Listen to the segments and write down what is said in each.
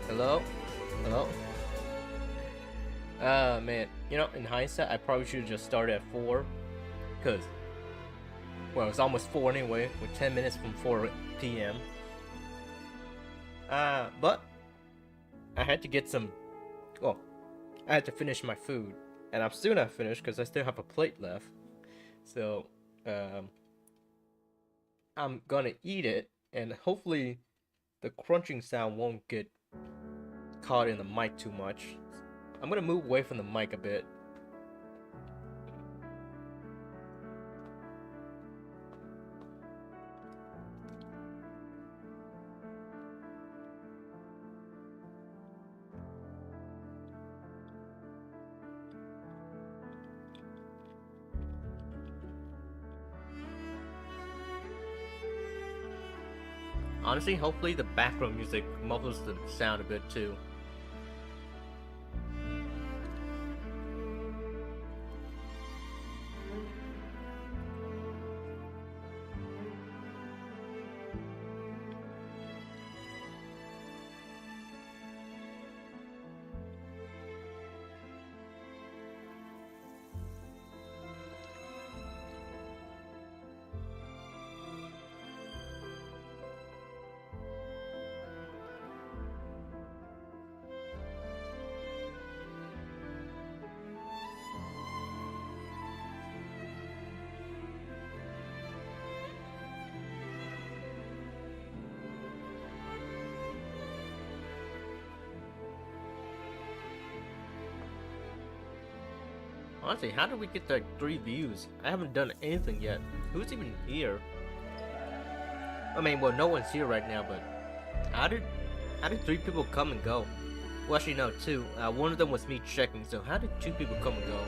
Hello? Hello? Man, you know, in hindsight, I probably should have just started at 4. Because, well, it's almost 4 anyway, with 10 minutes from 4 p.m. But, I had to get some, well, I had to finish my food. And I'm still not finished because I still have a plate left. So, I'm gonna eat it, and hopefully the crunching sound won't get caught in the mic too much. I'm gonna move away from the mic a bit. Honestly, hopefully the background music muffles the sound a bit too. Honestly, how did we get like 3 views? I haven't done anything yet. Who's even here? I mean, well, no one's here right now, but how did 3 people come and go? Well, actually, no, 2. One of them was me checking. So how did 2 people come and go?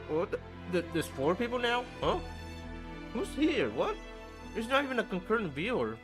What? There's 4 people now? Huh? Who's here? What? There's not even a concurrent viewer.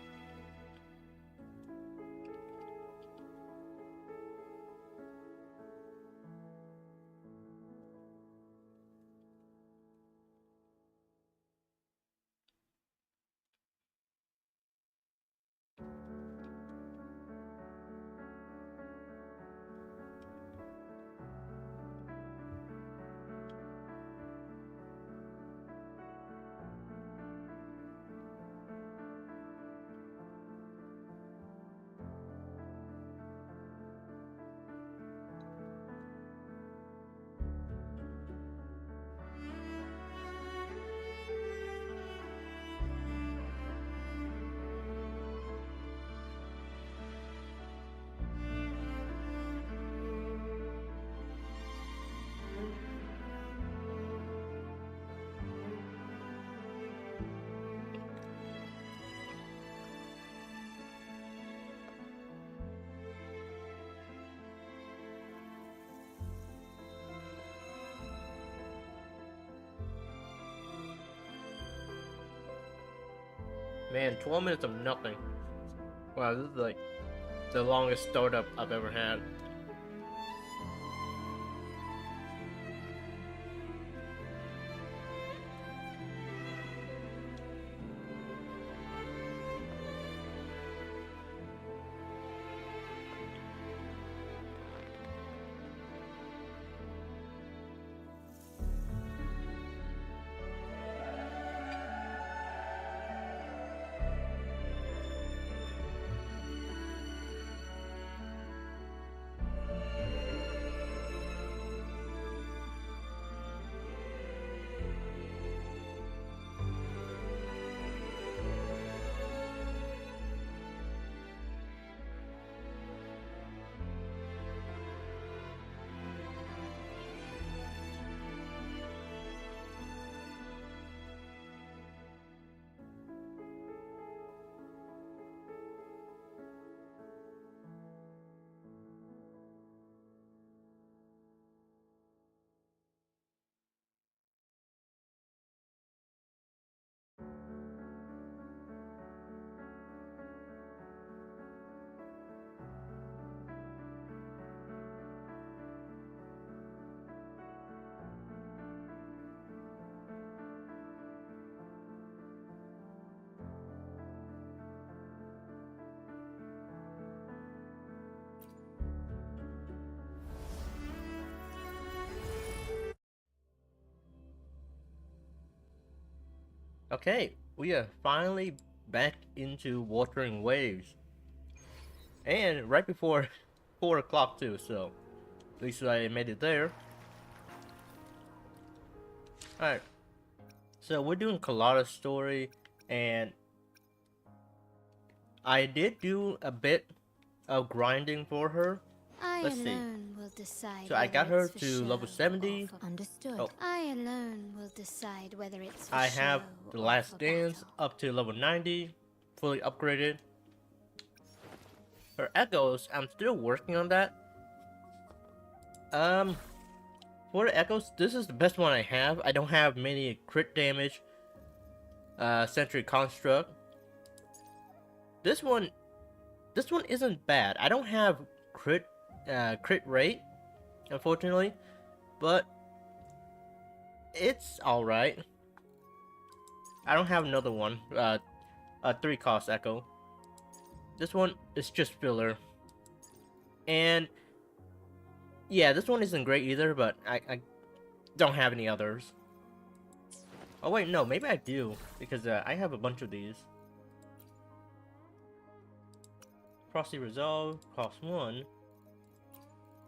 Man, 12 minutes of nothing. Wow, this is like the longest startup I've ever had. Okay, we are finally back into Wuthering Waves. And right before 4 o'clock too, so at least I made it there. Alright, so we're doing Carlotta's story, and I did do a bit of grinding for her. Let's see. Will decide So I got her for to level 70. Understood. Oh. I alone will decide whether it's for I have show the or last for dance battle. up to level 90, fully upgraded. Her echoes, I'm still working on that. For the echoes, this is the best one I have. I don't have many crit damage, sentry construct. This one isn't bad. I don't have crit rate, unfortunately, but it's all right. I don't have another one. A 3 cost echo. This one is just filler, and yeah, this one isn't great either. But I don't have any others. Oh wait, no, maybe I do because I have a bunch of these. Frosty Resolve costs 1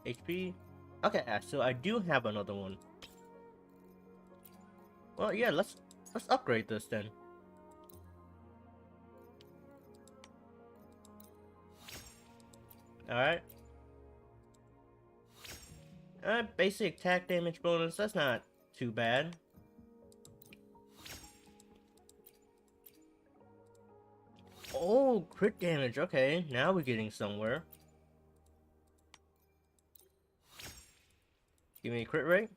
HP. Okay, so I do have another one. Well, yeah, let's upgrade this then. Alright. Basic attack damage bonus, that's not too bad. Oh, crit damage, okay, now we're getting somewhere. Give me a crit rate.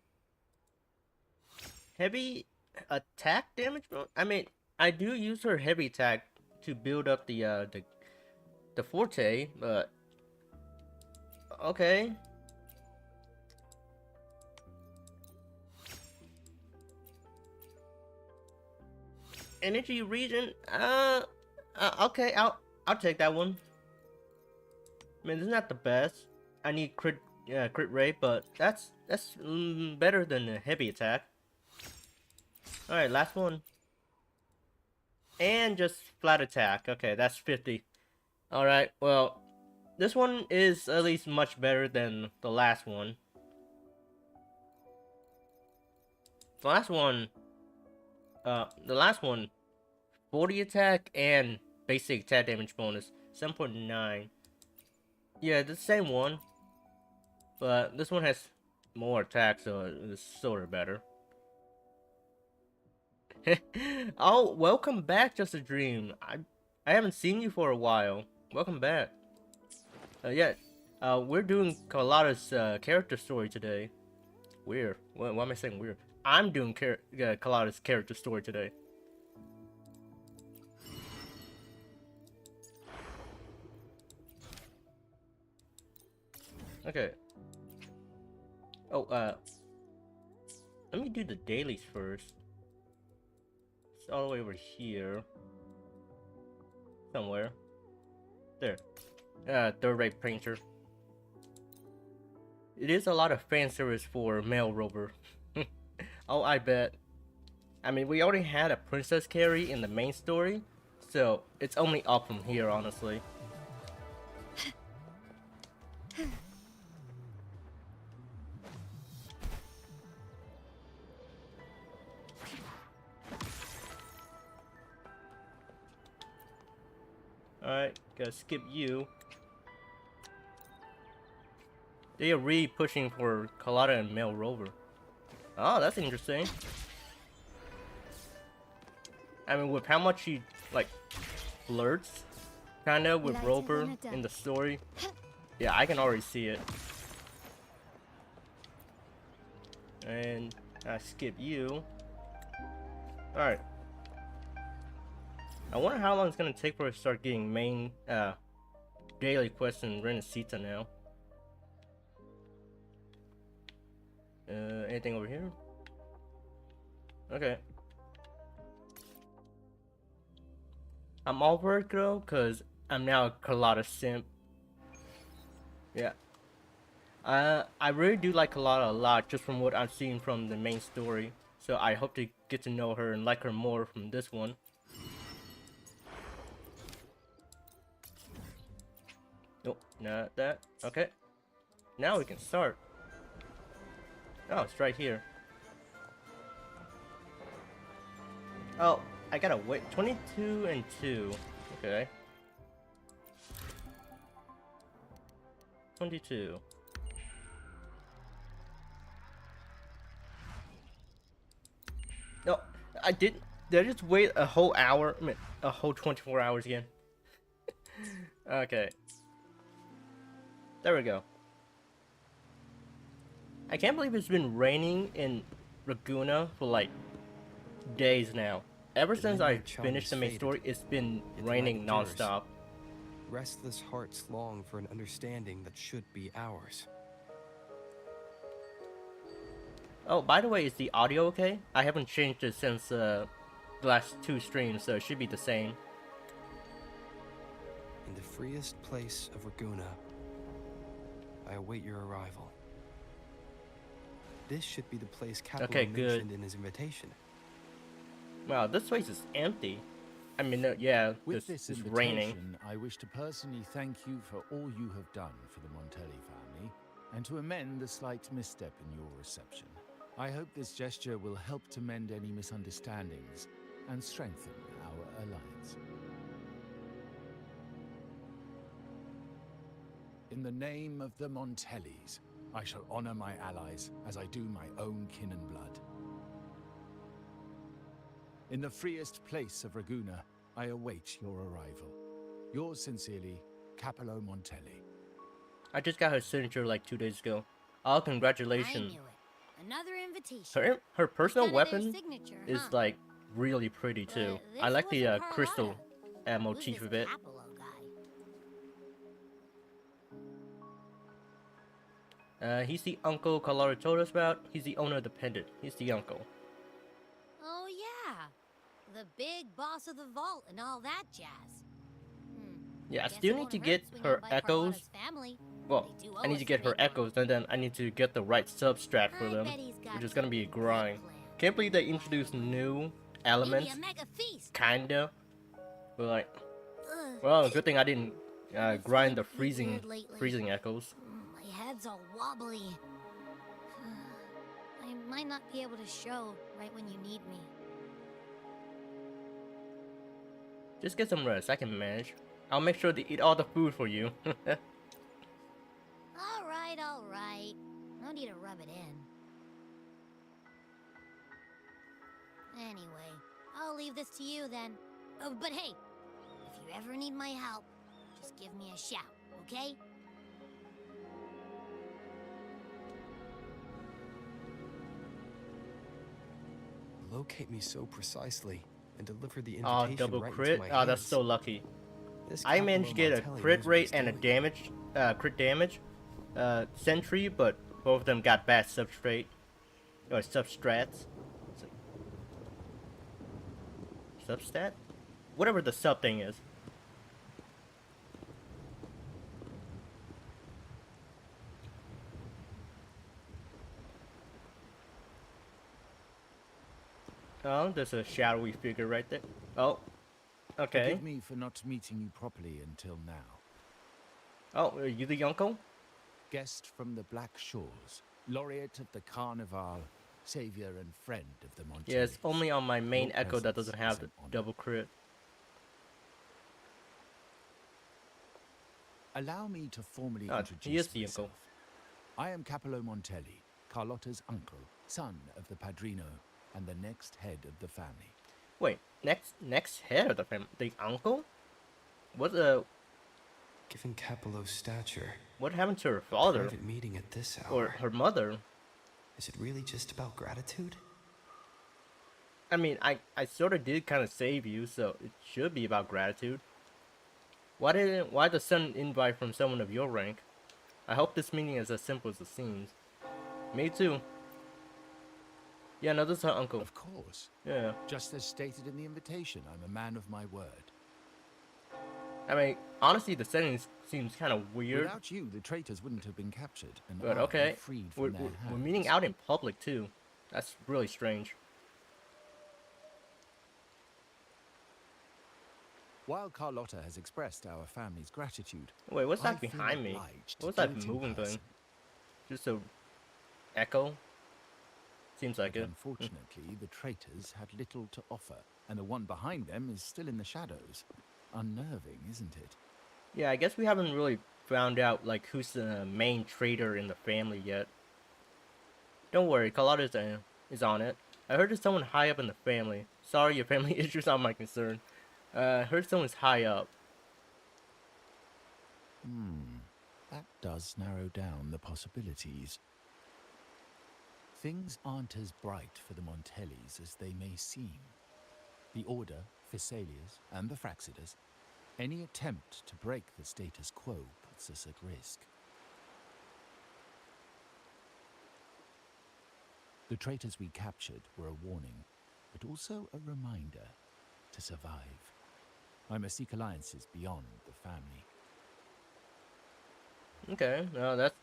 Heavy attack damage bonus? I mean, I do use her heavy attack to build up the forte, but okay. Energy region, okay, I'll take that one. I mean, it's not the best. I need crit rate, but that's better than a heavy attack. All right, last one, and just flat attack. Okay, that's 50. All right, well, this one is at least much better than the last one. The last one, 40 attack and basic attack damage bonus, 7.9. Yeah, the same one, but this one has more attack, so it's sort of better. Oh, welcome back, Just a Dream. I haven't seen you for a while. Welcome back. Yeah, we're doing Carlotta's character story today. Weird. Why am I saying weird? I'm doing Carlotta's character story today. Okay. Oh, let me do the dailies first. It's all the way over here. Somewhere. There. Third rate painter. It is a lot of fan service for male Rover. Oh, I bet. I mean, we already had a princess carry in the main story, so it's only up from here, honestly. Alright, gotta skip you. They are really pushing for Carlotta and male Rover. Oh, that's interesting. I mean, with how much he, like, flirts, kinda, with Rover in the story. Yeah, I can already see it. And I skip you. Alright. I wonder how long it's gonna take for us to start getting main, daily quests in Renesita now. Anything over here? Okay. I'm over it though, cause I'm now a Carlotta simp. Yeah. I really do like Carlotta a lot, just from what I've seen from the main story. So I hope to get to know her and like her more from this one. Nope, not that. Okay. Now we can start. Oh, it's right here. Oh, I gotta wait. 22 and 2. Okay. 22. No, I didn't. Did I just wait a whole hour? I mean, a whole 24 hours again. Okay. There we go. I can't believe it's been raining in Laguna for like days now. Ever since I finished the main story, it's been raining non-stop. Restless hearts long for an understanding that should be ours. Oh, by the way, is the audio okay? I haven't changed it since the last 2 streams, so it should be the same. In the freest place of Raguna, I await your arrival. This should be the place Capello mentioned in his invitation. Wow, this place is empty. I mean, yeah, With this it's invitation, raining. I wish to personally thank you for all you have done for the Montelli family, and to amend the slight misstep in your reception. I hope this gesture will help to mend any misunderstandings and strengthen our alliance. In the name of the Montellis, I shall honor my allies as I do my own kin and blood. In the freest place of Raguna, I await your arrival. Yours sincerely, Capello Montelli. I just got her signature like 2 days ago. Oh, congratulations. I knew it. Another invitation. Her personal Kind of their weapon signature, is huh? like really pretty too. But I this like the wasn't crystal Carlotta. motif Who's of it. this Capello guy? He's the uncle Carlotta told us about. He's the owner of the pendant. He's the uncle. Oh yeah, the big boss of the vault and all that jazz. Yeah, I Guess still it need won't to hurt get swinging her by echoes. Carlotta's family. Well, They do I need owe to us get a her big one. echoes, and then I need to get the right substrat for I them, bet he's got which is gonna be a some grind. good plan. Can't believe they introduced new Maybe elements, a mega feast. kinda. But like, Ugh. well, good thing I didn't Been grind the feeling freezing weird lately. echoes. My head's all wobbly. I might not be able to show right when you need me. Just get some rest. I can manage. I'll make sure to eat all the food for you. All right. No need to rub it in. Anyway, I'll leave this to you then. Oh, but hey, if you ever need my help, just give me a shout, okay? Locate me so precisely and deliver the Oh, invitation double right crit. into my Oh, that's hands. so lucky. This I managed to get a Capello Montelli crit knows what rate he's and a doing. damage, crit damage, sentry, but both of them got bad substrate, or substrats. Substat? Whatever the sub thing is. Oh, there's a shadowy figure right there. Oh, okay. Forgive me for not meeting you properly until now. Oh, are you the uncle? Guest from the Black Shores, laureate of the Carnival, savior and friend of the Montellis. Yeah, it's only on my main Your echo that presence doesn't have is the an honor. double crit. Allow me to formally Oh, introduce he is the myself. uncle. I am Capello Montelli, Carlotta's uncle, son of the Padrino, and the next head of the family. Wait, next head of the family, the uncle? What Given Capello's stature, what happened to her father private meeting at this hour. or her mother? Is it really just about gratitude? I mean, I sort of did kind of save you, so it should be about gratitude. Why the sudden invite from someone of your rank? I hope this meeting is as simple as it seems. Me too. Yeah, no, this is her uncle. Of course. Yeah. Just as stated in the invitation, I'm a man of my word. I mean, honestly, the setting seems kind of weird. Without you, the traitors wouldn't have been captured, and But I okay, freed we're from their hands. meeting out in public too. That's really strange. While Carlotta has expressed our family's gratitude, Wait, what's I that feel behind me? obliged to What's do that it in moving thing? person. Just a echo? Seems like But it. unfortunately, the traitors had little to offer, and the one behind them is still in the shadows. Unnerving, isn't it? Yeah, I guess we haven't really found out like who's the main traitor in the family yet. Don't worry, Carlotta is on it. I heard there's someone high up in the family. Sorry, your family issues are my concern. I heard someone's high up. That does narrow down the possibilities. Things aren't as bright for the Montellis as they may seem. The Order, Physaelias, and the Fraxidus, any attempt to break the status quo puts us at risk. The traitors we captured were a warning, but also a reminder to survive. I must seek alliances beyond the family. Okay, no, that's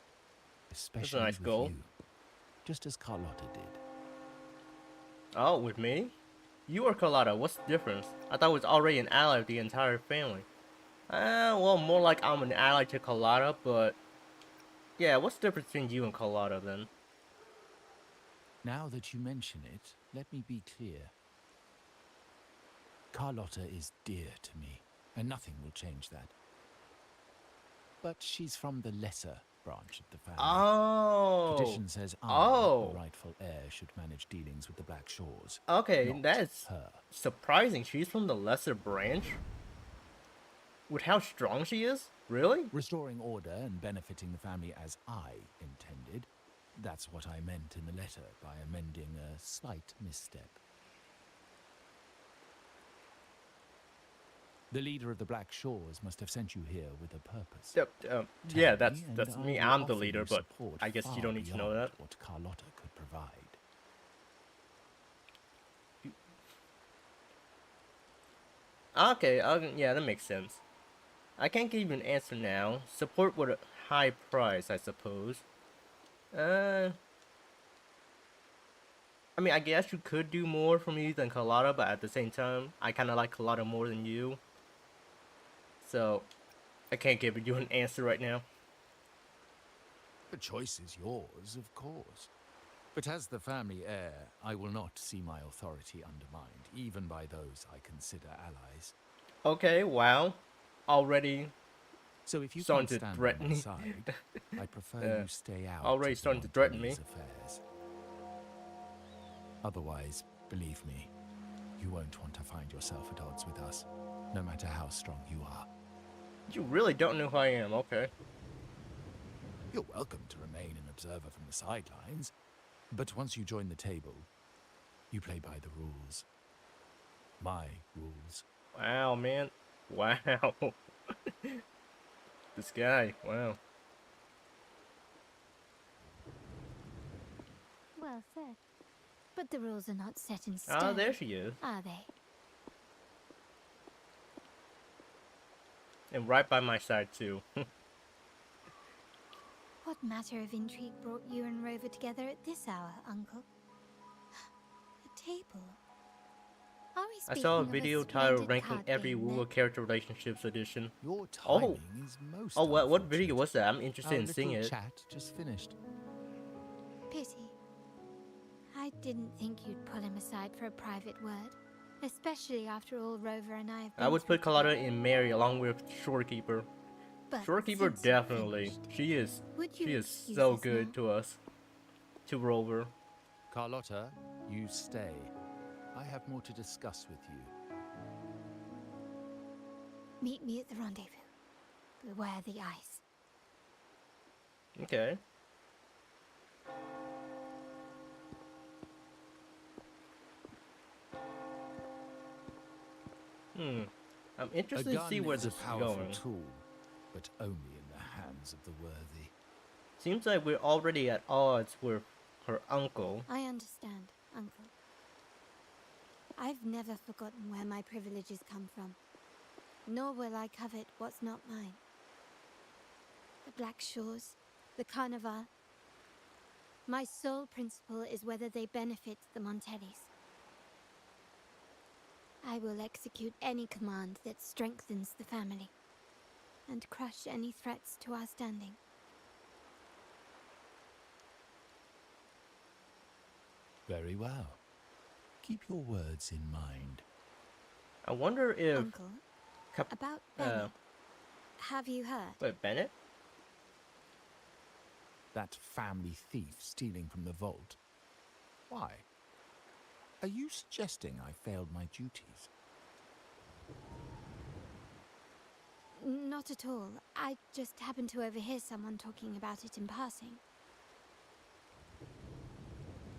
Especially a nice with goal. you, just as Carlotta did. Oh, with me? You or Carlotta, what's the difference? I thought I was already an ally of the entire family. Well, more like I'm an ally to Carlotta, but... Yeah, what's the difference between you and Carlotta, then? Now that you mention it, let me be clear. Carlotta is dear to me, and nothing will change that. But she's from the lesser branch of the family. Oh! Tradition says I, Oh! the rightful heir, should manage dealings with the Black Shores. Okay, not that's her. surprising. She's from the lesser branch? With how strong she is? Really? Restoring order and benefiting the family as I intended. That's what I meant in the letter by amending a slight misstep. The leader of the Black Shores must have sent you here with a purpose. Yeah, Tell that's and me. I will I'm the offer leader, you but support I guess you far don't need to know beyond that. what Carlotta could provide. Okay, yeah, that makes sense. I can't give you an answer now. Support with a high price, I suppose. I mean, I guess you could do more for me than Carlotta, but at the same time, I kind of like Carlotta more than you. So, I can't give you an answer right now. The choice is yours, of course. But as the family heir, I will not see my authority undermined, even by those I consider allies. Okay, wow. Already So if you starting can't to stand threaten on my me. side, I prefer you stay out Already of the starting to threaten me. Montelli's affairs. Otherwise, believe me, you won't want to find yourself at odds with us, no matter how strong you are. You really don't know who I am, okay. You're welcome to remain an observer from the sidelines, but once you join the table, you play by the rules. My rules. Wow, man. Wow. This guy, wow. Well said. But the rules are not set in stone. Oh, there she is. Are they? And right by my side, too. What matter of intrigue brought you and Rover together at this hour, Uncle? A table. Are we I speaking saw a of video splendid title ranking card every game, Wuthering then? character relationships edition. Your Oh. timing is most Oh, what unfortunate. video was that? I'm interested Our in seeing little it. chat just finished. Pity. I didn't think you'd pull him aside for a private word. Especially after all Rover and I have been I would through put Carlotta together. and Mary along with Shorekeeper. But Shorekeeper since you've definitely. finished, She is would you excuse so us good now? to us. To Rover. Carlotta, you stay. I have more to discuss with you. Meet me at the rendezvous. Beware the ice. Okay. I'm A interested to gun see where is this a is powerful going. tool, but only in the hands of the worthy. Seems like we're already at odds with her uncle. I understand, Uncle. I've never forgotten where my privileges come from. Nor will I covet what's not mine. The Black Shores, the Carnival. My sole principle is whether they benefit the Montellis. I will execute any command that strengthens the family, and crush any threats to our standing. Very well. Keep your words in mind. I wonder if Uncle, about Bennett. Have you heard? wait, Bennett? That family thief stealing from the vault. Why? Are you suggesting I failed my duties? Not at all. I just happened to overhear someone talking about it in passing.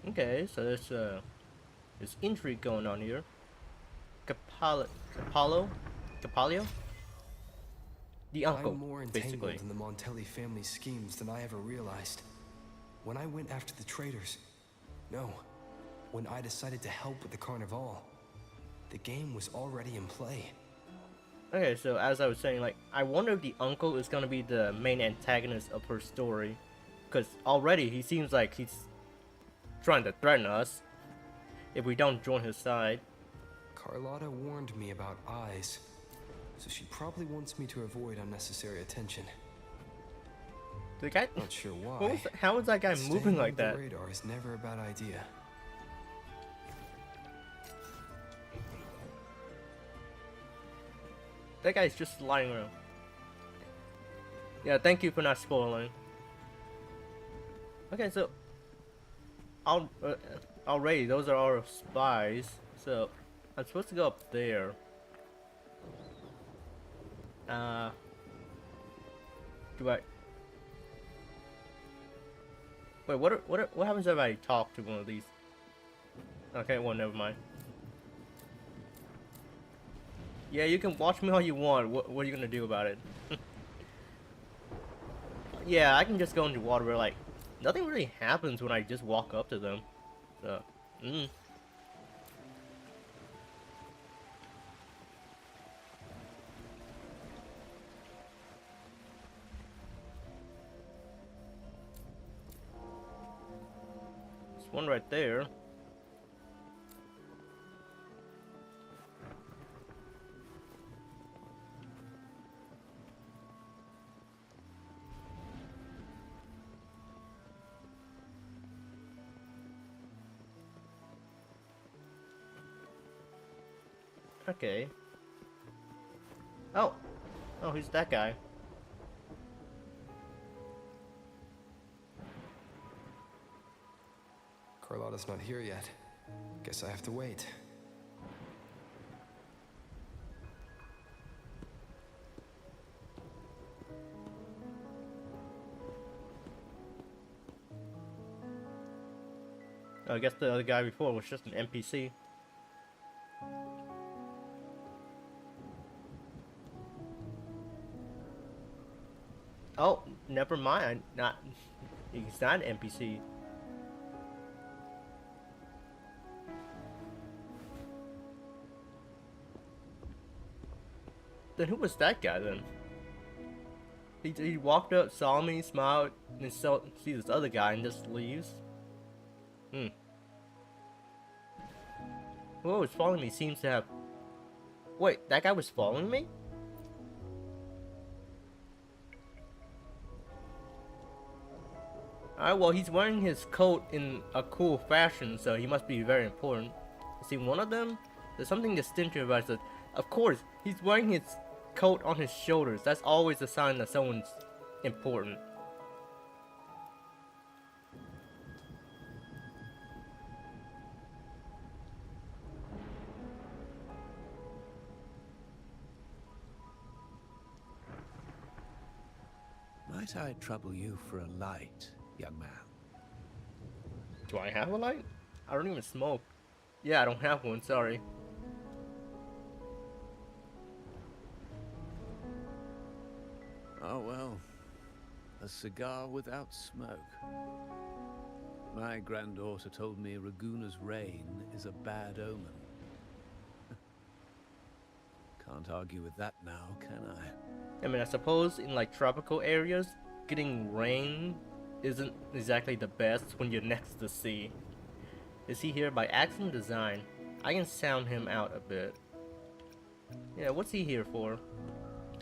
Okay, so there's intrigue going on here. Capalio? The uncle, I'm more basically. entangled in the Montelli family schemes than I ever realized. When I went after the traitors, no, when I decided to help with the Carnival, the game was already in play. Okay, so as I was saying, like, I wonder if the uncle is gonna be the main antagonist of her story. Because already he seems like he's trying to threaten us if we don't join his side. Carlotta warned me about eyes, so she probably wants me to avoid unnecessary attention. The guy, Not sure why. how is that guy Staying moving like under that? the radar is never a bad idea. That guy's just lying around. Yeah, thank you for not spoiling. Okay, so already those are our spies. So I'm supposed to go up there. Do I? Wait, what happens if I talk to one of these? Okay, well, never mind. Yeah, you can watch me all you want. What are you gonna do about it? Yeah, I can just go into water where, like, nothing really happens when I just walk up to them. So, There's one right there. Okay. Oh, who's that guy? Carlotta's not here yet. Guess I have to wait. Oh, I guess the other guy before was just an NPC. Oh, never mind. He's not an NPC. Then who was that guy then? He walked up, saw me, smiled, and then see this other guy and just leaves. Whoever was following me seems to have... Wait, that guy was following me? Alright, well, he's wearing his coat in a cool fashion, so he must be very important. See, one of them, there's something distinctive about it. Of course, he's wearing his coat on his shoulders. That's always a sign that someone's important. Might I trouble you for a light, young man? Do I have a light? I don't even smoke. Yeah, I don't have one, sorry. Oh well, a cigar without smoke. My granddaughter told me Raguna's rain is a bad omen. Can't argue with that now, can I? I mean, I suppose in like tropical areas, getting rain isn't exactly the best when you're next to the sea. Is he here by accident design? I can sound him out a bit. Yeah, what's he here for?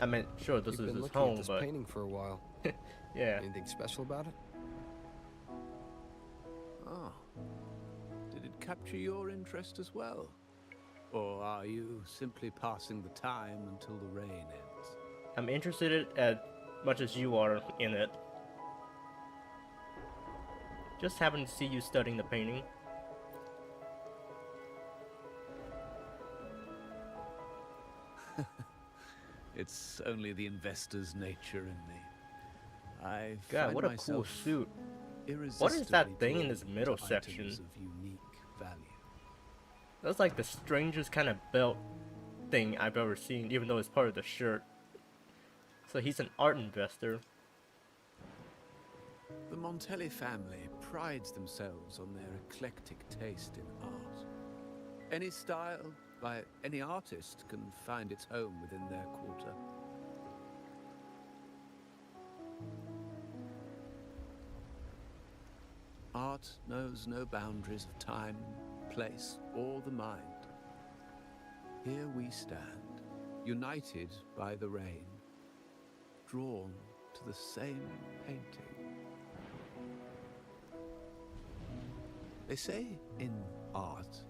I mean, sure, this You've is been his looking home, at this but painting for a while. yeah. Anything special about it? Ah, did it capture your interest as well? Or are you simply passing the time until the rain ends? I'm interested as much as you are in it. Just happened to see you studying the painting. It's only the investor's nature in me. I God, find what a cool myself suit. What is irresistibly that thing in drawn this middle to section? items of unique value. That's like the strangest kind of belt thing I've ever seen, even though it's part of the shirt. So he's an art investor. The Montelli family prides themselves on their eclectic taste in art. Any style by any artist can find its home within their quarter. Art knows no boundaries of time, place, or the mind. Here we stand, united by the rain, drawn to the same painting. They say in art,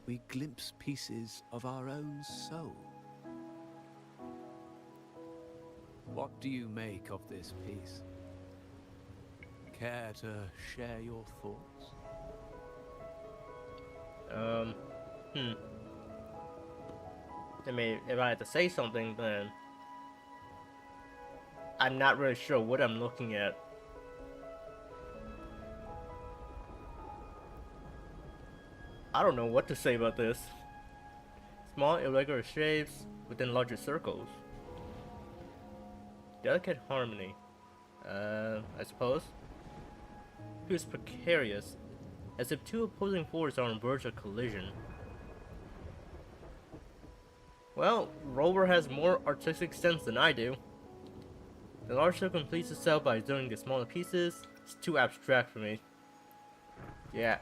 we glimpse pieces of our own soul. What do you make of this piece? Care to share your thoughts? I mean, if I had to say something, then I'm not really sure what I'm looking at. I don't know what to say about this. Small, irregular shapes within larger circles. Delicate harmony. I suppose. Feels precarious, as if two opposing forces are on the verge of collision. Well, Rover has more artistic sense than I do. The large circle completes itself by doing the smaller pieces. It's too abstract for me. Yeah.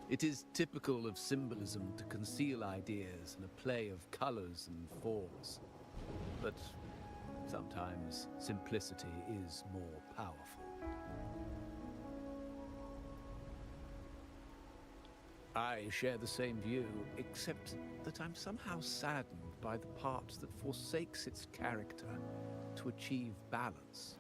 It is typical of symbolism to conceal ideas in a play of colors and forms. But sometimes simplicity is more powerful. I share the same view, except that I'm somehow saddened by the part that forsakes its character to achieve balance.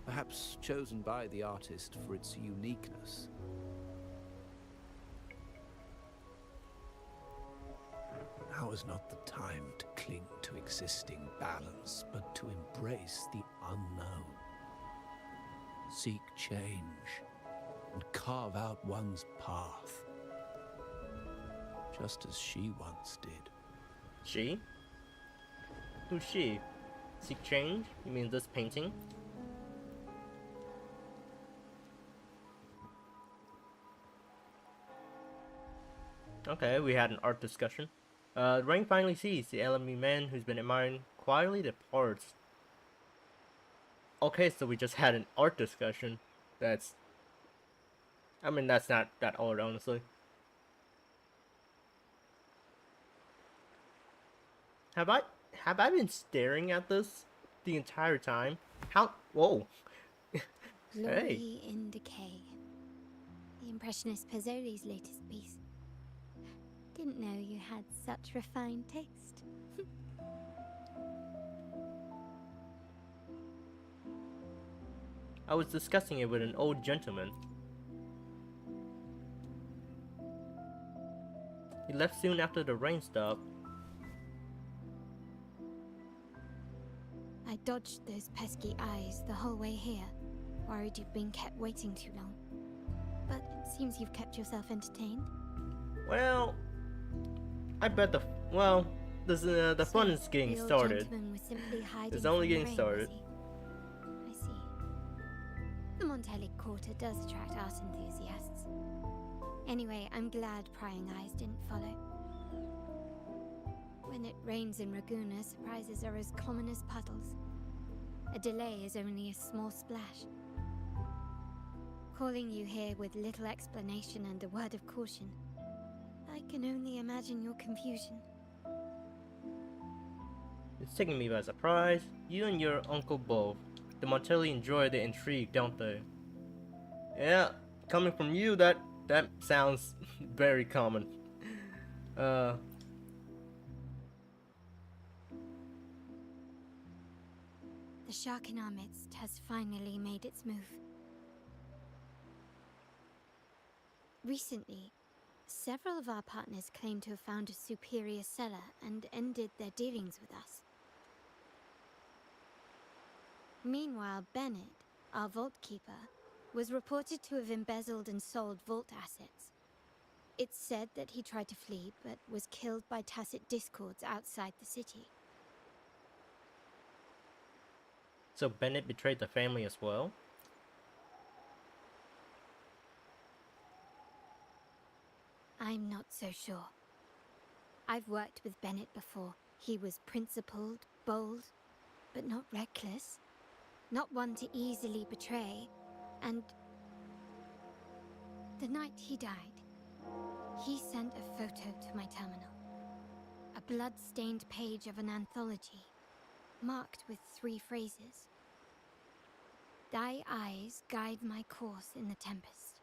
Perhaps chosen by the artist for its uniqueness. Now is not the time to cling to existing balance, but to embrace the unknown. Seek change and carve out one's path, just as she once did. She? Who's she? Seek change? You mean this painting? Okay, we had an art discussion. Rain finally sees the LME man who's been admiring quietly departs. Okay, so we just had an art discussion. That's not that odd, honestly. Have I been staring at this the entire time? How? Whoa. Glory in Decay. The Impressionist Pazzoli's latest piece. Didn't know you had such refined taste. I was discussing it with an old gentleman. He left soon after the rain stopped. I dodged those pesky eyes the whole way here, worried you'd been kept waiting too long. But it seems you've kept yourself entertained. Well, I bet the fun is getting The old started. gentleman was simply hiding It's only from the getting rain, started. was he? I see. The Montelli Quarter does attract art enthusiasts. Anyway, I'm glad prying eyes didn't follow. When it rains in Ragusa, surprises are as common as puddles. A delay is only a small splash. Calling you here with little explanation and a word of caution. I can only imagine your confusion. It's taking me by surprise. You and your uncle both. The Montelli enjoy the intrigue, don't they? Yeah, coming from you, that sounds very common. Uh, The shark in our midst has finally made its move. Recently, several of our partners claim to have found a superior seller and ended their dealings with us. Meanwhile, Bennett, our vault keeper, was reported to have embezzled and sold vault assets. It's said that he tried to flee, but was killed by tacit discords outside the city. so Bennett betrayed the family as well? I'm not so sure. I've worked with Bennett before. He was principled, bold, but not reckless. Not one to easily betray. And the night he died, he sent a photo to my terminal. A blood-stained page of an anthology, marked with 3 phrases. Thy eyes guide my course in the tempest.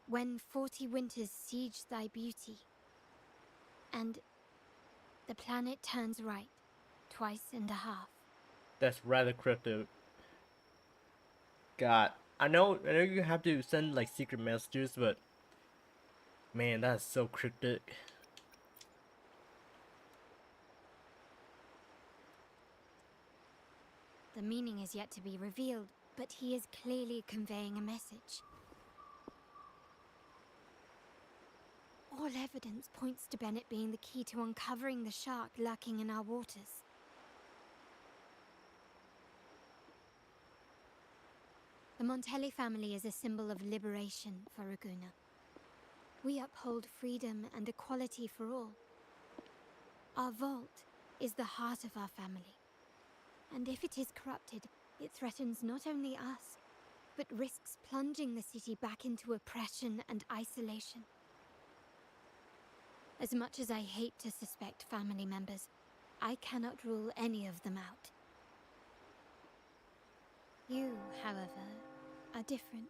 When 40 winters siege thy beauty, and the planet turns right, 2.5 times. That's rather cryptic. God, I know you have to send like secret messages, but man, that's so cryptic. The meaning is yet to be revealed, but he is clearly conveying a message. All evidence points to Bennett being the key to uncovering the shark lurking in our waters. The Montelli family is a symbol of liberation for Raguna. We uphold freedom and equality for all. Our vault is the heart of our family. And if it is corrupted, it threatens not only us, but risks plunging the city back into oppression and isolation. As much as I hate to suspect family members, I cannot rule any of them out. You, however, are different.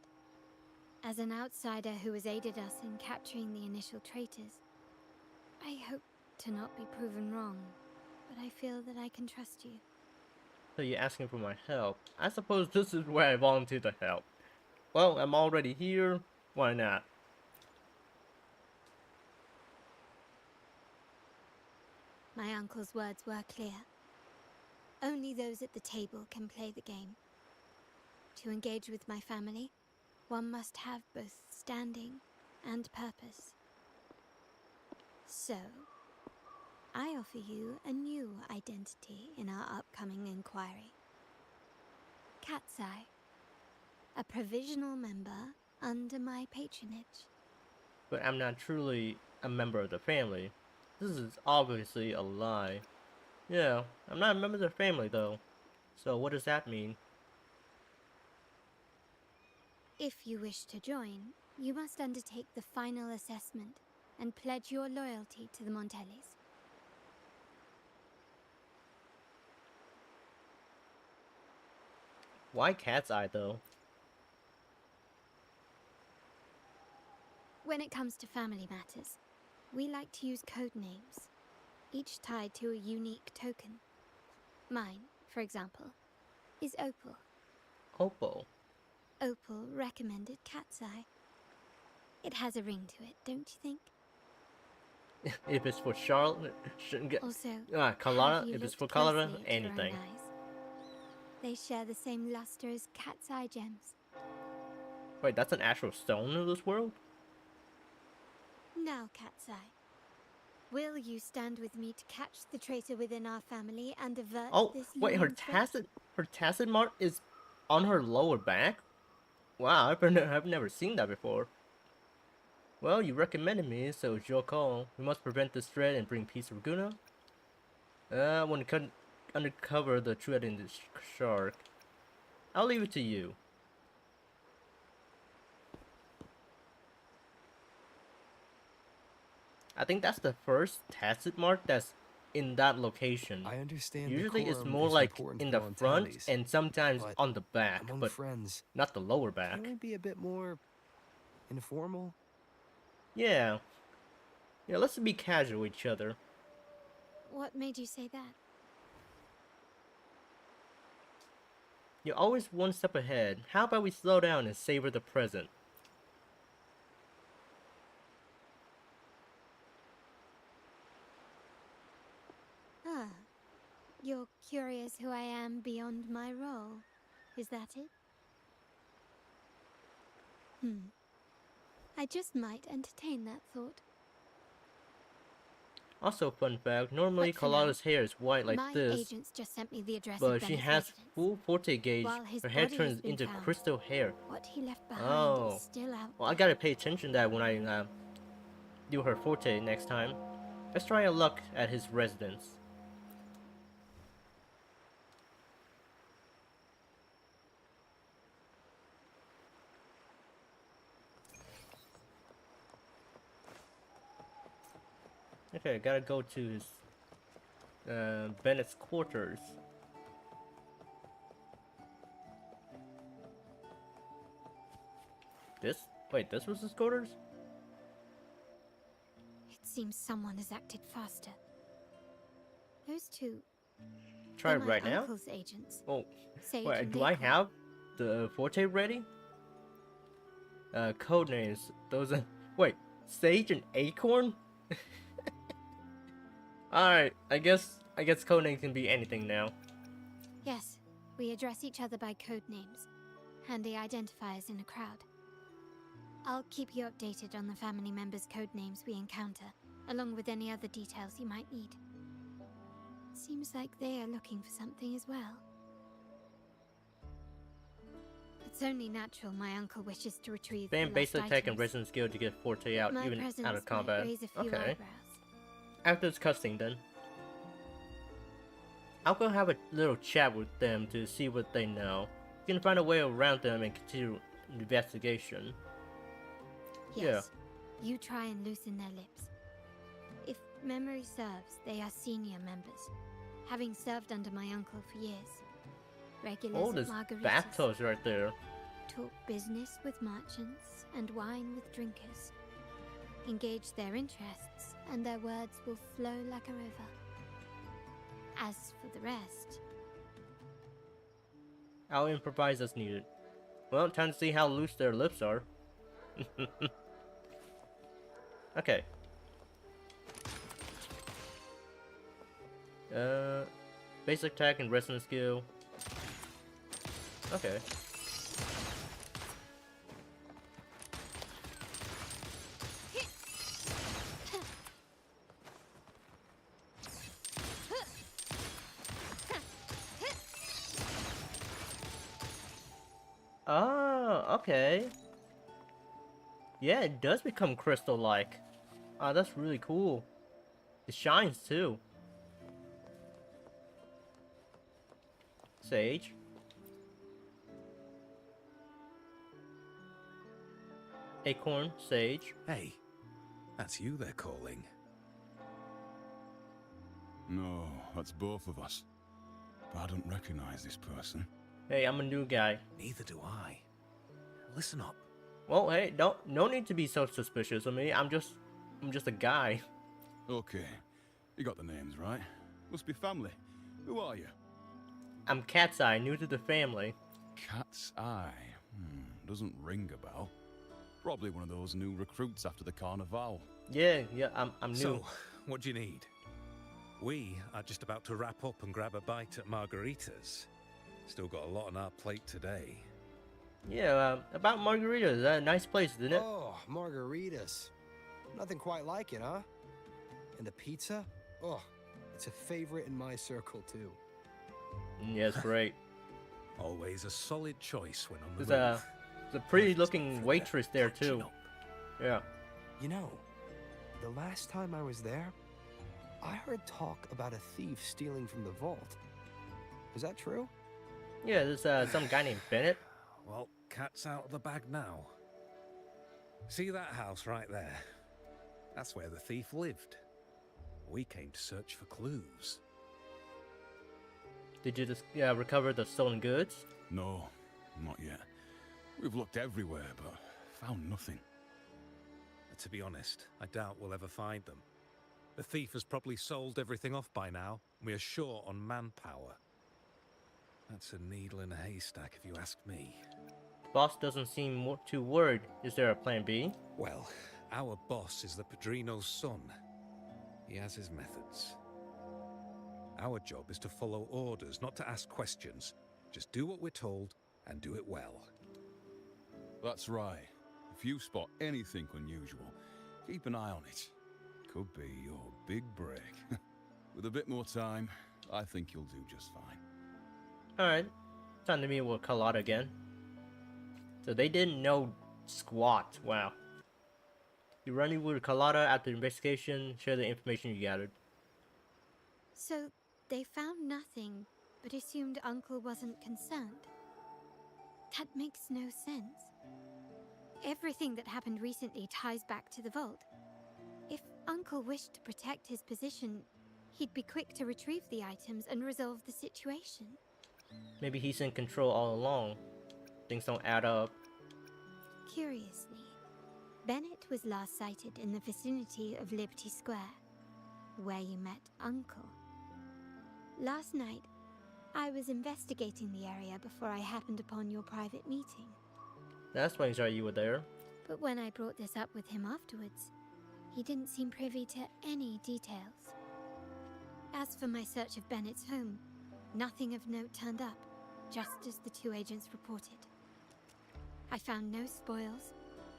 As an outsider who has aided us in capturing the initial traitors, I hope to not be proven wrong, but I feel that I can trust you. So you're asking for my help. I suppose this is where I volunteer to help. Well, I'm already here. Why not? My uncle's words were clear. Only those at the table can play the game. To engage with my family, one must have both standing and purpose. So, I offer you a new identity in our upcoming inquiry. Cat's Eye, a provisional member under my patronage. But I'm not truly a member of the family. This is obviously a lie. Yeah, I'm not a member of the family though. So what does that mean? If you wish to join, you must undertake the final assessment and pledge your loyalty to the Montellis. Why Cat's Eye though? When it comes to family matters, we like to use code names, each tied to a unique token. Mine, for example, is Opal. Opal. Opal recommended Cat's Eye. It has a ring to it, don't you think? If it's for Charlotte, shouldn't get. Also, Carlotta. have you If it's looked for Carlotta, closely at your own anything. eyes? They share the same luster as Cat's Eye gems. Wait, that's an actual stone in this world? Now, Cat's Eye, will you stand with me to catch the traitor within our family and avert Oh, this wait, her looming threat? tacit mark is on her lower back? Wow, I've never seen that before. Well, you recommended me, so it's your call. We must prevent this threat and bring peace to Laguna. I want to uncover the true identity of the shark. I'll leave it to you. I think that's the first tacit mark that's in that location. I understand Usually it's decorum more is like important in for the front Montellis, and sometimes but on the back, among but friends, not the lower can we back. be a bit more informal? Yeah. Yeah, let's be casual with each other. What made you say that? You're always one step ahead. How about we slow down and savor the present? Ah, you're curious who I am beyond my role. Is that it? I just might entertain that thought. Also, fun fact, normally But for now, Carlotta's hair is white like my this, agents just sent me the address of but she Bennett's has residence. full forte gauge. While his Her hair body has turns been into found, crystal hair. what he left behind Oh. is still out Well, I there. gotta pay attention to that when I do her forte next time. Let's try our luck at his residence. Okay, I gotta go to his Bennett's quarters. This was his quarters? It seems someone has acted faster. Those two. Try it they're right my now? uncle's agents. Oh, Sage wait, and do I Acorn. have the forte ready? Code names. Those are. Wait, Sage and Acorn? Alright, I guess code names can be anything now. Yes, we address each other by code names. Handy identifiers in a crowd. I'll keep you updated on the family members' code names we encounter, along with any other details you might need. Seems like they are looking for something as well. It's only natural my uncle wishes to retrieve Ban the basic lost attack and items. resident skill to get forte out, My even presence out of might combat. raise a few Okay. eyebrows. After this cutscene, then. I'll go have a little chat with them to see what they know. You can find a way around them and continue investigation. Yes, you try and loosen their lips. If memory serves, they are senior members, having served under my uncle for years. Regulars Oh, at there's Margarita's. bathtubs right there. Talk business with merchants and wine with drinkers. Engage their interests, and their words will flow like a river. As for the rest, I'll improvise as needed. Well, time to see how loose their lips are. Okay. Basic attack and resonance skill. Okay. Oh, okay. Yeah, it does become crystal-like. Ah, that's really cool. It shines too. Sage. Acorn, Sage. Hey, that's you they're calling. No, that's both of us. But I don't recognize this person. Hey, I'm a new guy. Neither do I. Listen up. Well, hey, no need to be so suspicious of me. I'm just a guy. Okay, you got the names right. Must be family. Who are you? I'm Cat's Eye, new to the family. Cat's Eye. Doesn't ring a bell. Probably one of those new recruits after the carnival. Yeah, I'm new. So, what do you need? We are just about to wrap up and grab a bite at Margarita's. Still got a lot on our plate today. Yeah, about margaritas. A nice place, isn't it? Oh, margaritas. Nothing quite like it, huh? And the pizza? Oh, it's a favorite in my circle, too. Yeah, it's great. Always a solid choice when on the There's move. a pretty looking waitress there too. Yeah. You know, the last time I was there, I heard talk about a thief stealing from the vault. Is that true? Yeah, there's some guy named Bennett. Well, cat's out of the bag now. See that house right there? That's where the thief lived. We came to search for clues. Did you just recover the stolen goods? No, not yet. We've looked everywhere, but found nothing. To be honest, I doubt we'll ever find them. The thief has probably sold everything off by now, and we are short on manpower. That's a needle in a haystack, if you ask me. The boss doesn't seem too worried. Is there a plan B? Well, our boss is the Padrino's son. He has his methods. Our job is to follow orders, not to ask questions. Just do what we're told, and do it well. That's right. If you spot anything unusual, keep an eye on it. Could be your big break. With a bit more time, I think you'll do just fine. Alright, time to meet with Carlotta again. So they didn't know squat. Wow. You running with Carlotta after the investigation, share the information you gathered. So, they found nothing, but assumed Uncle wasn't concerned. That makes no sense. Everything that happened recently ties back to the vault. If Uncle wished to protect his position, he'd be quick to retrieve the items and resolve the situation. Maybe he's in control all along. Things don't add up. Curiously, Bennett was last sighted in the vicinity of Liberty Square, where you met Uncle. Last night, I was investigating the area before I happened upon your private meeting. That's why you were there. But when I brought this up with him afterwards, he didn't seem privy to any details. As for my search of Bennett's home, nothing of note turned up, just as the two agents reported. I found no spoils,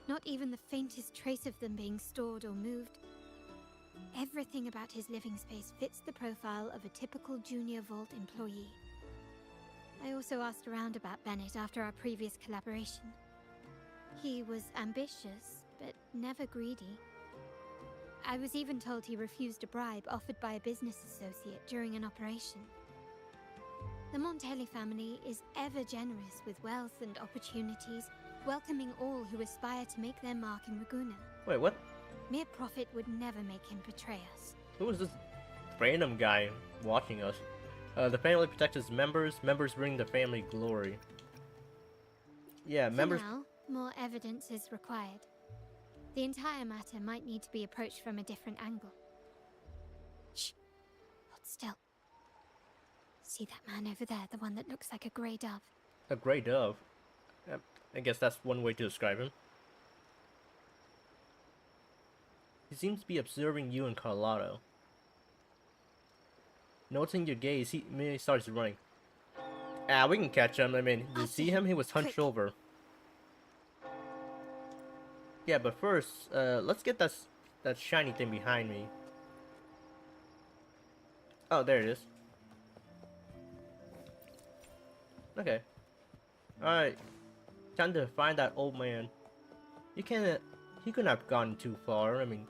not even the faintest trace of them being stored or moved. Everything about his living space fits the profile of a typical Junior Vault employee. I also asked around about Bennett after our previous collaboration. He was ambitious, but never greedy. I was even told he refused a bribe offered by a business associate during an operation. The Montelli family is ever generous with wealth and opportunities, welcoming all who aspire to make their mark in Ragusa. Wait, what? Mere profit would never make him betray us. Who is this random guy watching us? The family protects its members. Members bring the family glory. Yeah, members... For now, more evidence is required. The entire matter might need to be approached from a different angle. Shh! Hold still. See that man over there, the one that looks like a grey dove? A grey dove? I guess that's one way to describe him. He seems to be observing you and Carlotta. Noticing your gaze, he immediately starts running. Ah, we can catch him. I mean, did you see him? He was hunched over. Yeah, but first, let's get that shiny thing behind me. Oh, there it is. Okay. Alright. Time to find that old man. He couldn't have gone too far, I mean...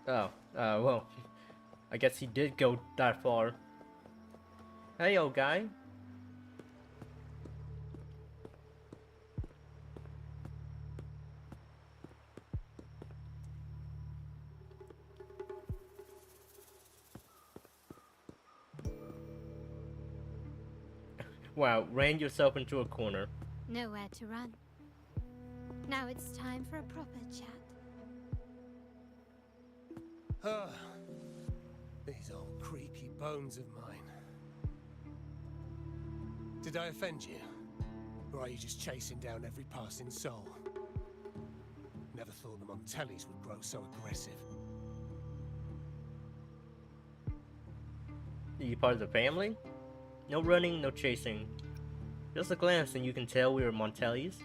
Oh, well, I guess he did go that far. Hey, old guy. Wow, ran yourself into a corner. Nowhere to run. Now it's time for a proper chat. Ah, these old creaky bones of mine. Did I offend you? Or are you just chasing down every passing soul? Never thought the Montellis would grow so aggressive. Are you part of the family? No running, no chasing. Just a glance and you can tell we are Montellis.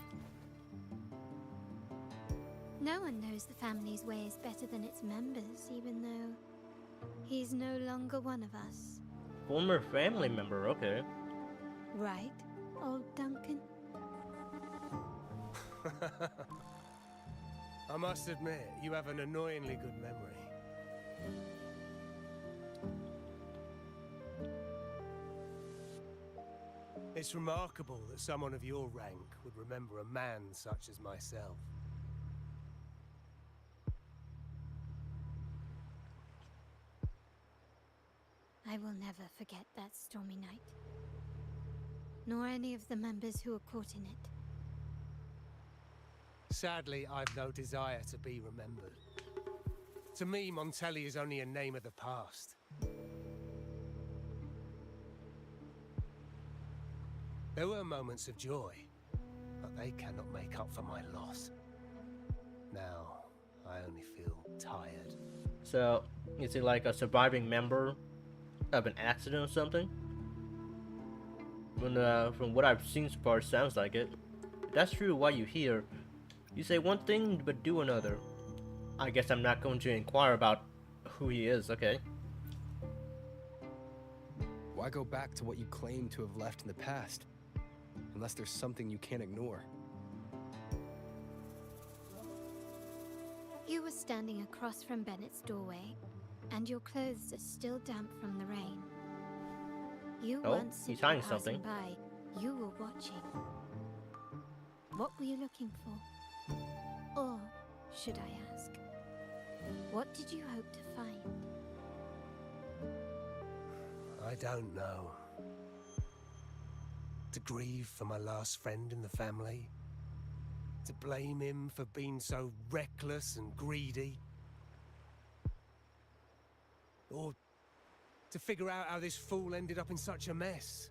No one knows the family's ways better than its members, even though he's no longer one of us. Former family member, okay. Right, old Duncan? I must admit, you have an annoyingly good memory. It's remarkable that someone of your rank would remember a man such as myself. I will never forget that stormy night. Nor any of the members who were caught in it. Sadly, I've no desire to be remembered. To me, Montelli is only a name of the past. There were moments of joy, but they cannot make up for my loss. Now, I only feel tired. So, is he like a surviving member of an accident or something? From what I've seen so far, it sounds like it. If that's true, why you here? You say one thing, but do another. I guess I'm not going to inquire about who he is, okay? Why go back to what you claim to have left in the past? Unless there's something you can't ignore. You were standing across from Bennett's doorway, and your clothes are still damp from the rain. You Oh, weren't he's simply hiding passing something. by, you were watching. What were you looking for? Or, should I ask, what did you hope to find? I don't know. To grieve for my last friend in the family? To blame him for being so reckless and greedy? Or to figure out how this fool ended up in such a mess?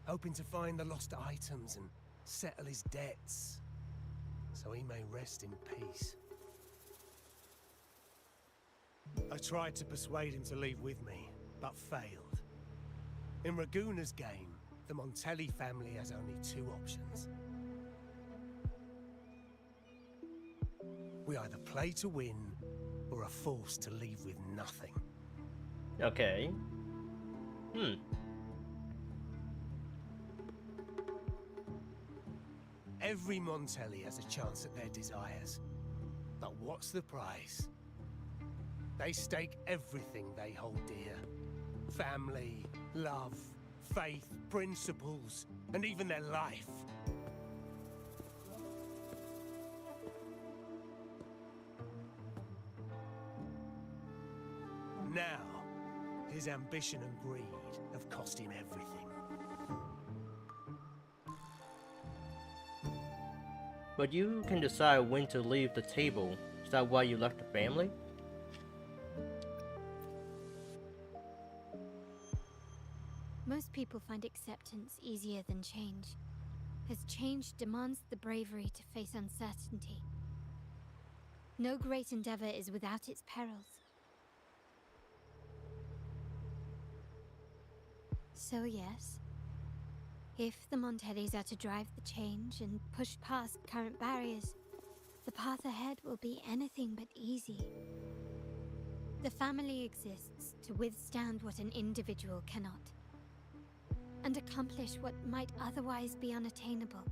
Hoping to find the lost items and settle his debts, so he may rest in peace. I tried to persuade him to leave with me, but failed. In Raguna's game, the Montelli family has only two options. We either play to win, or are forced to leave with nothing. Okay. Every Montelli has a chance at their desires. But what's the price? They stake everything they hold dear. Family, love, faith, principles, and even their life. Now, his ambition and greed have cost him everything. But you can decide when to leave the table. Is that why you left the family? Most people find acceptance easier than change, as change demands the bravery to face uncertainty. No great endeavor is without its perils. So yes, if the Montellis are to drive the change and push past current barriers, the path ahead will be anything but easy. The family exists to withstand what an individual cannot, and accomplish what might otherwise be unattainable.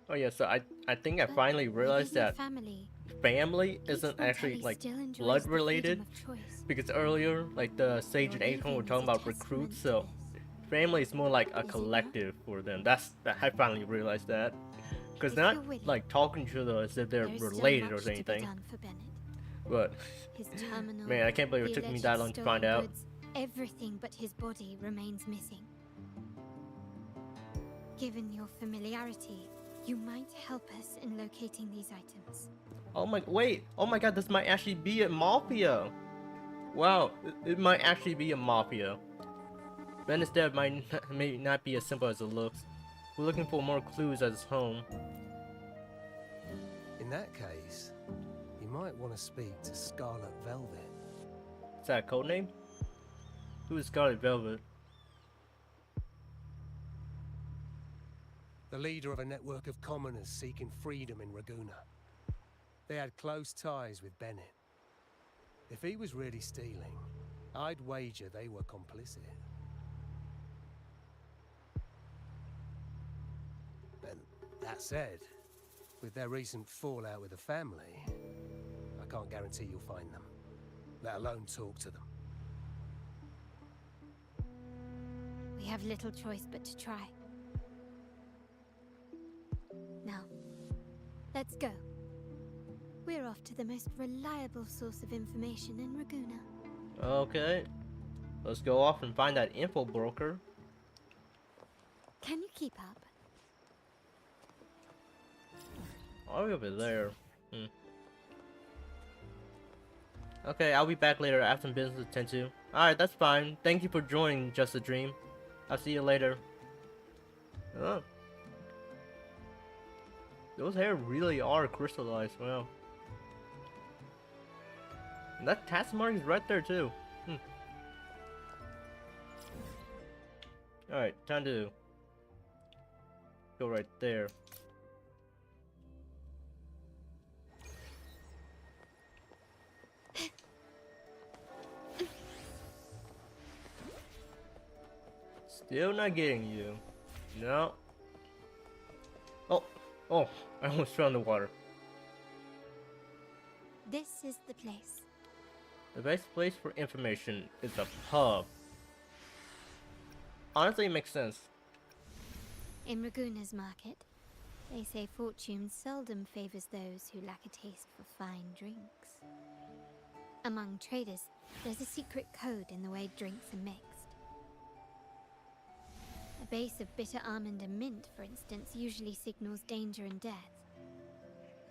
Oh yeah, so I think I But finally realized within the that family isn't each actually Montelli like still enjoys blood the related, freedom of choice. because earlier like the Sage and Your Acorn were leaving talking is a about recruits, testament so to family is more like a Is it not? collective for them. I finally realized that, because If not you're willing, like talking to each other as if they're There is still related much or to be anything. done for Bennett. But His terminal, man, I can't believe it the took me alleged that long to find stolen out. goods, everything but his body remains missing. Given your familiarity, you might help us in locating these items. Oh my god, this might actually be a mafia. Wow, it might actually be a mafia. Bennett's death may not be as simple as it looks. We're looking for more clues at his home. In that case, you might want to speak to Scarlet Velvet. Is that a code name? Who is Scarlet Velvet? The leader of a network of commoners seeking freedom in Raguna. They had close ties with Bennett. If he was really stealing, I'd wager they were complicit. And that said, with their recent fallout with the family, I can't guarantee you'll find them, let alone talk to them. We have little choice but to try. Now, let's go. We're off to the most reliable source of information in Raguna. Okay. Let's go off and find that info broker. Can you keep up? All the way over there. Okay, I'll be back later. I have some business to attend to. Alright, that's fine. Thank you for joining Just a Dream. I'll see you later. Oh. Those hair really are crystallized. Wow. And that task mark is right there too. Alright, time to go right there. Still not getting you. No. Oh, I almost fell in the water. This is the place. The best place for information is a pub. Honestly, it makes sense. In Raguna's market, they say fortune seldom favors those who lack a taste for fine drinks. Among traders, there's a secret code in the way drinks are mixed. A base of bitter almond and mint, for instance, usually signals danger and death.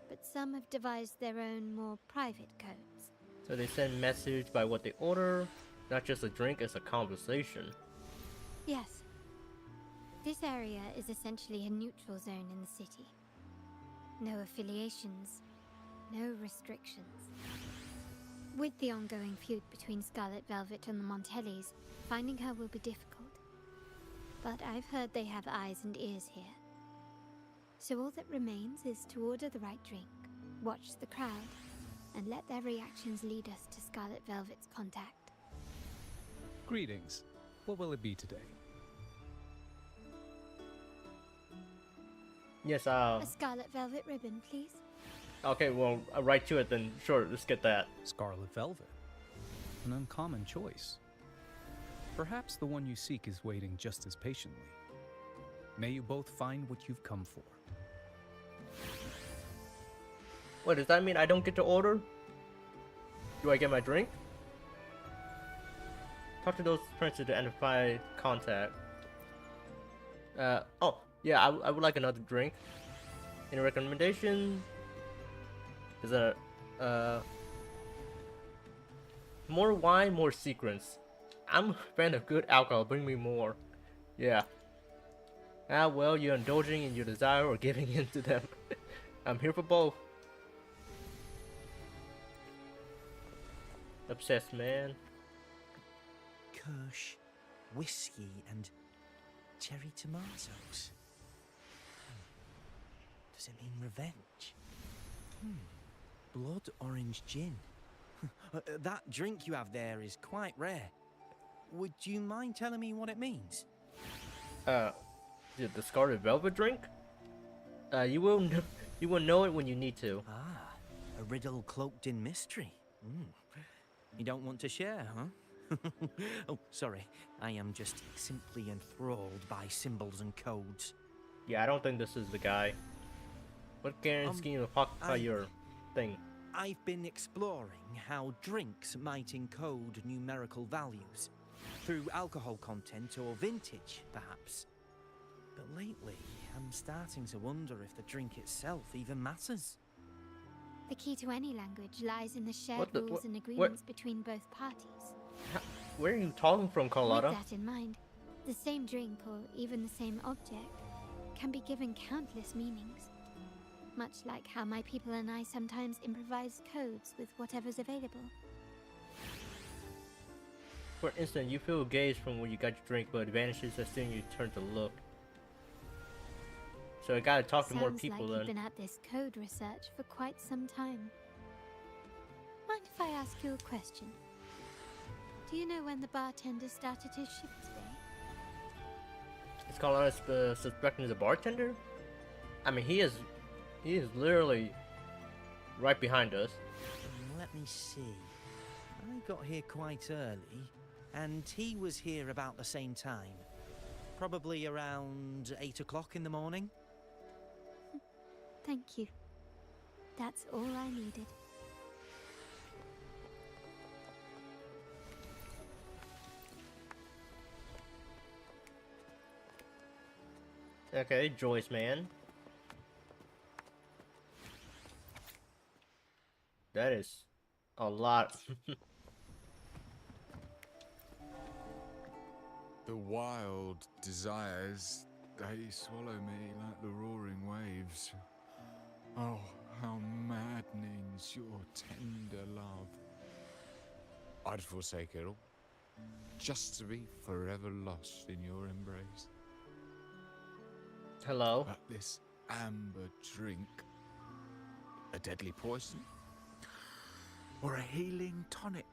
But some have devised their own, more private codes. So they send message by what they order, not just a drink, it's a conversation. Yes. This area is essentially a neutral zone in the city. No affiliations, no restrictions. With the ongoing feud between Scarlet Velvet and the Montellis, finding her will be difficult. But I've heard they have eyes and ears here. So all that remains is to order the right drink, watch the crowd, and let their reactions lead us to Scarlet Velvet's contact. Greetings. What will it be today? Yes, A Scarlet Velvet ribbon, please. Okay, well, right to it then. Sure, let's get that. Scarlet Velvet. An uncommon choice. Perhaps the one you seek is waiting just as patiently. May you both find what you've come for. What, does that mean I don't get to order? Do I get my drink? Talk to those princes to identify contact. Oh, yeah, I would like another drink. Any recommendation? Is there, more wine, more secrets. I'm a fan of good alcohol, bring me more. Yeah. Ah, well, you're indulging in your desire or giving in to them. I'm here for both. Obsessed man. Kirsch, whiskey, and cherry tomatoes. Does it mean revenge? Blood orange gin. That drink you have there is quite rare. Would you mind telling me what it means? The Scarlet Velvet drink? You will know it when you need to. Ah, a riddle cloaked in mystery. You don't want to share, huh? Oh, sorry. I am just simply enthralled by symbols and codes. Yeah, I don't think this is the guy. What Garen scheme of occupy your thing? I've been exploring how drinks might encode numerical values. Through alcohol content or vintage, perhaps. But lately, I'm starting to wonder if the drink itself even matters. The key to any language lies in the shared rules and agreements between both parties. Where are you talking from, Carlotta? With that in mind, the same drink, or even the same object, can be given countless meanings. Much like how my people and I sometimes improvise codes with whatever's available. For instance, you feel gaze from where you got your drink, but it vanishes as soon as you turn to look. So I gotta talk to more people Sounds then. like you've been at this code research for quite some time. Mind if I ask you a question? Do you know when the bartender started his shift today? Is Carlotta suspecting the bartender? I mean, he is literally right behind us. Let me see. I got here quite early, and he was here about the same time. Probably around 8 o'clock in the morning. Thank you. That's all I needed. Okay, Joyce man. That is a lot. The wild desires, they swallow me like the roaring waves. Oh, how maddening's your tender love. I'd forsake it all, just to be forever lost in your embrace. Hello? But this amber drink, a deadly poison? Or a healing tonic?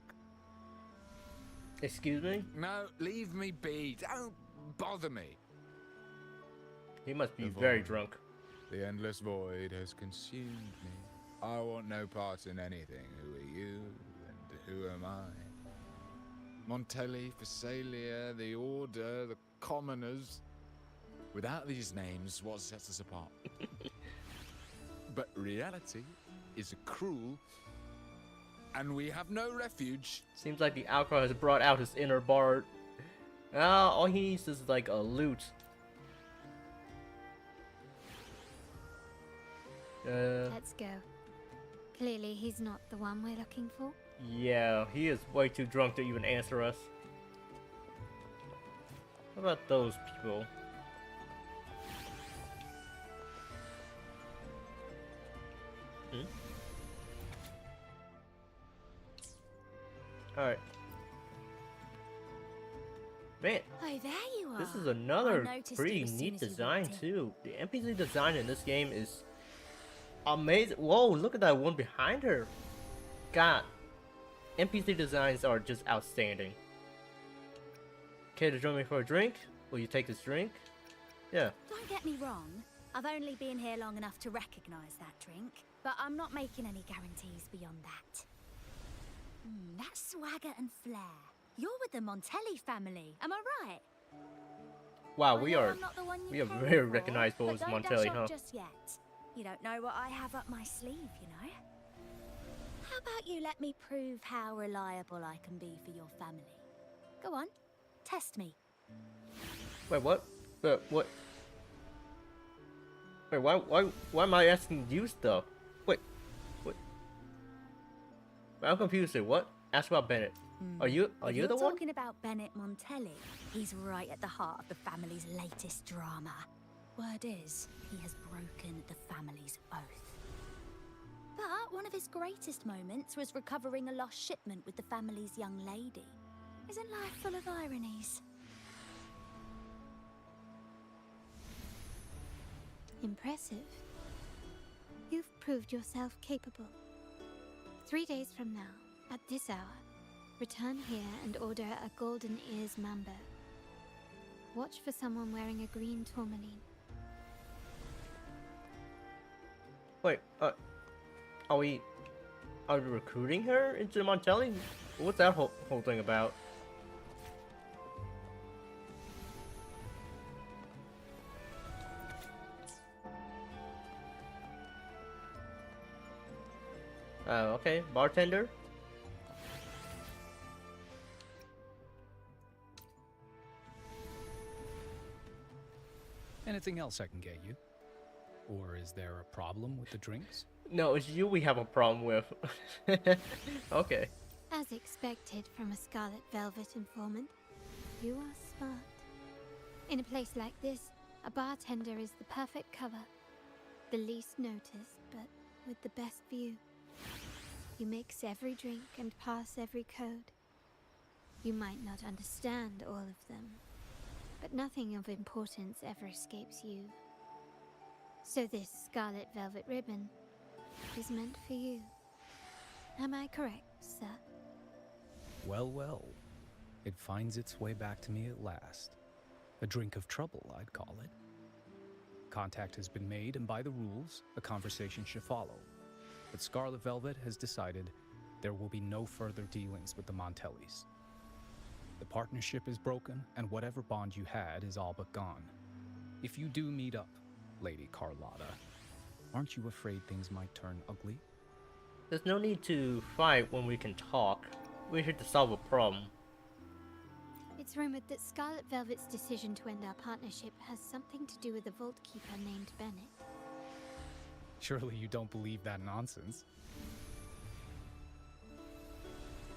Excuse me? No, leave me be. Don't bother me. He must be The very void. drunk. The endless void has consumed me. I want no part in anything. Who are you and who am I? Montelli, Phasalia, the Order, the Commoners. Without these names, what sets us apart? But reality is cruel, and we have no refuge. Seems like the alcohol has brought out his inner bard. All he needs is like a lute. Let's go. Clearly, he's not the one we're looking for. Yeah, he is way too drunk to even answer us. How about those people? Hmm? Alright. Man, Oh, there you are. this is another I noticed pretty you as soon neat as you design walked in. too. The NPC design in this game is amazing. Whoa, look at that one behind her. God, NPC designs are just outstanding. Okay, to join me for a drink? Will you take this drink? Yeah. Don't get me wrong, I've only been here long enough to recognise that drink, but I'm not making any guarantees beyond that. That swagger and flair. You're with the Montelli family, am I right? Wow, I we know are I'm not the one you we are came very for, recognizable but as don't Montelli, dash huh? off just yet. You don't know what I have up my sleeve, you know? How about you let me prove how reliable I can be for your family? Go on, test me. Wait, what? What? Wait, why am I asking you stuff? Wait. I'm confused here. What? Ask about Bennett. Are you If the you're one? talking about Bennett Montelli, he's right at the heart of the family's latest drama. Word is, he has broken the family's oath. But one of his greatest moments was recovering a lost shipment with the family's young lady. Isn't life full of ironies? Impressive. You've proved yourself capable. 3 days from now, at this hour, return here and order a golden ears Manbou. Watch for someone wearing a green tourmaline. Wait, are we recruiting her into Montelli? What's that whole thing about? Okay, bartender. Anything else I can get you? Or is there a problem with the drinks? No, it's you we have a problem with. Okay. As expected from a Scarlet Velvet informant, you are smart. In a place like this, a bartender is the perfect cover. The least noticed, but with the best view. You mix every drink and pass every code. You might not understand all of them, but nothing of importance ever escapes you. So this Scarlet Velvet ribbon is meant for you. Am I correct, sir? Well, well. It finds its way back to me at last. A drink of trouble, I'd call it. Contact has been made, and by the rules, a conversation should follow. But Scarlet Velvet has decided there will be no further dealings with the Montellis. The partnership is broken, and whatever bond you had is all but gone. If you do meet up, Lady Carlotta, aren't you afraid things might turn ugly? There's no need to fight when we can talk. We're here to solve a problem. It's rumored that Scarlet Velvet's decision to end our partnership has something to do with a Vault Keeper named Bennett. Surely you don't believe that nonsense.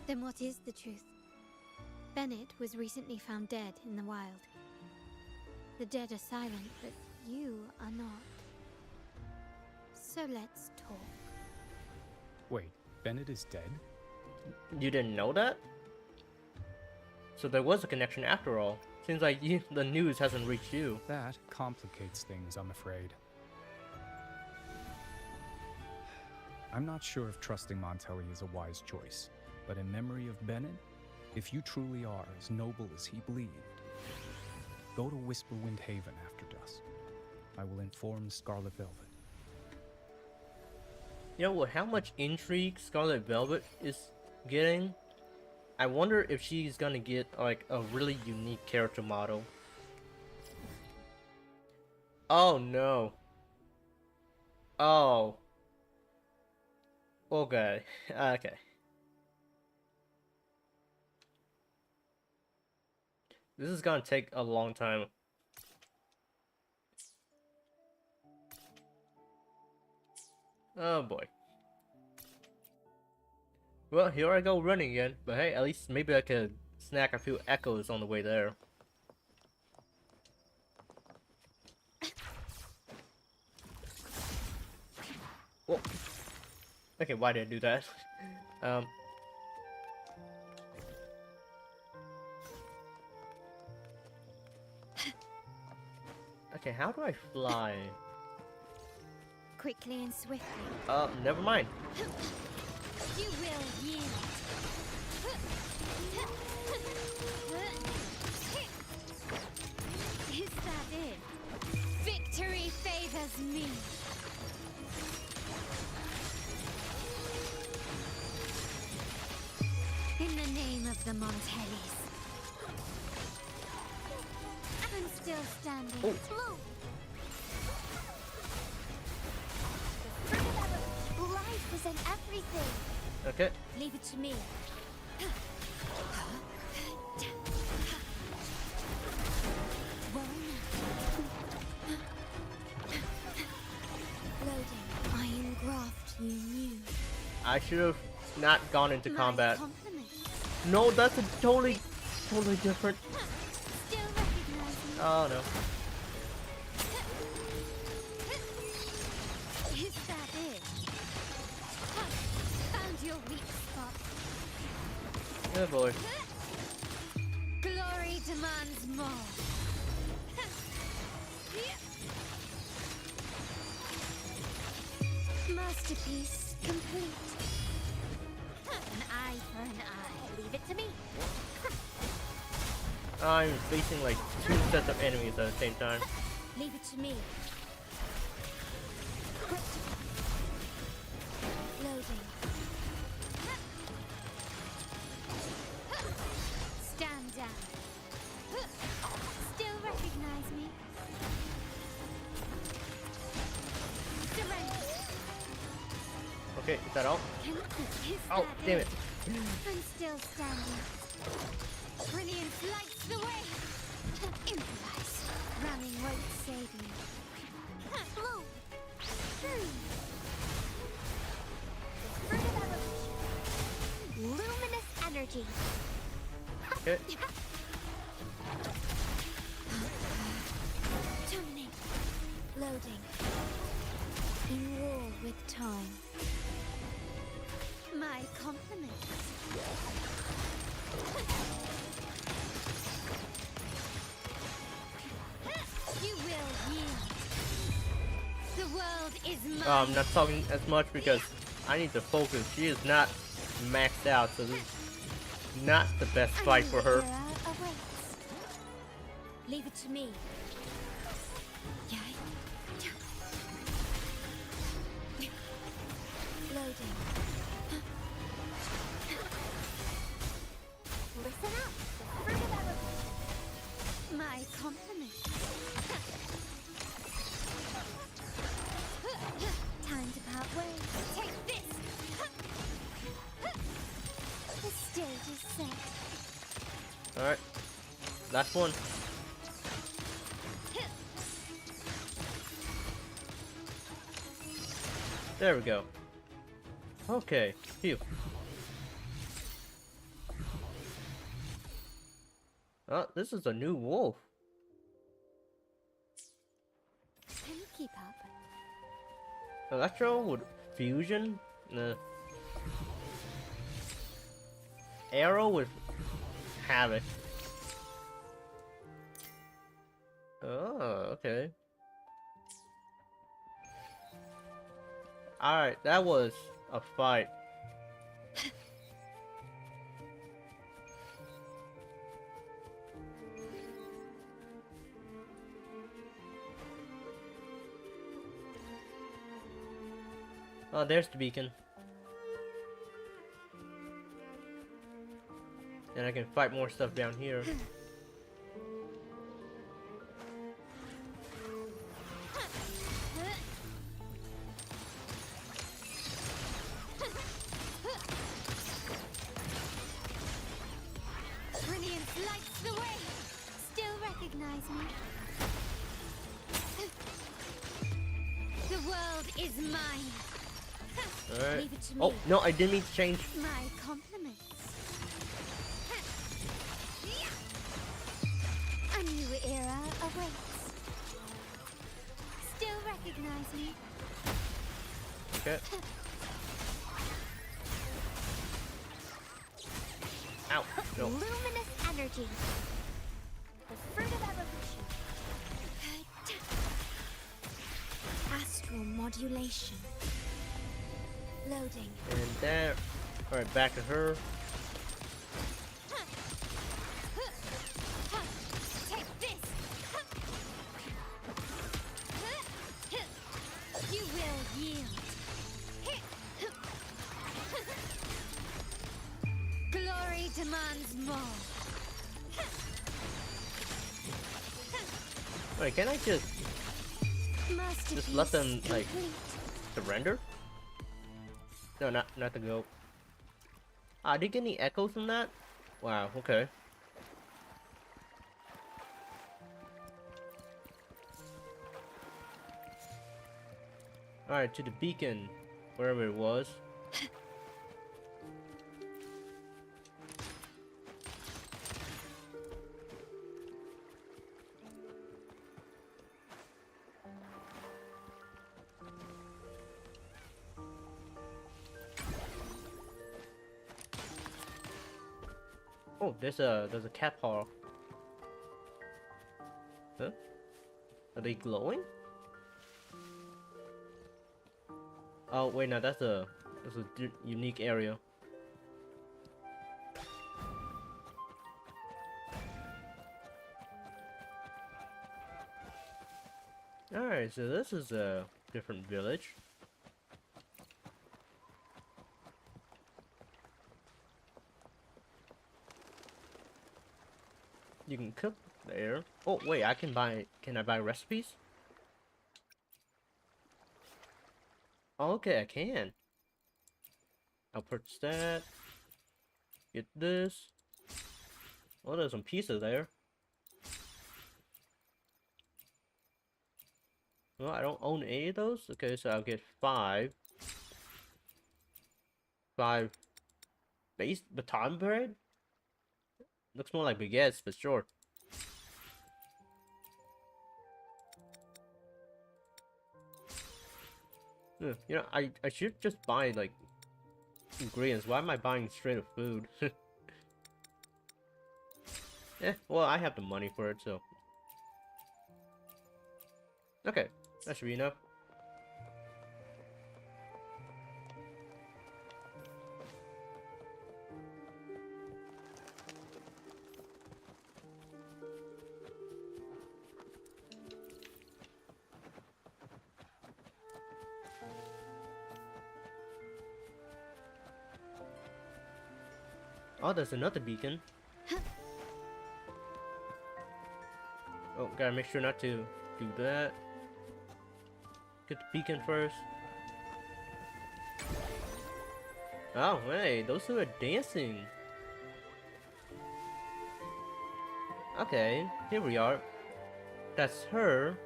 Then what is the truth? Bennett was recently found dead in the wild. The dead are silent, but you are not. So let's talk. Wait, Bennett is dead? You didn't know that? So there was a connection after all. Seems like the news hasn't reached you. That complicates things, I'm afraid. I'm not sure if trusting Montelli is a wise choice, but in memory of Bennett, if you truly are as noble as he believed, go to Whisperwind Haven after dusk. I will inform Scarlet Velvet. You know what? How much intrigue Scarlet Velvet is getting? I wonder if she's gonna get like a really unique character model. Oh no. Oh. Okay. Okay. This is gonna take a long time. Oh boy. Well, here I go running again, but hey, at least maybe I could snack a few echoes on the way there. Whoa. Okay, why did I do that? Okay, how do I fly? Quickly and swiftly. Never mind. You will yield. Is that it? Victory favors me. In the name of the Montellis. I'm still standing. Oh. Move. Life isn't everything. Okay. Leave it to me. Loading. Iron graft you knew. I should have not gone into My combat. compliment. No, that's a totally different. Still recognize me. Oh no. Is that it? Found your weak spot. Oh boy. Glory demands more. Masterpiece complete. An eye for an eye. Leave it to me. I'm facing like 2 sets of enemies at the same time. Leave it to me. Loading. Stand down. Still recognize me? Surrender. Okay, is that all? Is Oh, that damn it. I'm still standing. Brilliance lights the way. Improvise. Running won't save me. Move. Fruit of evolution. Luminous energy. Okay. Terminate. Loading. In war with time. My compliments. You will yield. The world is mine. I'm not talking as much because I need to focus. She is not maxed out, so this is not the best fight for her. Leave it to me. Loading. Listen up. Fruit of evolution. My compliments. Time to part ways. Take this. The stage is set. Alright. Last one. There we go. Okay, phew. Oh, this is a new wolf. Can you keep up? Electro with fusion? Arrow with havoc. Oh, okay. Alright, that was a fight. Oh, there's the beacon. And I can fight more stuff down here. Brilliance lights the way. Still recognize me? The world is mine. Alright. Leave it to Oh, me. no, I didn't mean to change. My compliments. A new era awaits. Still recognize me? Okay. Ow. No. Luminous energy. The fruit of evolution. Astral modulation. Loading. And there. Alright, back to her. Take this. You will yield. Glory demands more. Wait, can I just let them like surrender? No, not the goat. Ah, did you get any echoes from that? Wow, okay. Alright, to the beacon, wherever it was. Oh, there's a cat paw. Huh? Are they glowing? Oh wait, no, that's a unique area. All right, so this is a different village. You can cook there. Oh wait, I can buy. Can I buy recipes? Okay, I can. I'll purchase that. Get this. Oh, there's some pizza there. Well, I don't own any of those. Okay, so I'll get 5. 5 base baton bread. Looks more like baguettes, but sure. You know, I should just buy like ingredients. Why am I buying straight up food? Well, I have the money for it, so okay, that should be enough. Oh, there's another beacon. Oh, gotta make sure not to do that. Get the beacon first. Oh, hey, those two are dancing. Okay, here we are. That's her.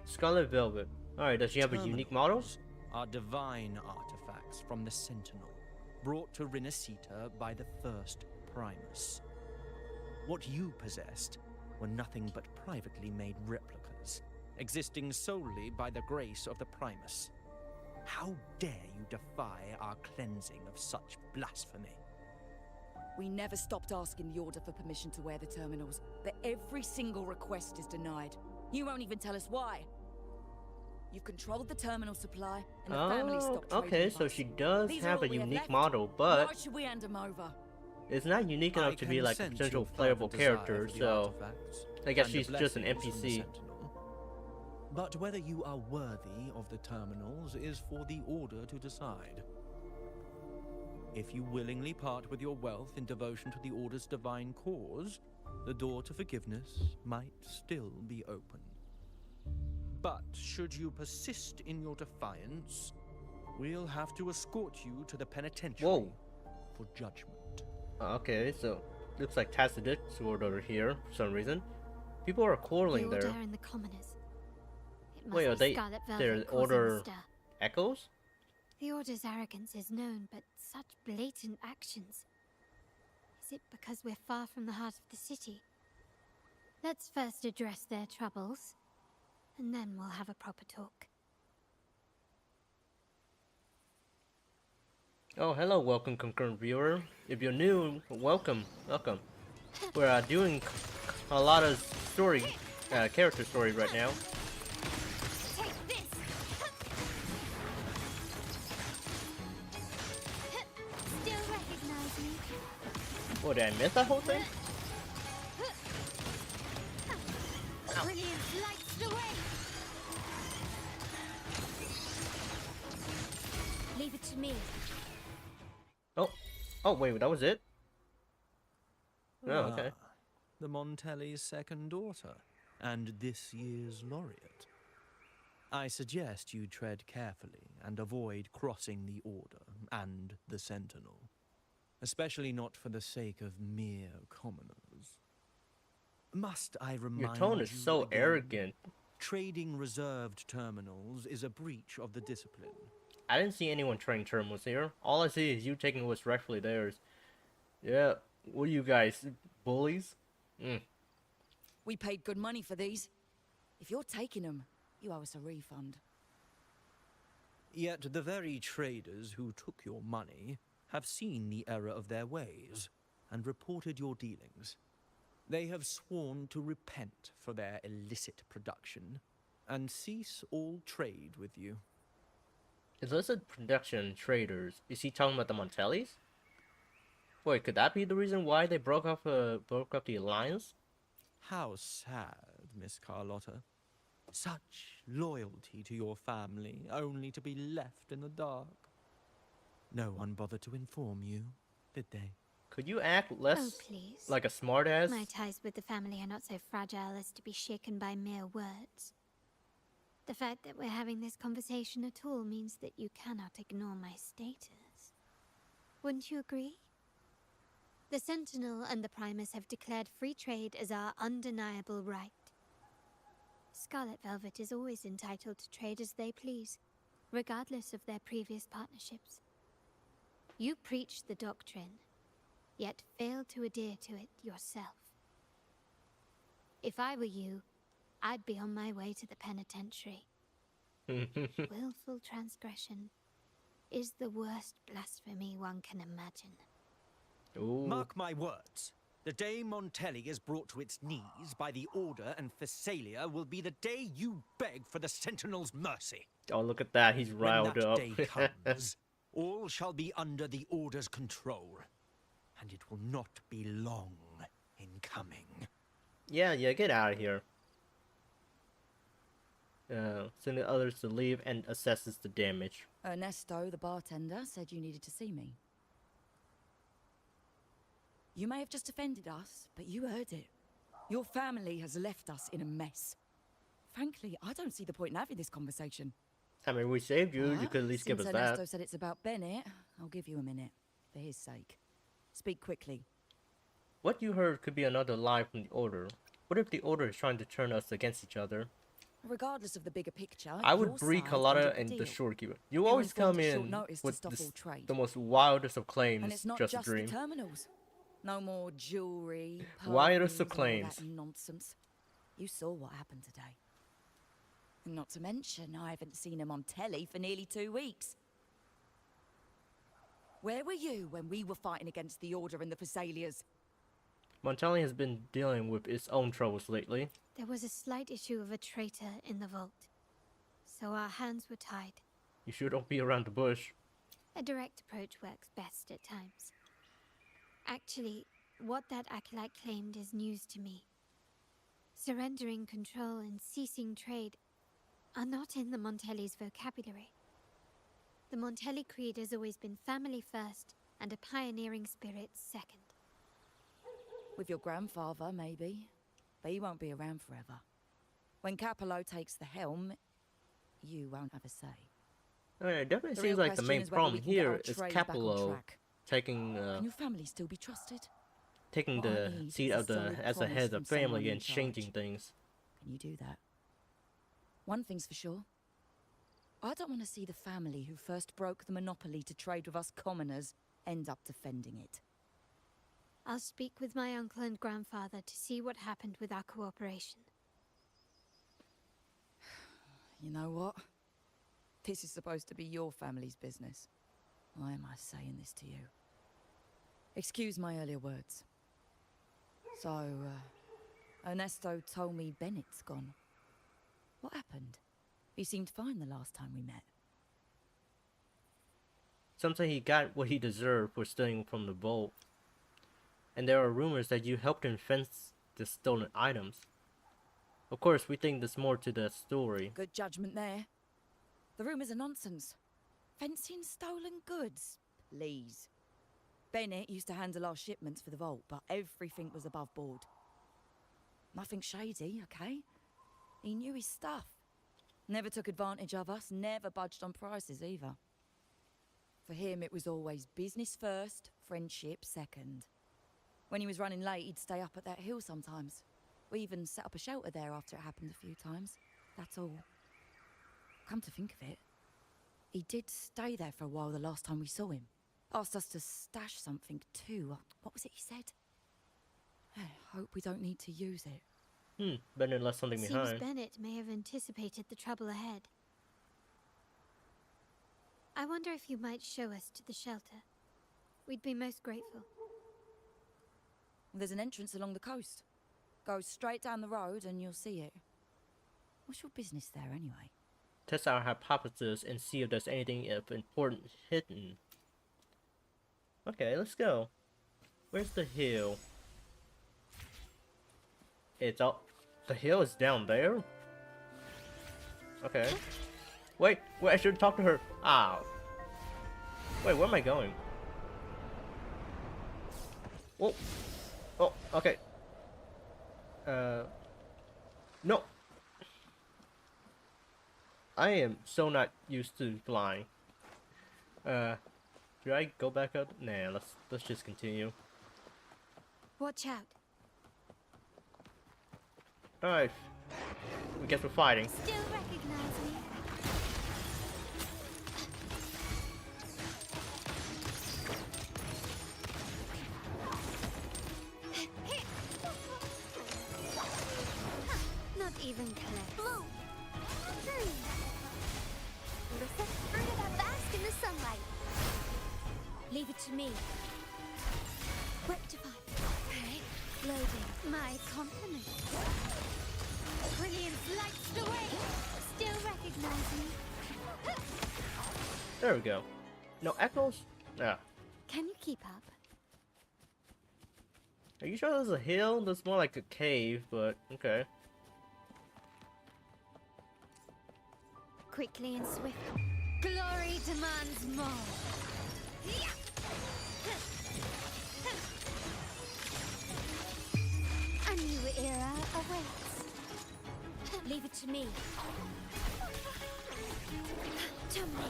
Scarlet Velvet. Alright, does she have a unique model? Terminals are divine artifacts from the Sentinel, brought to Rinascita by the first Primus. What you possessed were nothing but privately made replicas, existing solely by the grace of the Primus. How dare you defy our cleansing of such blasphemy? We never stopped asking the Order for permission to wear the terminals, but every single request is denied. You won't even tell us why. You've controlled the terminal supply, and the family stopped trading okay, with so us. she does These are have all a we have unique left. model, but Why should we hand them over? it's not unique enough to be like a potential playable character, so I guess she's just an NPC. But whether you are worthy of the terminals is for the Order to decide. If you willingly part with your wealth in devotion to the Order's divine cause, the door to forgiveness might still be open. But should you persist in your defiance, we'll have to escort you to the penitentiary for judgment. Okay, so looks like Tacitus order here for some reason. People are quarreling the there. Order and the commoners. It must Wait, are be they Scarlet Velvet their causing order the stir. echoes? The Order's arrogance is known, but such blatant actions. Is it because we're far from the heart of the city? Let's first address their troubles, and then we'll have a proper talk. Oh, hello, welcome, concurrent viewer. If you're new, welcome. We're doing Carlotta's story, character story right now. Take this. Still recognize me? Oh, did I miss that whole thing? Brilliance lights the way. Leave it to me. Oh, wait, that was it? Oh, okay. The Montelli's second daughter, and this year's laureate. I suggest you tread carefully and avoid crossing the Order and the Sentinel, especially not for the sake of mere commoners. Must I remind you? Your tone is so again, arrogant. Trading reserved terminals is a breach of the discipline. I didn't see anyone trading terminals here. All I see is you taking what's rightfully theirs. Yeah, what are you guys, bullies? We paid good money for these. If you're taking them, you owe us a refund. Yet the very traders who took your money have seen the error of their ways and reported your dealings. They have sworn to repent for their illicit production and cease all trade with you. Illicit production traders. Is he talking about the Montellis? Wait, could that be the reason why they broke up the alliance? How sad, Miss Carlotta. Such loyalty to your family, only to be left in the dark. No one bothered to inform you, did they? Could you act less please. like a smartass? My ties with the family are not so fragile as to be shaken by mere words. The fact that we're having this conversation at all means that you cannot ignore my status. Wouldn't you agree? The Sentinel and the Primus have declared free trade as our undeniable right. Scarlet Velvet is always entitled to trade as they please, regardless of their previous partnerships. You preach the doctrine, yet fail to adhere to it yourself. If I were you, I'd be on my way to the penitentiary. Willful transgression is the worst blasphemy one can imagine. Ooh. Mark my words. The day Montelli is brought to its knees by the Order and Phasalia will be the day you beg for the Sentinel's mercy. Oh, look at that. He's riled when that up. day comes, all shall be under the Order's control. And it will not be long in coming. Yeah, get out of here. Sending others to leave and assesses the damage. Ernesto, the bartender, said you needed to see me. You may have just offended us, but you heard it. Your family has left us in a mess. Frankly, I don't see the point in having this conversation. I mean, we saved you. You But could at least give us since Ernesto that. said it's about Bennett, I'll give you a minute, for his sake. Speak quickly. What you heard could be another lie from the Order. What if the Order is trying to turn us against each other? Regardless of the bigger picture, I would your breed side Carlotta ended and the deal. Shorekeeper. You You always informed come at short in notice to with stop all trade. the most wildest of claims, And it's not just a just dream. the terminals. No more jewelry, Wildest of perfumes, and all claims. that nonsense. You saw what happened today. And not to mention, I haven't seen him on telly for nearly 2 weeks. Where were you when we were fighting against the Order and the Thessalias? Montali has been dealing with its own troubles lately. There was a slight issue of a traitor in the vault, so our hands were tied. You sure don't be around the bush. A direct approach works best at times. Actually, what that acolyte claimed is news to me. Surrendering control and ceasing trade are not in the Montelli's vocabulary. The Montelli creed has always been family first and a pioneering spirit second. With your grandfather, maybe. But he won't be around forever. When Capello takes the helm, you won't have a say. I mean, it definitely The seems real like the question main is whether problem we can get here our is trade back on Capello track. taking Can your family still be trusted? taking What I the need seat is a of the solid as the promise head of from the family someone in and changing charge. things. Can you do that? One thing's for sure. I don't want to see the family who first broke the monopoly to trade with us commoners end up defending it. I'll speak with my uncle and grandfather to see what happened with our cooperation. You know what? This is supposed to be your family's business. Why am I saying this to you? Excuse my earlier words. So, Ernesto told me Bennett's gone. What happened? He seemed fine the last time we met. Some say he got what he deserved for stealing from the vault. And there are rumors that you helped him fence the stolen items. Of course, we think there's more to the story. Good judgment there. The rumors are nonsense. Fencing stolen goods? Please. Bennett used to handle our shipments for the vault, but everything was above board. Nothing shady, okay? He knew his stuff. Never took advantage of us, never budged on prices either. For him, it was always business first, friendship second. When he was running late, he'd stay up at that hill sometimes. We even set up a shelter there after it happened a few times. That's all. Come to think of it, he did stay there for a while the last time we saw him. Asked us to stash something too. What was it he said? I hope we don't need to use it. Bennett left something Seems behind. Bennett may have anticipated the trouble ahead. I wonder if you might show us to the shelter. We'd be most grateful. There's an entrance along the coast. Go straight down the road and you'll see it. What's your business there anyway? Test our hypothesis and see if there's anything of important hidden. Okay, let's go. Where's the hill? It's up. The hill is down there? Okay. Wait, I should talk to her. Ah. Wait, where am I going? Whoa. Oh, okay. No. I am so not used to flying. Should I go back up? Nah, let's just continue. Watch out. Alright. I guess we're fighting. Still recognize me? Not even close. Blue! Listen, fruit that bask in the sunlight. Leave it to me. Rectify. Okay. Loading. My compliments. Brilliant lights the way. Still recognize me? There we go. No echoes? Yeah. Can you keep up? Are you sure there's a hill? That's more like a cave, but okay. Quickly and swiftly. Glory demands more. A new era awaits. Leave it to me. To me.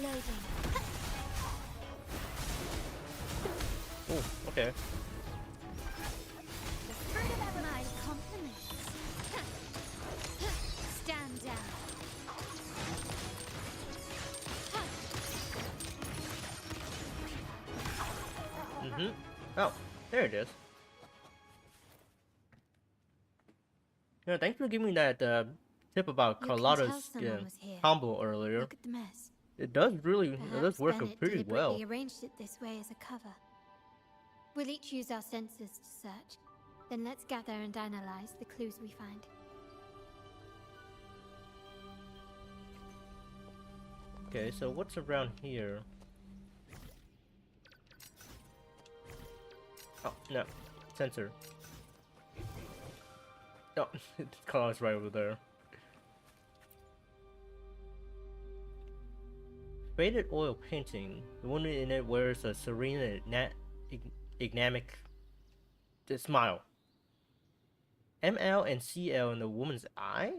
Loading. Oh, Okay. My compliments. Stand down. Oh, there it is. Yeah, thanks for giving me that tip about You can tell Carlotta's someone was here. combo earlier. Look at the mess. It does Perhaps work Bennett pretty well. deliberately arranged it this way as a cover. We'll each use our senses to search. Then let's gather and analyze the clues we find. Okay, so what's around here? Oh, no. Sensor. Oh, Carlotta's right over there. Faded oil painting. The woman in it wears a serene and enigmatic smile. ML and CL in the woman's eye?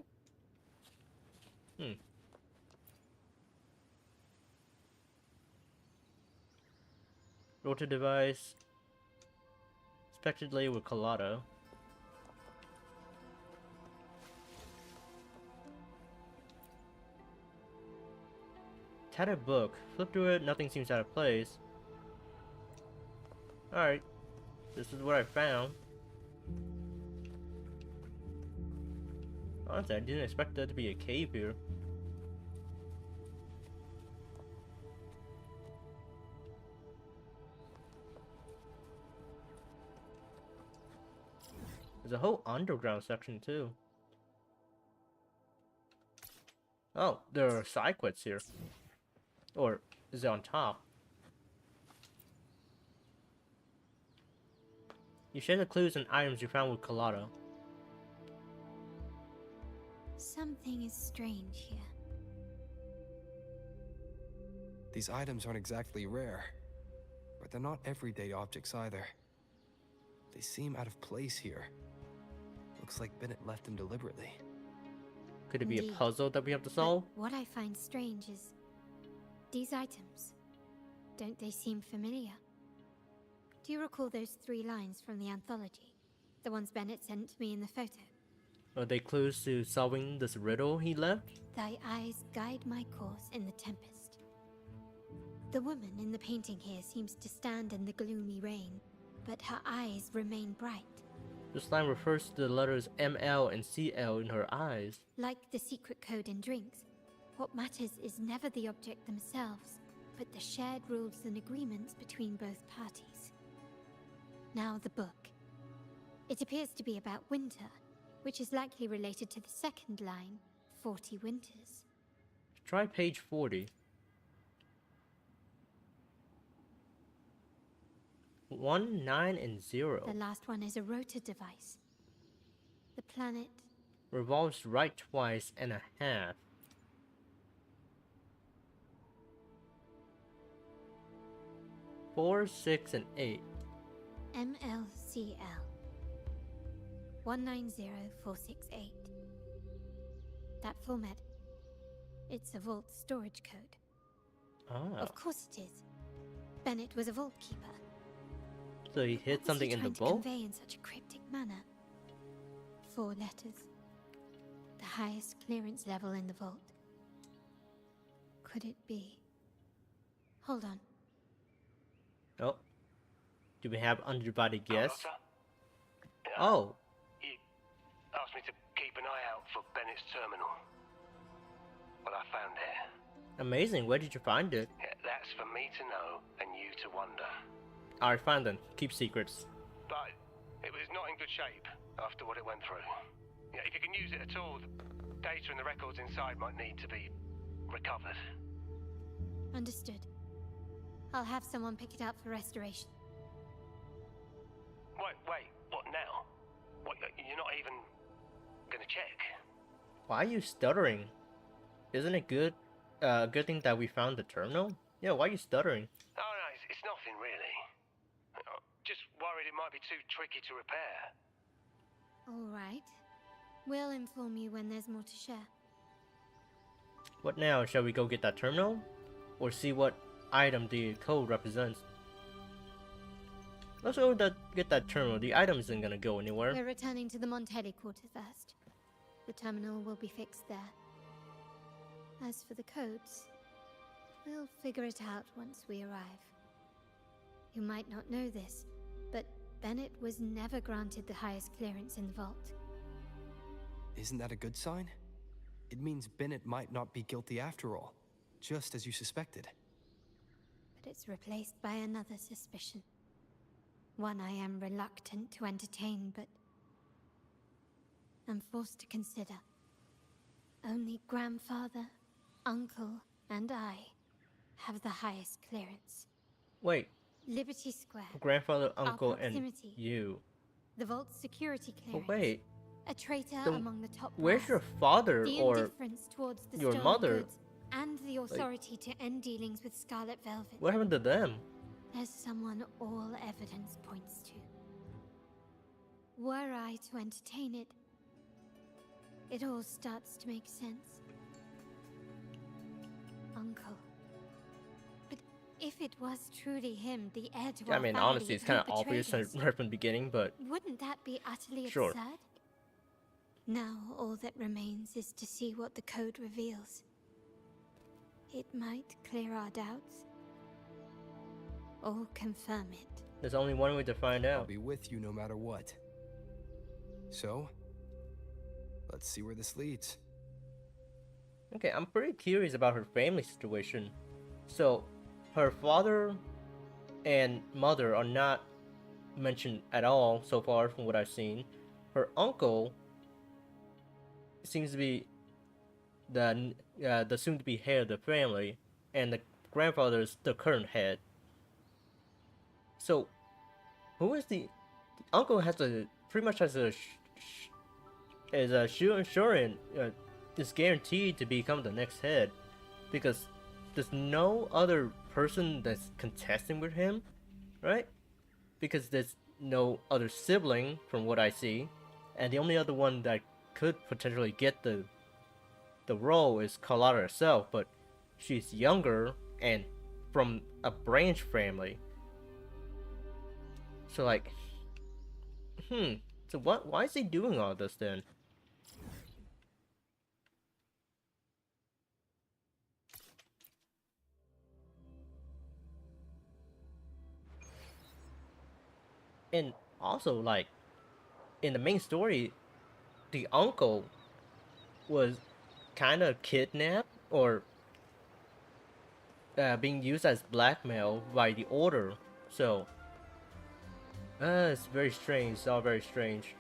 Rotor device. Expectedly with Carlotta. Tattered book. Flip through it, nothing seems out of place. Alright. This is what I found. Honestly, I didn't expect there to be a cave here. There's a whole underground section too. Oh, there are side quests here. Or is it on top? You share the clues and items you found with Carlotta. Something is strange here. These items aren't exactly rare, but they're not everyday objects either. They seem out of place here. Looks like Bennett left them deliberately. Could it be a Indeed. puzzle that we have to solve? But what I find strange is these items. Don't they seem familiar? Do you recall those 3 lines from the anthology? The ones Bennett sent to me in the photo? Are they clues to solving this riddle he left? Thy eyes guide my course in the tempest. The woman in the painting here seems to stand in the gloomy rain, but her eyes remain bright. This line refers to the letters ML and CL in her eyes. Like the secret code in drinks, what matters is never the object themselves, but the shared rules and agreements between both parties. Now the book. It appears to be about winter, which is likely related to the second line, 40 winters. Try page 40. 1, 9, and 0. The last one is a rotor device. The planet Revolves right twice and a half. Four, 6, and 8. MLCL 190468. That format. It's a vault storage code. Ah. Of course it is. Bennett was a vault keeper. So he hid something in the What was he vault? trying to convey in such a cryptic manner? 4 letters. The highest clearance level in the vault. Could it be? Hold on. Oh. Do we have underbody guess? Carlotta? Oh. You asked me to keep an eye out for Bennett's terminal. Well, I found it. Amazing. Where did you find it? Yeah, that's for me to know and you to wonder. Alright, fine then. Keep secrets. But it was not in good shape after what it went through. Yeah, if you can use it at all, the data and the records inside might need to be recovered. Understood. I'll have someone pick it up for restoration. Wait, what now? What, you're not even gonna check? Why are you stuttering? Isn't it good thing that we found the terminal? Yeah, why are you stuttering? Oh no, it's nothing really. Just worried it might be too tricky to repair. Alright. We'll inform you when there's more to share. What now? Shall we go get that terminal? Or see what item the code represents? Let's go get that terminal. The item isn't gonna go anywhere. We're returning to the Montelli quarter first. The terminal will be fixed there. As for the codes, we'll figure it out once we arrive. You might not know this, but Bennett was never granted the highest clearance in the vault. Isn't that a good sign? It means Bennett might not be guilty after all, just as you suspected. But it's replaced by another suspicion. One I am reluctant to entertain, but I'm forced to consider. Only grandfather, uncle, and I have the highest clearance. Wait. Liberty Square. Grandfather, uncle, and proximity. you. The vault's security clearance. Oh, wait. A traitor Then among the top where's brass. your father the or indifference towards the your stolen mother? goods, and the authority to end dealings with Scarlet Velvet. What happened to them? There's someone all evidence points to. Were I to entertain it, it all starts to make sense. Uncle. But if it was truly him, the heir to our I mean, family, honestly, it's who kind of betrayed obvious us, right from the beginning, but wouldn't that be utterly sure. absurd? Now all that remains is to see what the code reveals. It might clear our doubts, or confirm it. There's only one way to find out. I'll be with you no matter what. So, let's see where this leads. Okay, I'm pretty curious about her family situation. So, her father and mother are not mentioned at all so far from what I've seen. Her uncle seems to be the soon-to-be head of the family, and the grandfather is the current head. So, who is the uncle? Has a pretty much has a is guaranteed to become the next head, because there's no other person that's contesting with him, right? Because there's no other sibling from what I see, and the only other one that could potentially get the role is Carlotta herself, but she's younger and from a branch family. So like, so why is he doing all this then? And also, like, in the main story, the uncle was kind of kidnapped or being used as blackmail by the Order. So, it's very strange. It's all very strange.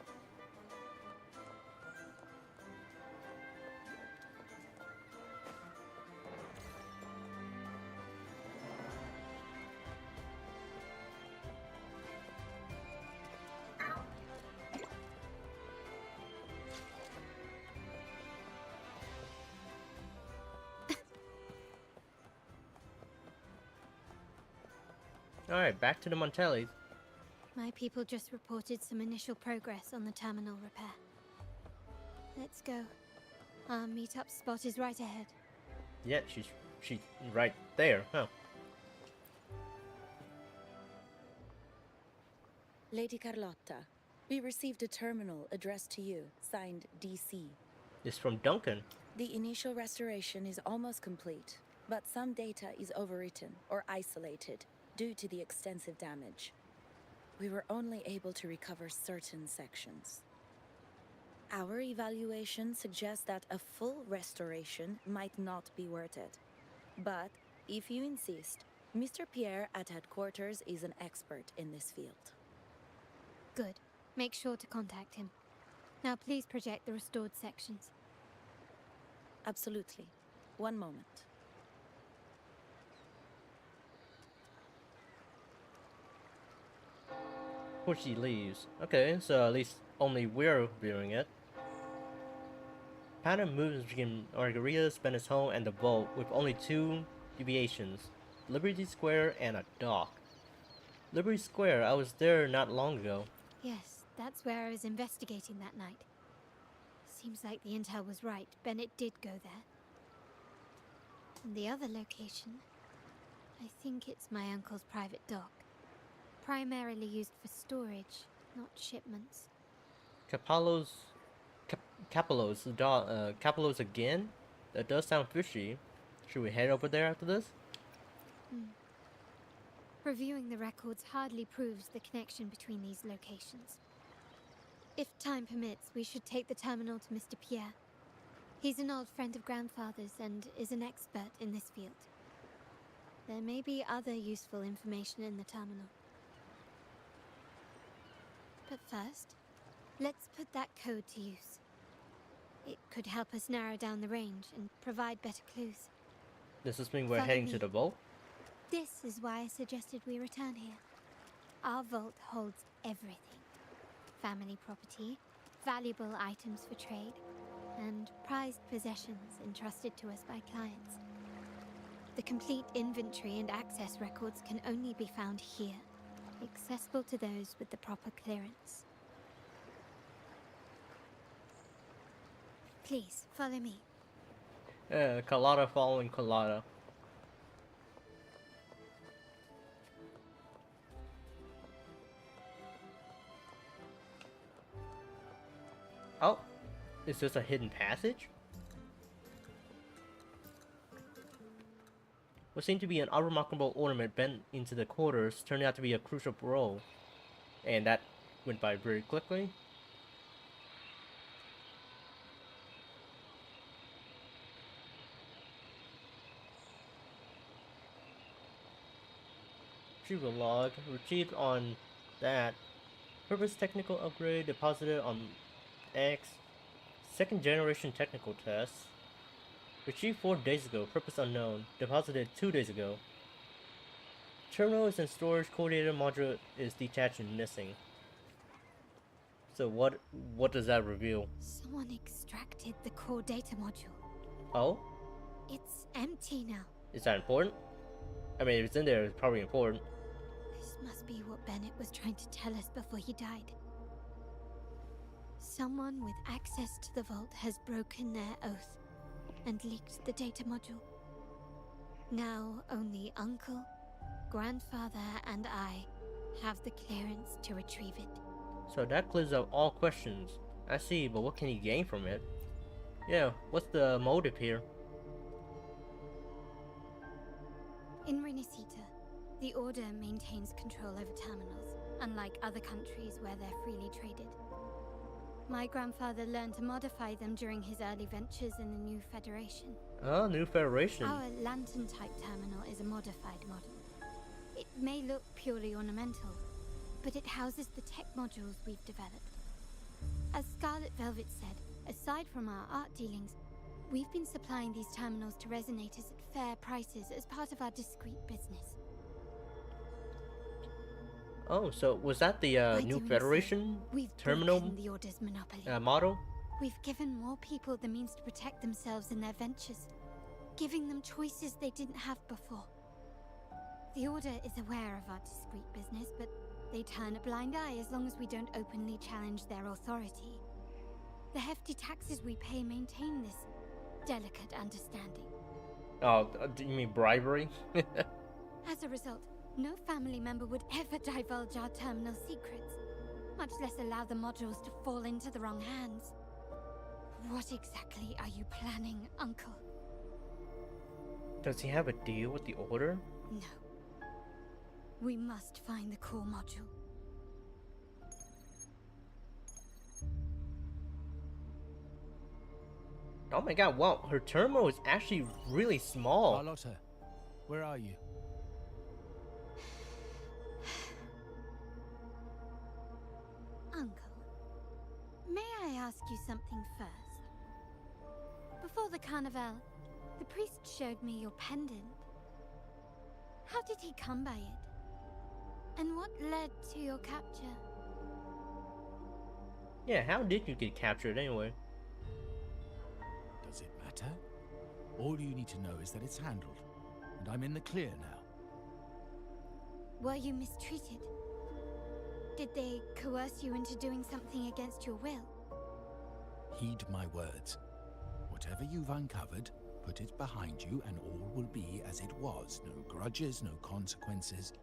Alright, back to the Montellis. My people just reported some initial progress on the terminal repair. Let's go. Our meetup spot is right ahead. Yeah, she's right there, huh? Lady Carlotta, we received a terminal addressed to you, signed DC. It's from Duncan. The initial restoration is almost complete, but some data is overwritten or isolated due to the extensive damage. We were only able to recover certain sections. Our evaluation suggests that a full restoration might not be worth it. But if you insist, Mr. Pierre at headquarters is an expert in this field. Good. Make sure to contact him. Now please project the restored sections. Absolutely. One moment. Before she leaves. Okay, so at least only we're viewing it. Pattern moves between Margarita's, Bennett's home, and the vault, with only 2 deviations. Liberty Square and a dock. Liberty Square, I was there not long ago. Yes, that's where I was investigating that night. Seems like the intel was right. Bennett did go there. And the other location, I think it's my uncle's private dock. primarily used for storage, not shipments. Capellos again? That does sound fishy. Should we head over there after this? Reviewing the records hardly proves the connection between these locations. If time permits, we should take the terminal to Mr. Pierre. He's an old friend of Grandfather's and is an expert in this field. There may be other useful information in the terminal. But first, let's put that code to use. It could help us narrow down the range and provide better clues. Does this mean we're Follow heading me. to the vault? This is why I suggested we return here. Our vault holds everything. Family property, valuable items for trade, and prized possessions entrusted to us by clients. The complete inventory and access records can only be found here, accessible to those with the proper clearance. Please, follow me. Carlotta following Carlotta. Oh, is this a hidden passage? What seemed to be an unremarkable ornament bent into the quarters turned out to be a crucial role. And that went by very quickly. Retrieval log retrieved on that. Purpose technical upgrade deposited on X. Second generation technical test. Retrieved 4 days ago. Purpose unknown. Deposited 2 days ago. Terminal is in storage. Coordinator module is detached and missing. So what does that reveal? Someone extracted the core data module. Oh? It's empty now. Is that important? I mean, if it's in there, it's probably important. This must be what Bennett was trying to tell us before he died. Someone with access to the vault has broken their oath and leaked the data module. Now only Uncle, Grandfather, and I have the clearance to retrieve it. So that clears up all questions. I see, but what can he gain from it? Yeah, what's the motive here? In Renacita, the Order maintains control over terminals, unlike other countries where they're freely traded. My grandfather learned to modify them during his early ventures in the New Federation. Oh, New Federation. Our lantern-type terminal is a modified model. It may look purely ornamental, but it houses the tech modules we've developed. As Scarlet Velvet said, aside from our art dealings, we've been supplying these terminals to resonators at fair prices as part of our discreet business. Oh, so was that the New Federation We've terminal broken the Order's monopoly. model? We've given more people the means to protect themselves in their ventures, giving them choices they didn't have before. The Order is aware of our discreet business, but they turn a blind eye as long as we don't openly challenge their authority. The hefty taxes we pay maintain this delicate understanding. Oh, do you mean bribery? As a result, no family member would ever divulge our terminal secrets, much less allow the modules to fall into the wrong hands. What exactly are you planning, Uncle? Does he have a deal with the Order? No. We must find the core module. Oh my god, wow, her terminal is actually really small. Carlotta, where are you? Uncle, may I ask you something first? Before the carnival, the priest showed me your pendant. How did he come by it? And what led to your capture? Yeah, how did you get captured anyway? Does it matter? All you need to know is that it's handled, and I'm in the clear now. Were you mistreated? Did they coerce you into doing something against your will? Heed my words. Whatever you've uncovered, put it behind you and all will be as it was. No grudges, no consequences.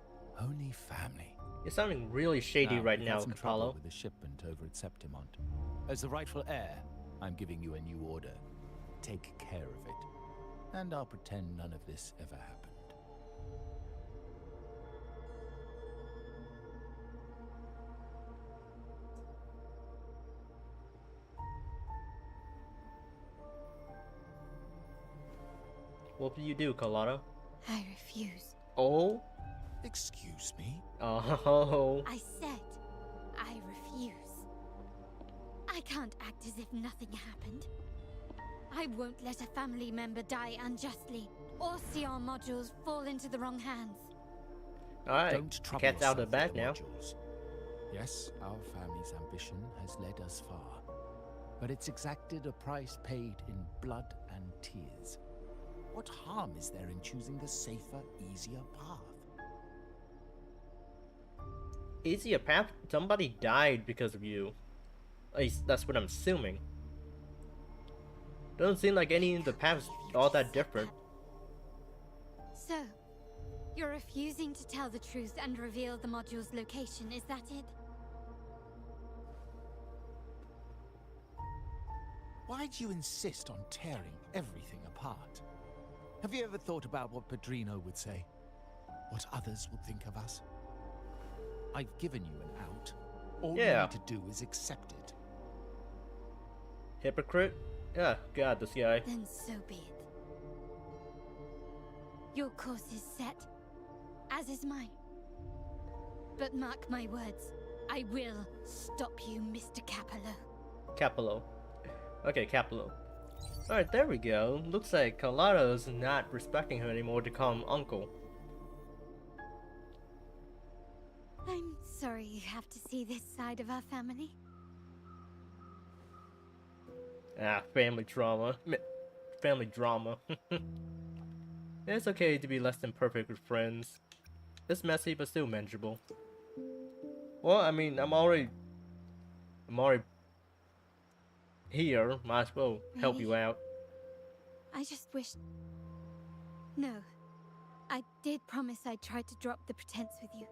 Holy family. You're sounding really shady Now, right we've had now, some trouble Apollo. with the shipment over at Septimont. As the rightful heir, I'm giving you a new order. Take care of it. And I'll pretend none of this ever happened. What will you do, Carlotta? I refuse. Oh? Excuse me? Oh. I said I refuse. I can't act as if nothing happened. I won't let a family member die unjustly, or see our modules fall into the wrong hands. Alright, Don't trouble cat's out of the yourself bag with now. modules. Yes, our family's ambition has led us far, but it's exacted a price paid in blood and tears. What harm is there in choosing the safer, easier path? Easier path? Somebody died because of you. At least that's what I'm assuming. Doesn't seem like any of the paths all that different. So, you're refusing to tell the truth and reveal the module's location, is that it? Why do you insist on tearing everything apart? Have you ever thought about what Padrino would say? What others would think of us? I've given you an out. All you need to do is accept it. Hypocrite? Yeah, God, this guy. Then so be it. Your course is set, as is mine. But mark my words, I will stop you, Mr. Capello. Capello. Okay, Capello. Alright, there we go. Looks like Carlotta's not respecting her anymore to call him uncle. I'm sorry you have to see this side of our family. Ah, family trauma. Family drama. It's okay to be less than perfect with friends. It's messy, but still manageable. Well, I mean, I'm already here. Might as well help you out. I just wish... No. I did promise I'd try to drop the pretense with you.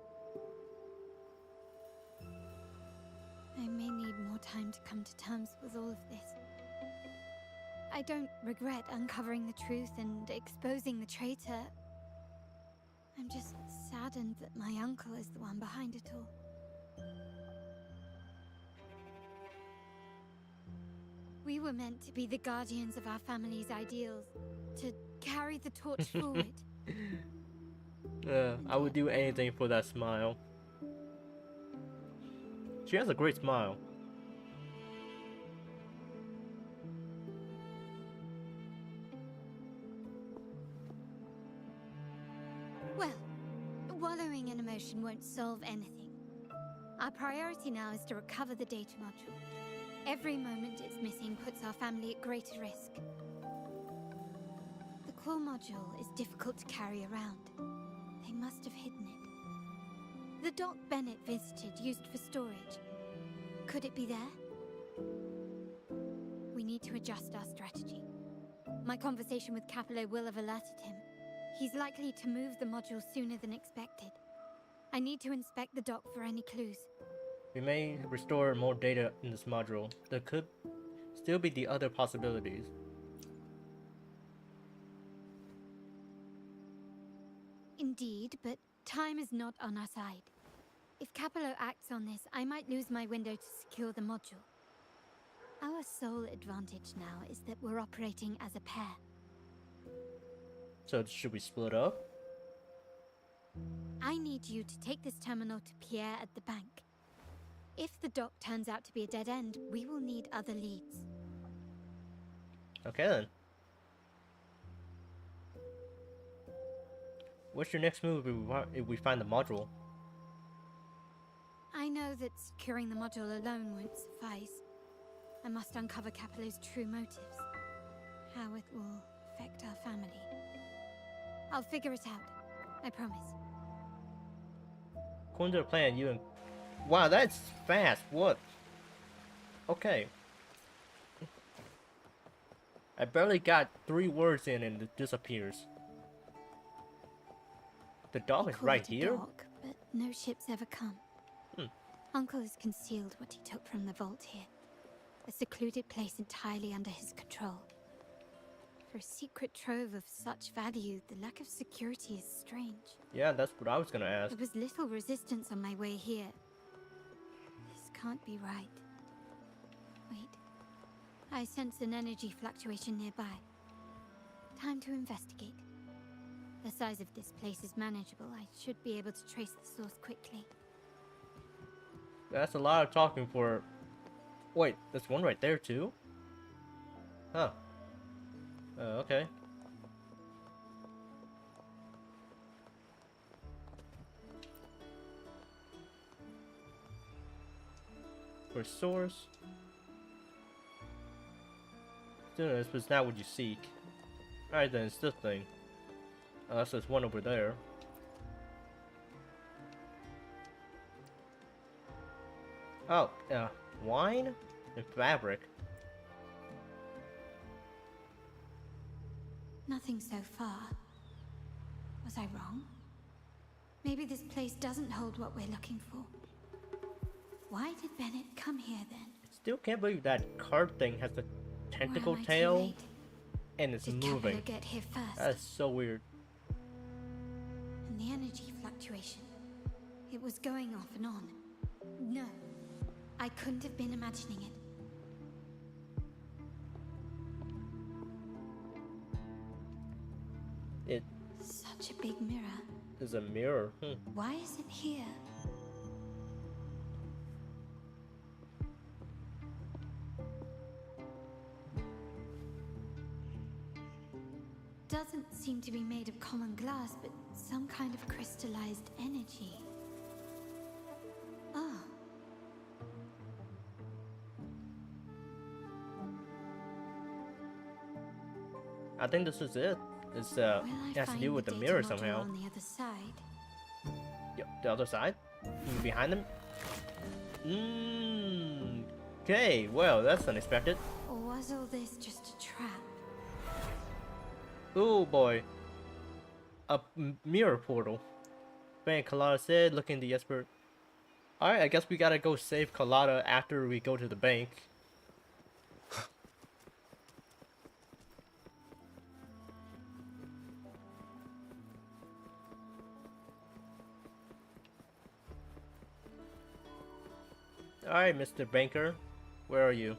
I may need more time to come to terms with all of this. I don't regret uncovering the truth and exposing the traitor. I'm just saddened that my uncle is the one behind it all. We were meant to be the guardians of our family's ideals, to carry the torch forward. I would do anything for that smile. She has a great smile. Well, wallowing in emotion won't solve anything. Our priority now is to recover the data module. Every moment it's missing puts our family at greater risk. The core module is difficult to carry around. They must have hidden it. The dock Bennett visited used for storage. Could it be there? We need to adjust our strategy. My conversation with Capello will have alerted him. He's likely to move the module sooner than expected. I need to inspect the dock for any clues. We may restore more data in this module. There could still be the other possibilities. Indeed, but time is not on our side. If Capello acts on this, I might lose my window to secure the module. Our sole advantage now is that we're operating as a pair. So should we split up? I need you to take this terminal to Pierre at the bank. If the dock turns out to be a dead end, we will need other leads. Okay then. What's your next move if we find the module? I know that securing the module alone won't suffice. I must uncover Capello's true motives. How it will affect our family. I'll figure it out. I promise. According to the plan, you and... Wow, that's fast. What? Okay. I barely got 3 words in and it disappears. The dock is right here? Dock, but No ships ever come. Hmm. Uncle has concealed what he took from the vault here. A secluded place entirely under his control. For a secret trove of such value, the lack of security is strange. Yeah, that's what I was gonna ask. There was little resistance on my way here. This can't be right. Wait. I sense an energy fluctuation nearby. Time to investigate. The size of this place is manageable. I should be able to trace the source quickly. That's a lot of talking for... Wait, there's one right there too? Huh. Okay. For source. This was not what you seek. Alright then, it's this thing. Unless there's one over there. Oh, wine and fabric. Nothing so far. Was I wrong? Maybe this place doesn't hold what we're looking for. Why did Bennett come here then? Still can't believe that card thing has a tentacle Or am I too tail late? and it's Did moving. Carlotta get here first? That's so weird. And the energy fluctuation. It was going off and on. No. I couldn't have been imagining it. It Such a big mirror. is a mirror. Why is it here? Doesn't seem to be made of common glass, but some kind of crystallized energy. Oh. I think this is it. It's Will I it has to find do with the data mirror module somehow. on the other side? Yep, the other side? Behind them? Okay, well, that's unexpected. Or was all this just a trap? Oh boy. A mirror portal. Bang, Carlotta said, looking at the expert. Alright, I guess we gotta go save Carlotta after we go to the bank. Alright, Mr. Banker. Where are you?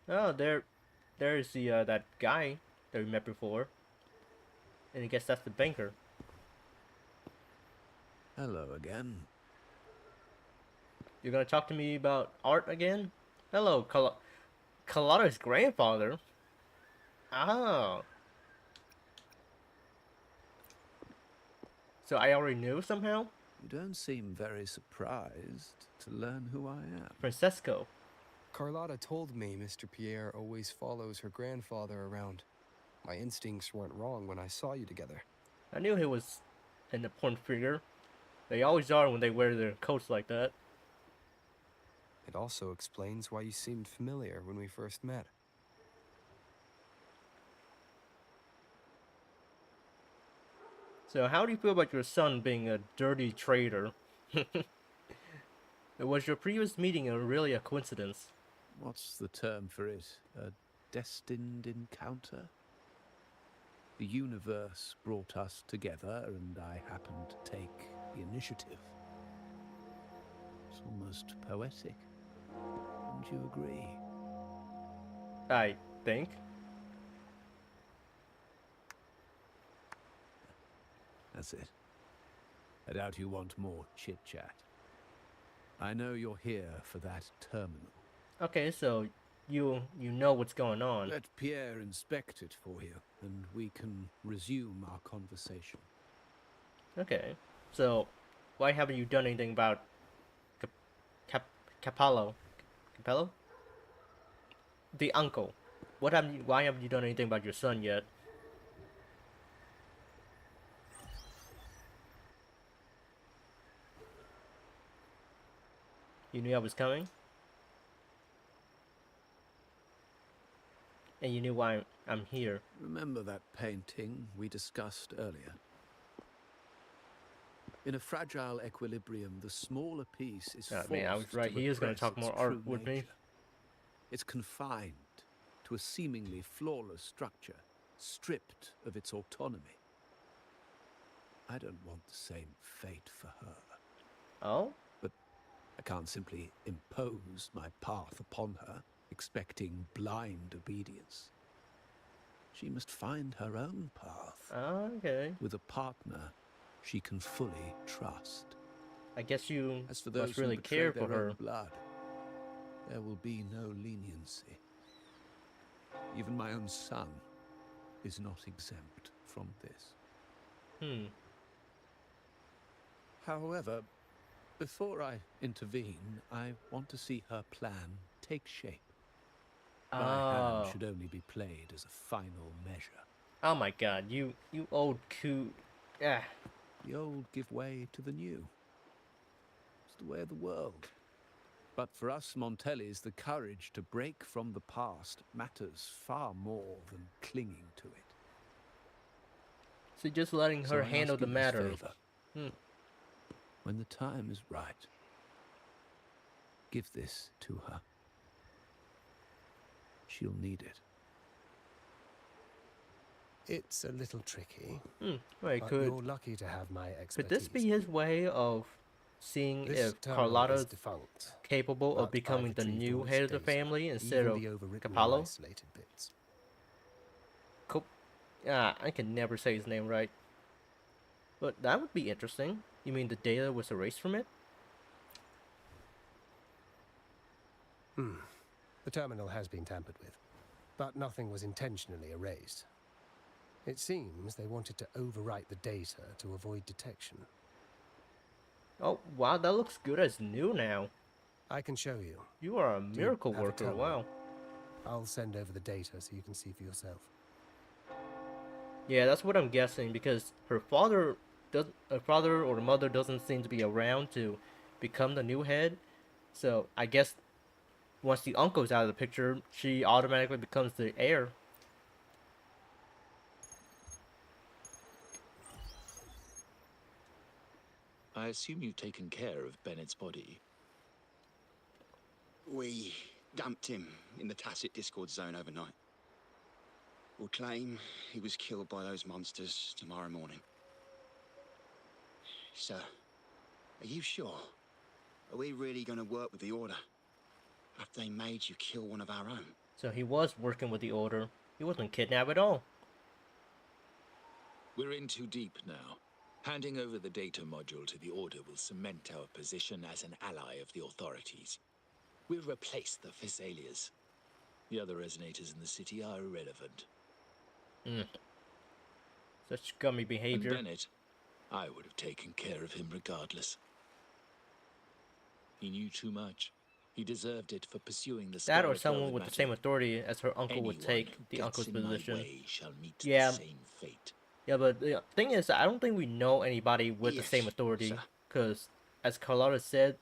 Oh, there's the that guy that we met before. And I guess that's the banker. Hello again. You're gonna talk to me about art again? Hello, Carlotta's grandfather. Oh. So I already knew somehow? You don't seem very surprised to learn who I am. Francesco. Carlotta told me Mr. Pierre always follows her grandfather around. My instincts weren't wrong when I saw you together. I knew he was an important figure. They always are when they wear their coats like that. It also explains why you seemed familiar when we first met. So how do you feel about your son being a dirty traitor? Was your previous meeting really a coincidence? What's the term for it? A destined encounter? The universe brought us together, and I happened to take the initiative. It's almost poetic. Wouldn't you agree? I think. That's it. I doubt you want more chit-chat. I know you're here for that terminal. Okay, so you know what's going on. Let Pierre inspect it for you, and we can resume our conversation. Okay, so why haven't you done anything about Capello? Capello? The uncle. Why haven't you done anything about your son yet? You knew I was coming? And you knew why I'm here. Remember that painting we discussed earlier? In a fragile equilibrium, the smaller piece is Oh, forced man, I was right. to He is going to repress talk its more art true with me. nature. It's confined to a seemingly flawless structure, stripped of its autonomy. I don't want the same fate for her. Oh? But I can't simply impose my path upon her, expecting blind obedience. She must find her own path. Okay. With a partner she can fully trust. I guess you As for must those who really betray care for their her. own blood, there will be no leniency. Even my own son is not exempt from this. However, before I intervene, I want to see her plan take shape. My hand should only be played as a final measure. Oh my god, you old coot. Ah. The old give way to the new. It's the way of the world. But for us Montellis, the courage to break from the past matters far more than clinging to it. So just letting her handle the matter. When the time is right, give this to her. She'll need it. It's a little tricky. Well, but you're lucky to have my expertise. Could this be his way of seeing This if terminal Carlotta's is defunct, capable of but becoming I've the retrieved new all its head of the data, family instead even of the overwritten and Capallo? isolated bits. I can never say his name right. But that would be interesting. You mean the data was erased from it? The terminal has been tampered with, but nothing was intentionally erased. It seems they wanted to overwrite the data to avoid detection. Oh, wow, that looks good as new now. I can show you. You are a Do you miracle have a worker, terminal? wow. I'll send over the data so you can see for yourself. Yeah, that's what I'm guessing, because her father or the mother doesn't seem to be around to become the new head. So I guess once the uncle's out of the picture, she automatically becomes the heir. I assume you've taken care of Bennett's body. We dumped him in the tacit discord zone overnight. We'll claim he was killed by those monsters tomorrow morning. Sir, are you sure? Are we really going to work with the Order? Have they made you kill one of our own? So he was working with the Order. He wasn't kidnapped at all. We're in too deep now. Handing over the data module to the Order will cement our position as an ally of the authorities. We'll replace the Physaelias. The other resonators in the city are irrelevant. Such scummy behavior. And Bennett, I would have taken care of him regardless. He knew too much. He deserved it for pursuing the That or someone with the same authority as her uncle would take the uncle's position. Yeah. The same fate. Yeah, but the thing is, I don't think we know anybody with the same authority. Because, as Carlotta said,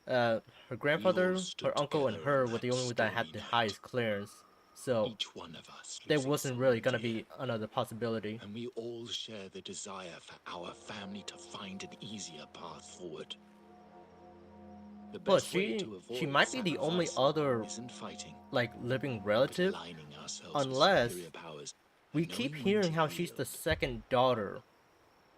her grandfather, her uncle, and her were the only ones that had the highest clearance. So, Each one of us there losing wasn't really someone going to dear. be another possibility. And we all share the desire for our family to find an easier path forward. The But best way to avoid she might be the only other, isn't fighting, like, living but relative, aligning ourselves with unless superior powers. we and keep knowing when hearing to how she's yield. the second daughter.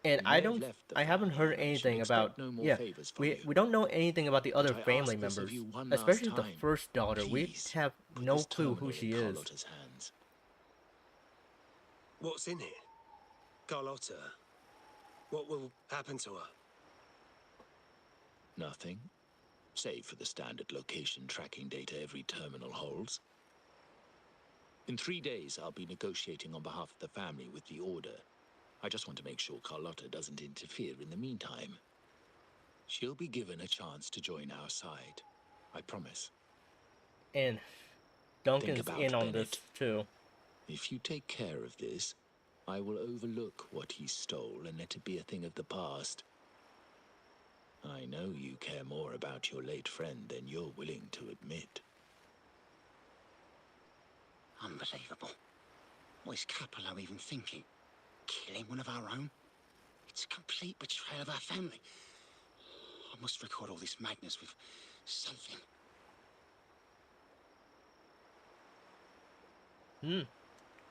And We may have left the I haven't family, heard and I should anything expect about, no more favors from you. we don't know anything about the other But I family ask this of members, you one last especially the time. first daughter. We Please, have put no this clue who terminal she in is. Carlotta's hands. What's in it? Carlotta. What will happen to her? Nothing, save for the standard location tracking data every terminal holds. In 3 days, I'll be negotiating on behalf of the family with the Order. I just want to make sure Carlotta doesn't interfere in the meantime. She'll be given a chance to join our side. I promise. And Think Duncan's about in on Bennett. this too. If you take care of this, I will overlook what he stole and let it be a thing of the past. I know you care more about your late friend than you're willing to admit. Unbelievable. What is Capello even thinking? Killing one of our own? It's a complete betrayal of our family. I must record all this madness with something.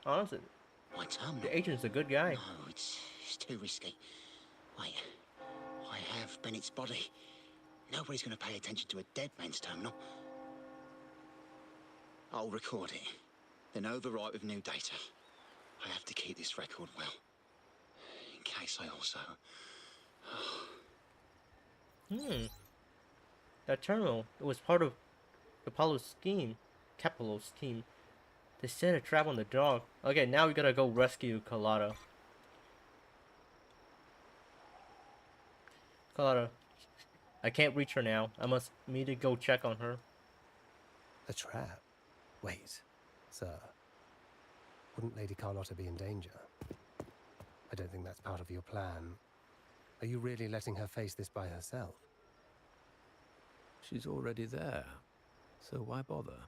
Honestly, My terminal? the agent's a good guy. No, it's too risky. Wait, I have Bennett's body. Nobody's going to pay attention to a dead man's terminal. I'll record it, then overwrite with new data. I have to keep this record well, in case I also... That terminal, it was part of Apollo's scheme. Capello's scheme. They set a trap on the dog. Okay, now we gotta go rescue Carlotta. Carlotta, I can't reach her now. I must immediately go check on her. A trap? Wait, sir. Wouldn't Lady Carlotta be in danger? I don't think that's part of your plan. Are you really letting her face this by herself? She's already there, so why bother?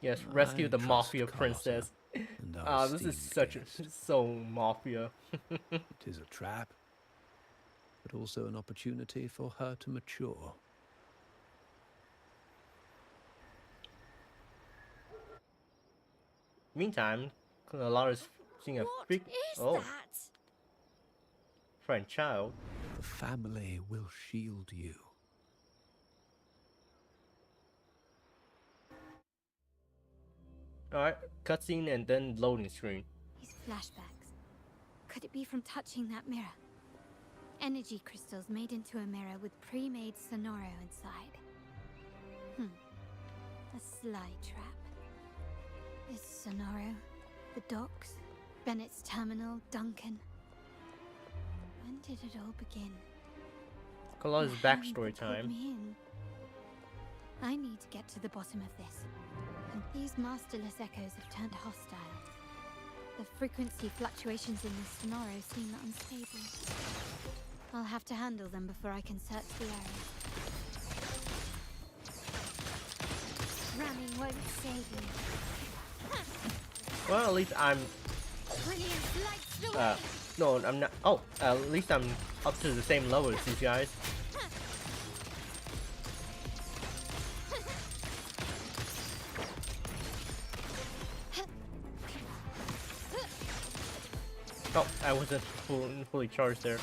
Yes, rescue the trust mafia Carlotta princess. and our Ah, this is esteemed such a guest. so mafia. It is a trap, but also an opportunity for her to mature. Meantime, Carlotta's seeing a freak. That? Friend child. The family will shield you. Alright, cutscene and then loading screen. These flashbacks. Could it be from touching that mirror? Energy crystals made into a mirror with pre-made Sonoro inside. A sly trap. This Sonoro, the docks, Bennett's terminal, Duncan. When did it all begin? Carlotta's The hand backstory that pulled time. me in. I need to get to the bottom of this. And these masterless echoes have turned hostile. The frequency fluctuations in the Sonoro seem unstable. I'll have to handle them before I can search the area. Ramming won't save you. Well, at least I'm. Brilliant lights the way. No, I'm not. Oh, at least I'm up to the same level as these guys. Oh, I wasn't fully charged there.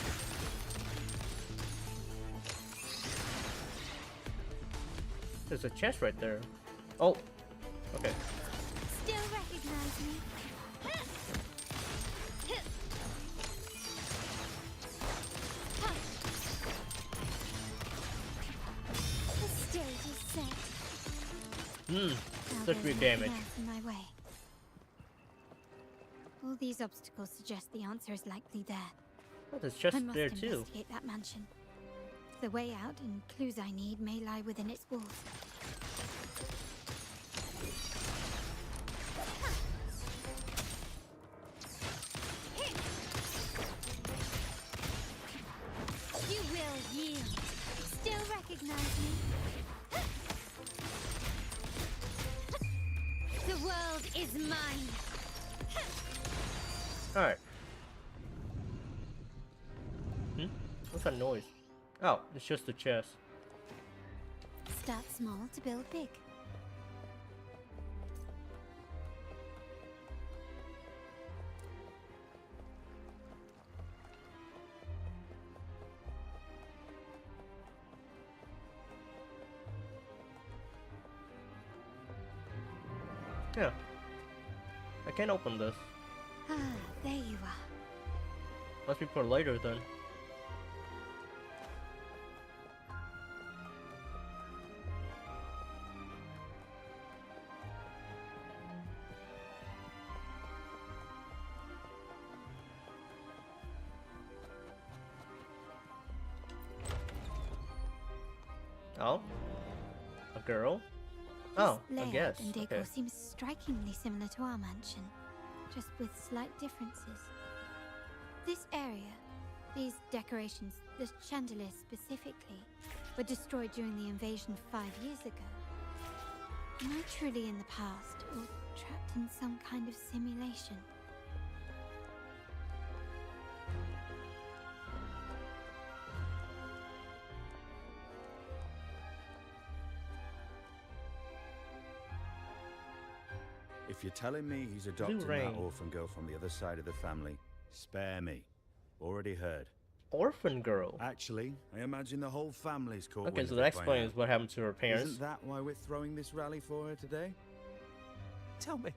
There's a chest right there. Oh, okay. Still recognize me? The stage is set. Now Such there's big nothing damage. else in my way. All these obstacles suggest the answer is likely there. Oh, there's chest I must there too. investigate that mansion. The way out and clues I need may lie within its walls. You will yield. Still recognize me? The world is mine. Alright. What's that noise? Oh, it's just the chest. Start small to build big. Yeah. I can't open this. Ah, there you are. Must be for later then. Oh? A girl? Oh, This I layout guess. and decor Okay. seems strikingly similar to our mansion, just with slight differences. This area, these decorations, the chandeliers specifically, were destroyed during the invasion 5 years ago. Am I truly in the past, or trapped in some kind of simulation? If you're telling me he's adopting that Rain. orphan girl from the other side of the family, spare me. Already heard. Orphan girl. Actually, I imagine the whole family's caught. Okay, so that explains what happened to her parents. Isn't that why we're throwing this rally for her today? Tell me,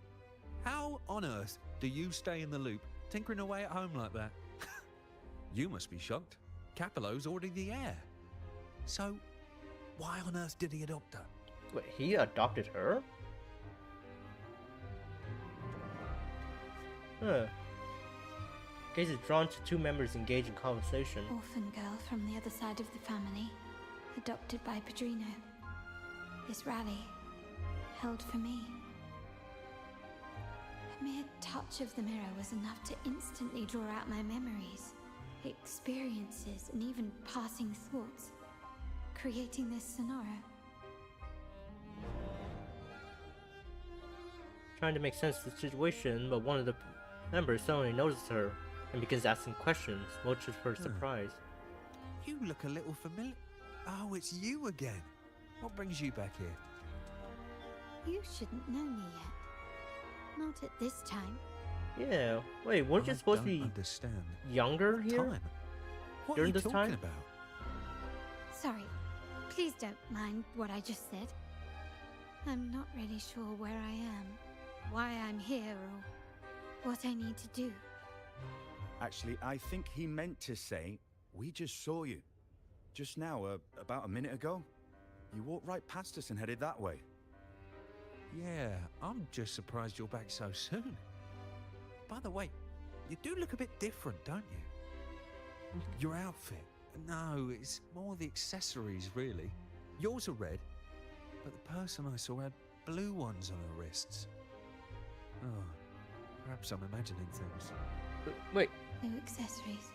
how on earth do you stay in the loop, tinkering away at home like that? You must be shocked. Capello's already the heir. So, why on earth did he adopt her? Wait, he adopted her? Huh. Gaze is drawn to two members engaged in conversation. Orphan girl from the other side of the family, adopted by Padrino. This rally, held for me. A mere touch of the mirror was enough to instantly draw out my memories, experiences, and even passing thoughts, creating this scenario. Trying to make sense of the situation, but one of the members suddenly notices her and begins asking questions, much to her surprise. You look a little familiar. Oh, it's you again. What brings you back here? You shouldn't know me yet. Not at this time. Yeah. Wait, weren't you supposed to be understand. younger here? Time. What During are you this talking time? about? Sorry. Please don't mind what I just said. I'm not really sure where I am, why I'm here, or what I need to do. Actually, I think he meant to say, we just saw you. Just now, about a minute ago. You walked right past us and headed that way. Yeah, I'm just surprised you're back so soon. By the way, you do look a bit different, don't you? Your outfit. No, it's more the accessories, really. Yours are red, but the person I saw had blue ones on her wrists. Oh, perhaps I'm imagining things. Wait. Blue accessories.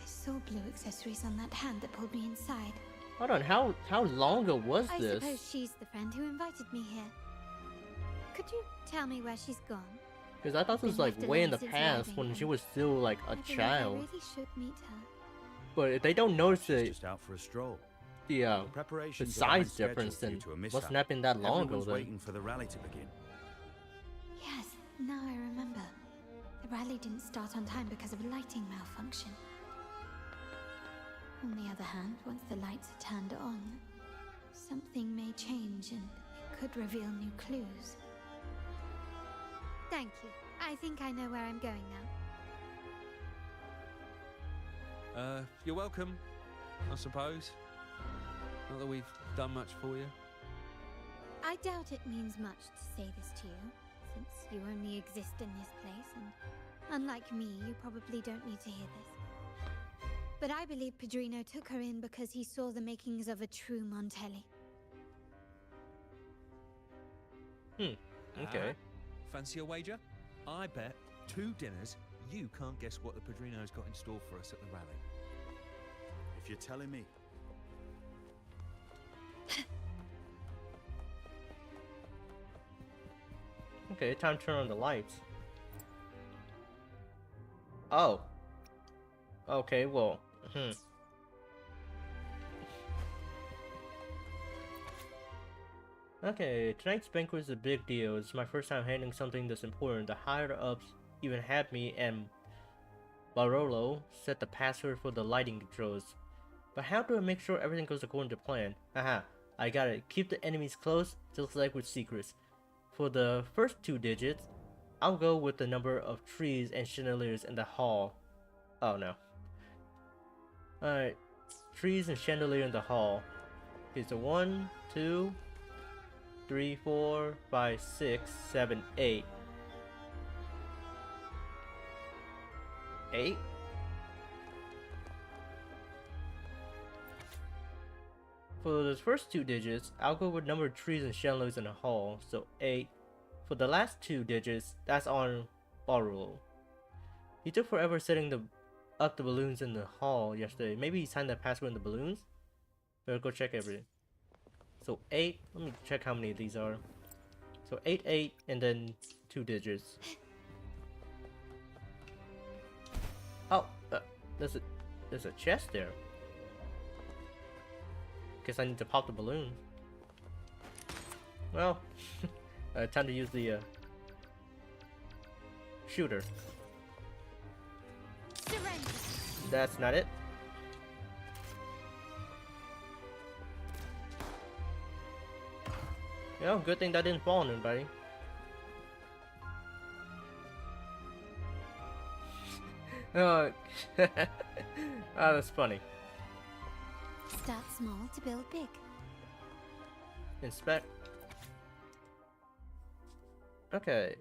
I saw blue accessories on that hand that pulled me inside. Hold on, how long ago was I this? suppose she's the friend who invited me here. Could you tell me where she's gone? Because I thought this was Been like left way in alone the since past arriving, when and she was still like a I believe child. I really should meet her. But if they don't notice She's it, just out for a stroll. the Preparations are size scheduled difference, due then to a must mishap. not been that long Everyone's ago then. waiting for the rally to begin. Yes, now I remember. The rally didn't start on time because of a lighting malfunction. On the other hand, once the lights are turned on, something may change and it could reveal new clues. Thank you. I think I know where I'm going now. You're welcome, I suppose. Not that we've done much for you. I doubt it means much to say this to you, since you only exist in this place, and unlike me, you probably don't need to hear this. But I believe Padrino took her in because he saw the makings of a true Montelli. Okay. Fancy a wager? I bet 2 dinners you can't guess what the Padrino's got in store for us at the rally. If you're telling me. Okay, time to turn on the lights. Oh. Okay, well. Okay, tonight's banquet is a big deal. It's my first time handling something this important. The higher-ups even had me and Barolo set the password for the lighting controls. But how do I make sure everything goes according to plan? Haha, I got it. Keep the enemies close, just like with secrets. For the first 2 digits, I'll go with the number of trees and chandeliers in the hall. Oh no. Alright, trees and chandelier in the hall. Okay, so 1, 2, 3, 4, 5, 6, 7, 8. 8? For the first 2 digits, I'll go with number of trees and chandeliers in the hall, so 8. For the last 2 digits, that's on Barolo. He took forever setting up the balloons in the hall yesterday. Maybe he signed that password in the balloons? Better go check everything. So 8, let me check how many of these are. So 8, 8, and then 2 digits. Oh, there's a chest there. Guess I need to pop the balloon. Well, Time to use the shooter. Surrender. That's not it. Yeah, good thing that didn't fall on anybody. Oh, that's funny. Start small to build big. Inspect. Okay.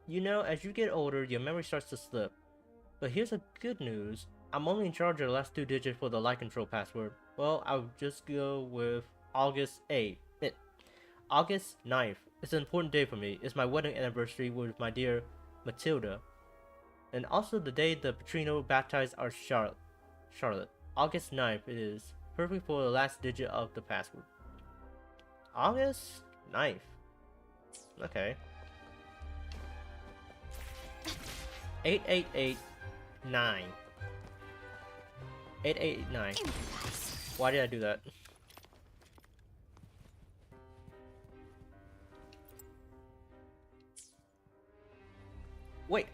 You know, as you get older, your memory starts to slip. But here's the good news. I'm only in charge of the last 2 digits for the light control password. Well, I'll just go with August 8th. August 9th. It's an important day for me. It's my wedding anniversary with my dear Matilda. And also the day the Petrino baptized our Charlotte. August 9th it is. Perfect for the last digit of the password. August 9th. Okay. 8889. 8889. Why did I do that? Wait,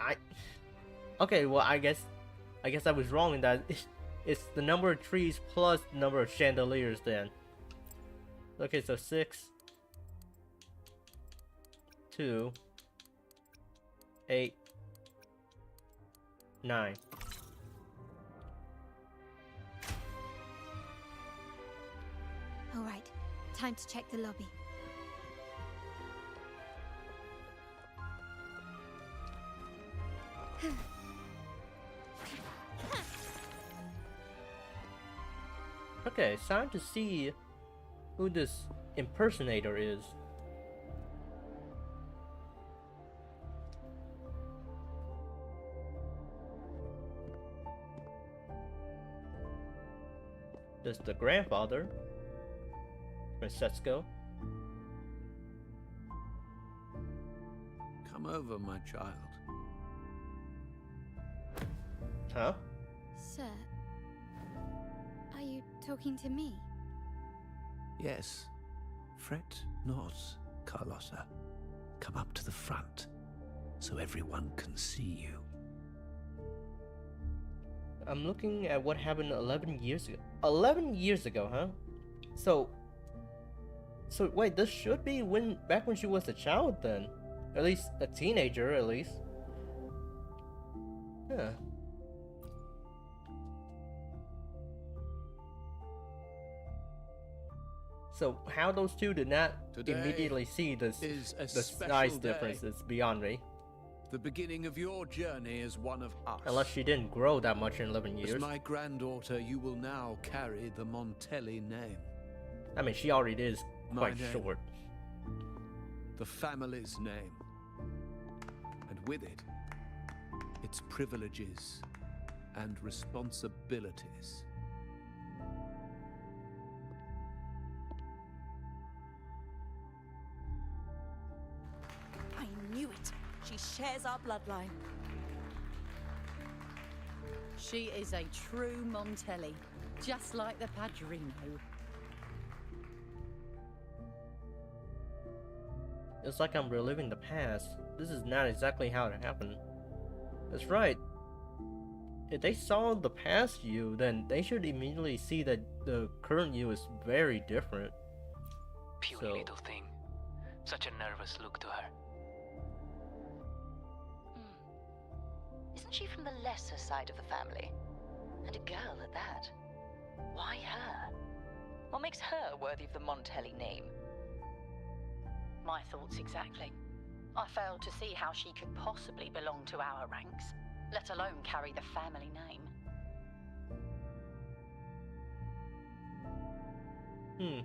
okay, well, I guess I was wrong in that it's the number of trees plus the number of chandeliers then. Okay, so 6, 2, 8, 9. All right, time to check the lobby. Okay, it's time to see who this impersonator is. There's the grandfather, Francesco. Come over, my child. Huh? Sir, are you talking to me? Yes. Fret not, Carlotta. Come up to the front, so everyone can see you. I'm looking at what happened 11 years ago. 11 years ago, huh? So wait, this should be back when she was a child then. At least a teenager, at least. Huh. So how those two did not immediately see the size difference is beyond me. The beginning of your journey as one of us. Unless she didn't grow that much in 11 years. As my granddaughter, you will now carry the Montelli name. I mean, she already is quite short. The family's name. And with it, its privileges and responsibilities. I knew it. She shares our bloodline. She is a true Montelli, just like the Padrino. It's like I'm reliving the past. This is not exactly how it happened. That's right. If they saw the past you, then they should immediately see that the current you is very different. Puny little thing. Such a nervous look to her. Isn't she from the lesser side of the family? And a girl at that. Why her? What makes her worthy of the Montelli name? My thoughts exactly. I failed to see how she could possibly belong to our ranks, let alone carry the family name.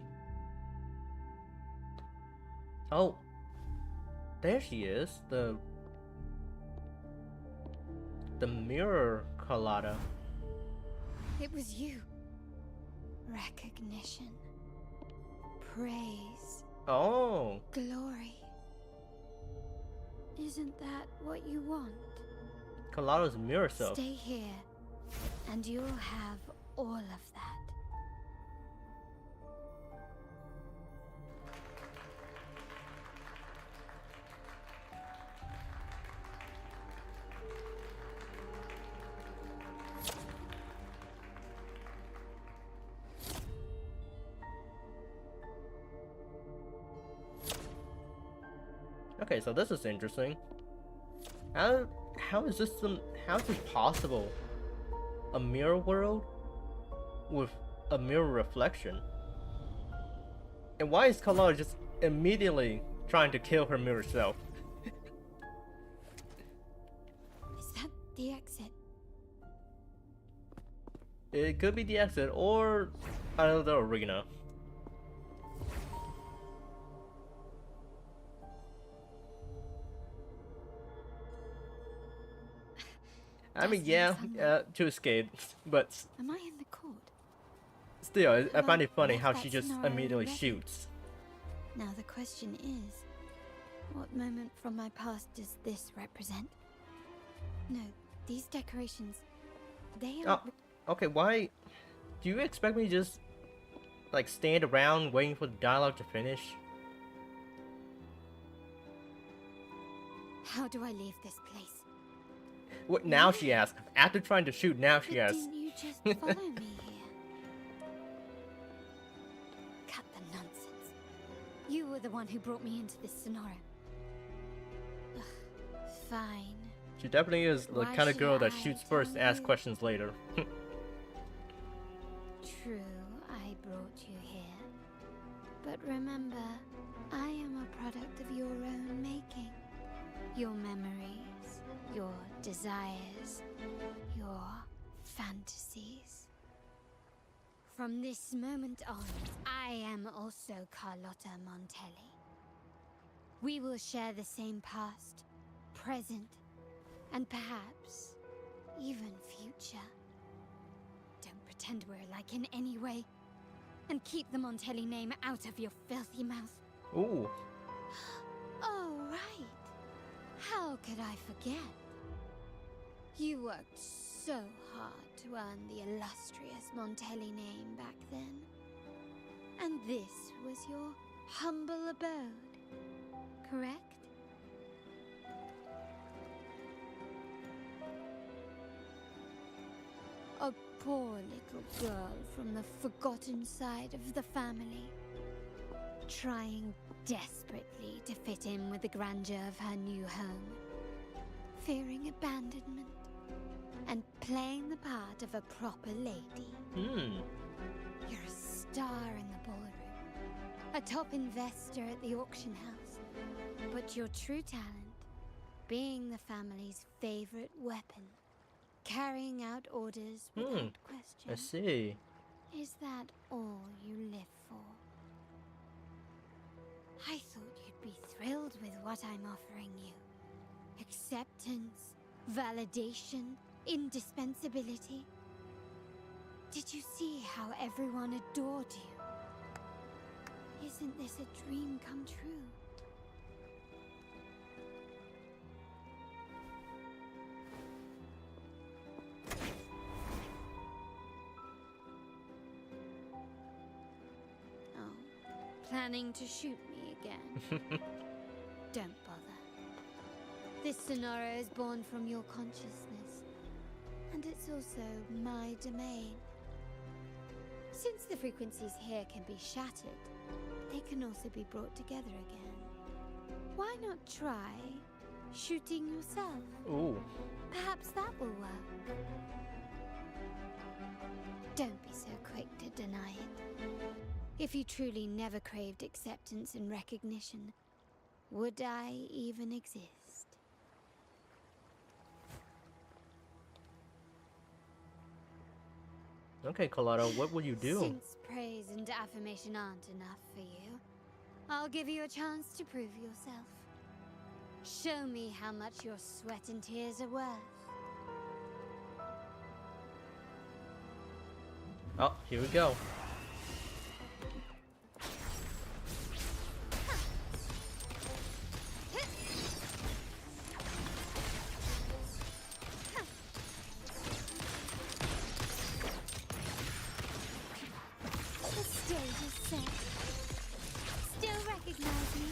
Oh. There she is. The mirror, Carlotta. It was you. Recognition. Praise. Oh. Glory. Isn't that what you want? Carlotta's mirror self. Stay here, and you'll have all of that. Okay, so this is interesting. How is this possible? A mirror world with a mirror reflection? And why is Carlotta just immediately trying to kill her mirror self? Is that the exit? It could be the exit or another arena. I mean, yeah, to escape, but Am I in the court? still, I find it funny left how that she just scenario immediately already. shoots. Now the question is, what moment from my past does this represent? No, these decorations, they are... Oh, okay, why? Do you expect me to just, like, stand around waiting for the dialogue to finish? How do I leave this place? What, now she asks. After trying to shoot, now she asks. Didn't you just follow me here? Cut the nonsense. You were the one who brought me into this scenario. Ugh, fine. She definitely is the Why kind of should girl that I shoots first, tell asks you? questions later. True, I brought you here. But remember, I am a product of your own making. Your memories, your desires, your fantasies. From this moment on, I am also Carlotta Montelli. We will share the same past, present, and perhaps even future. Don't pretend we're alike in any way, and keep the Montelli name out of your filthy mouth. Ooh. Oh, right. How could I forget? You worked so hard to earn the illustrious Montelli name back then. And this was your humble abode, correct? A poor little girl from the forgotten side of the family, trying desperately to fit in with the grandeur of her new home, fearing abandonment, and playing the part of a proper lady. You're a star in the ballroom, a top investor at the auction house, but your true talent, being the family's favorite weapon, carrying out orders without question. I see. Is that all you live for? I thought you'd be thrilled with what I'm offering you. Acceptance, validation, indispensability. Did you see how everyone adored you? Isn't this a dream come true? Oh, planning to shoot me again? Don't bother. This scenario is born from your consciousness, and it's also my domain. Since the frequencies here can be shattered, they can also be brought together again. Why not try shooting yourself? Ooh. Perhaps that will work. Don't be so quick to deny it. If you truly never craved acceptance and recognition, would I even exist? Okay, Carlotta, what will you do? Since praise and affirmation aren't enough for you, I'll give you a chance to prove yourself. Show me how much your sweat and tears are worth. Oh, here we go. The stage is set. Still recognize me?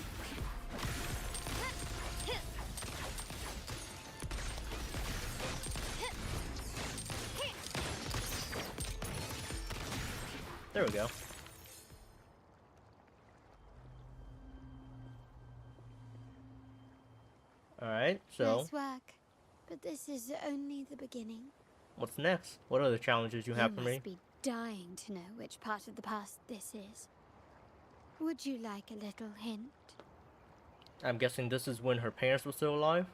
There we go. Alright, so Nice work. But this is only the beginning. what's next? What are the challenges you have for You me? must be dying to know which part of the past this is. Would you like a little hint? I'm guessing this is when her parents were still alive?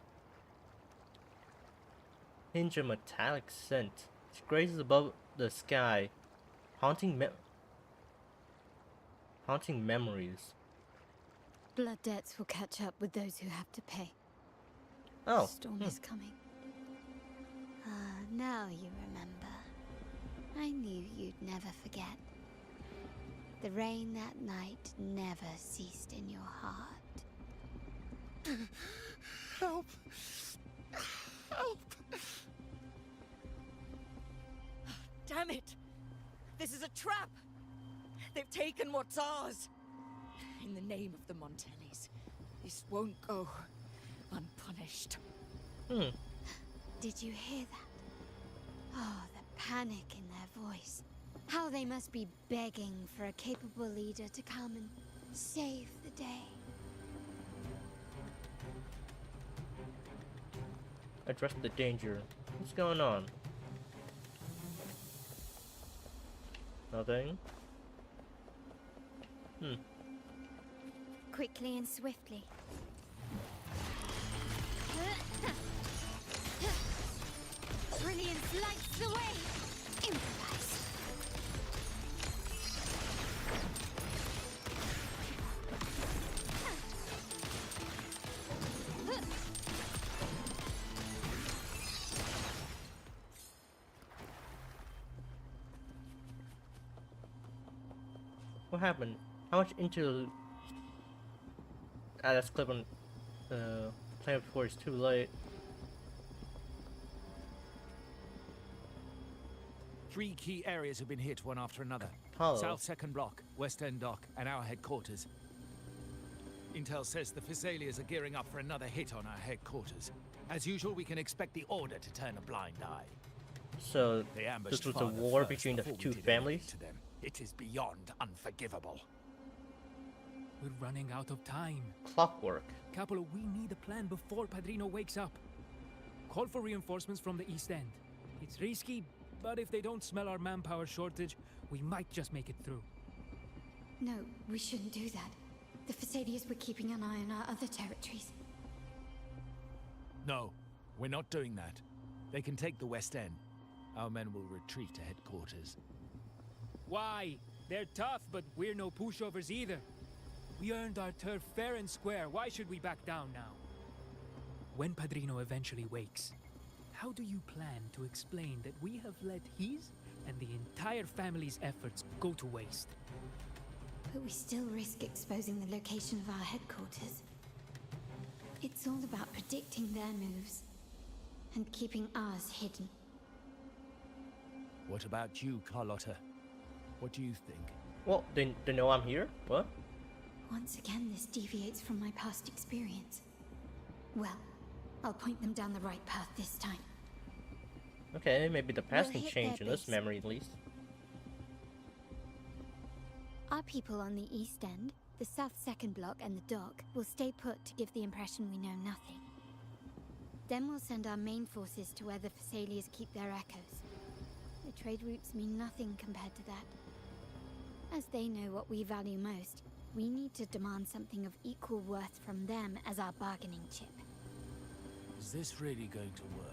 Hinge of metallic scent. It grazes above the sky, haunting memories. Blood debts will catch up with those who have to pay. Oh. The storm is coming. Ah, now you remember. I knew you'd never forget. The rain that night never ceased in your heart. Help! Help! Damn it! This is a trap! They've taken what's ours! In the name of the Montellis, this won't go unpunished. Did you hear that? Oh, the panic in their voice. How they must be begging for a capable leader to come and save the day. Address the danger. What's going on? Nothing? Quickly and swiftly. Brilliance lights the way! Improvise. What happened? How much into... that's clip on playing before it's too late. 3 key areas have been hit one after another. Oh. South Second Block, West End Dock, and our headquarters. Intel says the Physaelians are gearing up for another hit on our headquarters. As usual, we can expect the Order to turn a blind eye. So, They ambushed this was a Father war first between the before we two did anything families? to them. It is beyond unforgivable. We're running out of time. Clockwork. Capolo, we need a plan before Padrino wakes up. Call for reinforcements from the East End. It's risky, but if they don't smell our manpower shortage, we might just make it through. No, we shouldn't do that. The Physaelians were keeping an eye on our other territories. No, we're not doing that. They can take the West End. Our men will retreat to headquarters. Why? They're tough, but we're no pushovers either. We earned our turf fair and square. Why should we back down now? When Padrino eventually wakes, how do you plan to explain that we have let his and the entire family's efforts go to waste? But we still risk exposing the location of our headquarters. It's all about predicting their moves and keeping ours hidden. What about you, Carlotta? What do you think? Well, they know I'm here? What? Once again, this deviates from my past experience. Well, I'll point them down the right path this time. Okay, maybe the past We'll can hit change their in this base. memory at least. Our people on the East End, the South Second Block and the dock will stay put to give the impression we know nothing. Then we'll send our main forces to where the Physaelians keep their echoes. The trade routes mean nothing compared to that. As they know what we value most, we need to demand something of equal worth from them as our bargaining chip. Is this really going to work?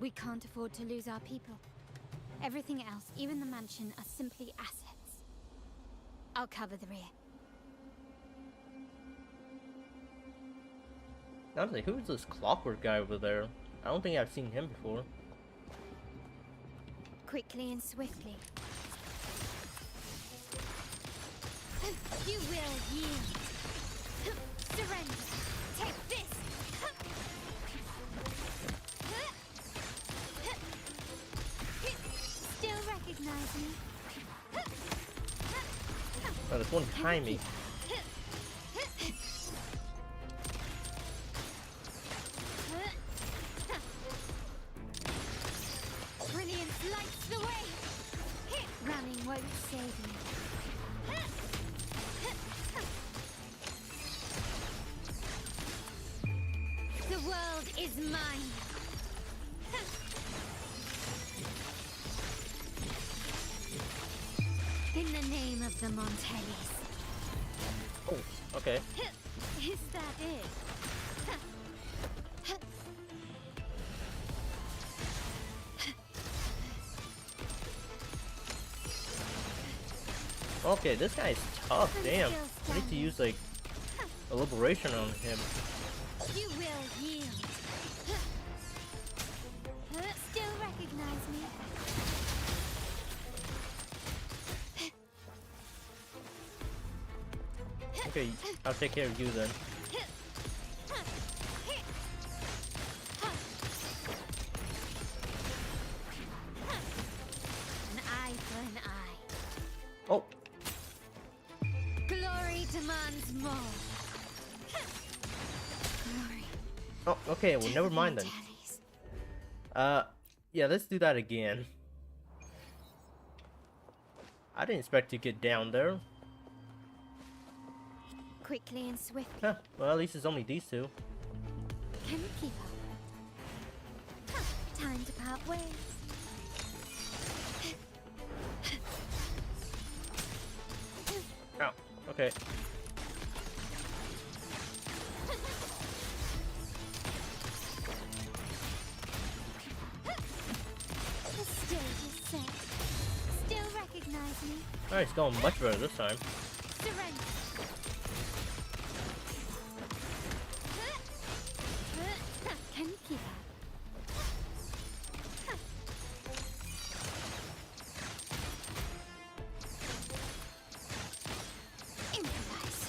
We can't afford to lose our people. Everything else, even the mansion, are simply assets. I'll cover the rear. Honestly, who's this clockwork guy over there? I don't think I've seen him before. Quickly and swiftly. You will yield. Surrender. Take this. Still recognize me? Oh, there's one behind me. Brilliance lights the way. Running won't save me. sword is mine. In the name of the Montellis. Oh, okay. Is that it? Okay, this guy's tough. Damn. I need to use like a liberation on him. You will yield. Still recognize me? Okay, I'll take care of you then. An eye for an eye. Oh, Glory demands more. Glory. oh, okay. Well, never mind then. Yeah, let's do that again. I didn't expect to get down there. Quickly and swiftly. Huh, well, at least it's only these two. Can you keep up? Time to part ways. Oh, okay. The stage is set. Still recognize me? Alright, it's going much better this time. Surrender. Can you keep up? Improvise.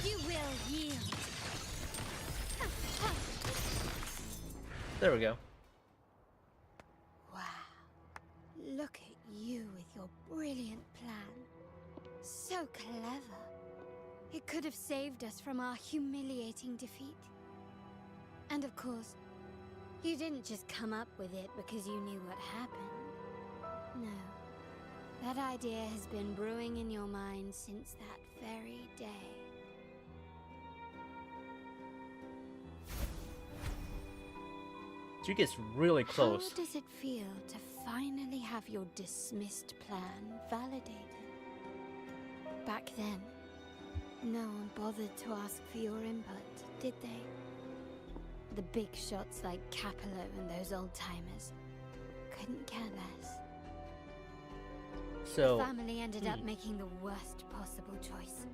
You will yield. There we go. Wow. Look at you with your brilliant plan. So clever. It could have saved us from our humiliating defeat. And of course, you didn't just come up with it because you knew what happened. No. That idea has been brewing in your mind since that very day. She gets really close. How does it feel to finally have your dismissed plan validated? Back then, no one bothered to ask for your input, did they? The big shots like Capello and those old-timers couldn't care less. So, the family ended up making the worst possible choice.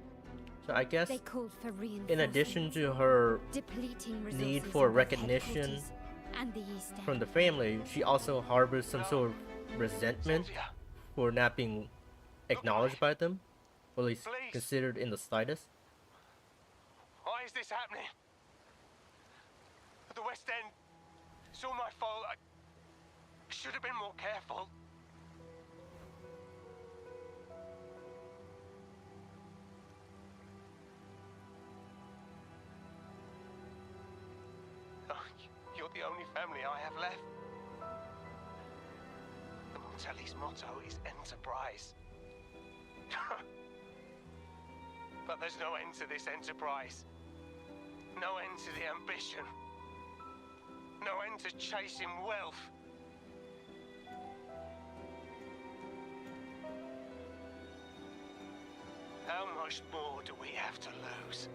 So I guess They called for in addition to her depleting need resources for in both recognition headquarters and the East End. from the family, she also harbors some sort of resentment for not being acknowledged by them, or at least considered in the slightest. Why is this happening? At the West End, it's all my fault. I should have been more careful. Oh, you're the only family I have left. The Montelli's motto is enterprise. But there's no end to this enterprise. No end to the ambition. No end to chasing wealth. How much more do we have to lose?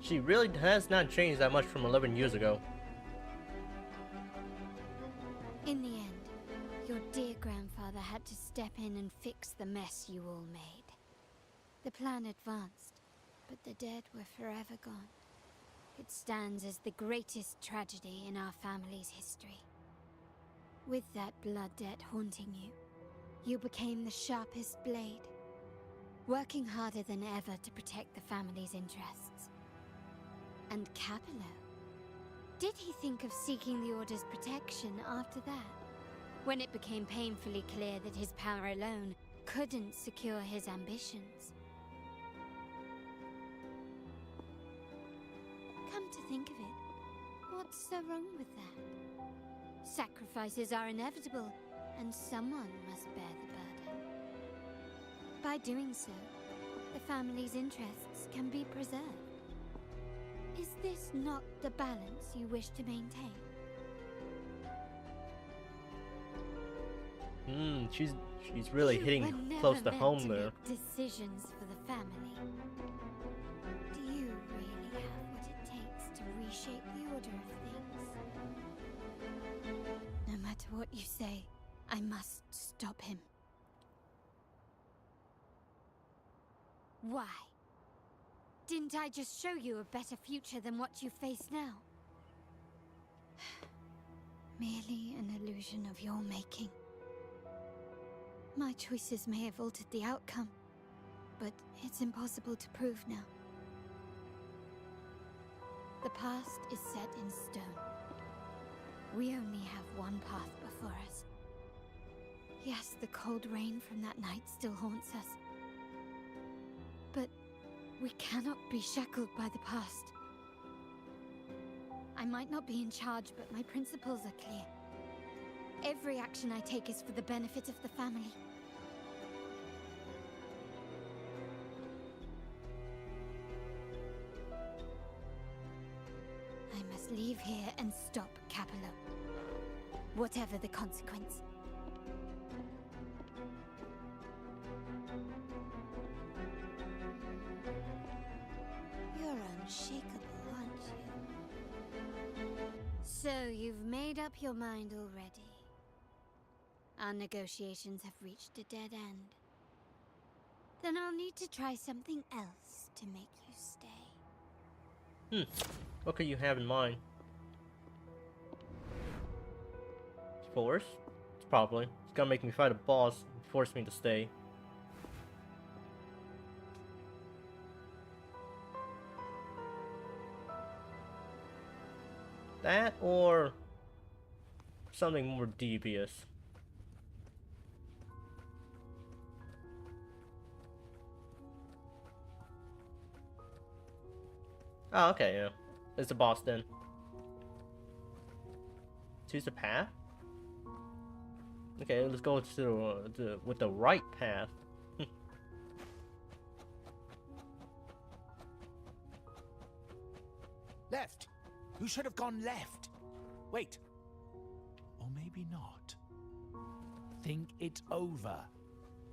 She really has not changed that much from 11 years ago. In the end, your dear grandfather had to step in and fix the mess you all made. The plan advanced, but the dead were forever gone. It stands as the greatest tragedy in our family's history. With that blood debt haunting you, you became the sharpest blade, working harder than ever to protect the family's interests. And Capello? Did he think of seeking the Order's protection after that? When it became painfully clear that his power alone couldn't secure his ambitions. Come to think of it, what's so wrong with that? Sacrifices are inevitable, and someone must bear the burden. By doing so, the family's interests can be preserved. Is this not the balance you wish to maintain? She's really hitting close to home there. Decisions for the family. Do you really have what it takes to reshape the order of things? No matter what you say, I must stop him. Why? Didn't I just show you a better future than what you face now? Merely an illusion of your making. My choices may have altered the outcome, but it's impossible to prove now. The past is set in stone. We only have one path before us. Yes, the cold rain from that night still haunts us. But we cannot be shackled by the past. I might not be in charge, but my principles are clear. Every action I take is for the benefit of the family. I must leave here and stop Capello. Whatever the consequence. You're unshakable, aren't you? So you've made up your mind already. Our negotiations have reached a dead end. Then I'll need to try something else to make you stay. What could you have in mind? Force? It's probably. It's gonna make me fight a boss and force me to stay. That or something more devious. Oh, okay, yeah. It's the boss then. Choose the path? Okay, let's go to with the right path. Left! You should have gone left! Wait. Or maybe not. Think it over.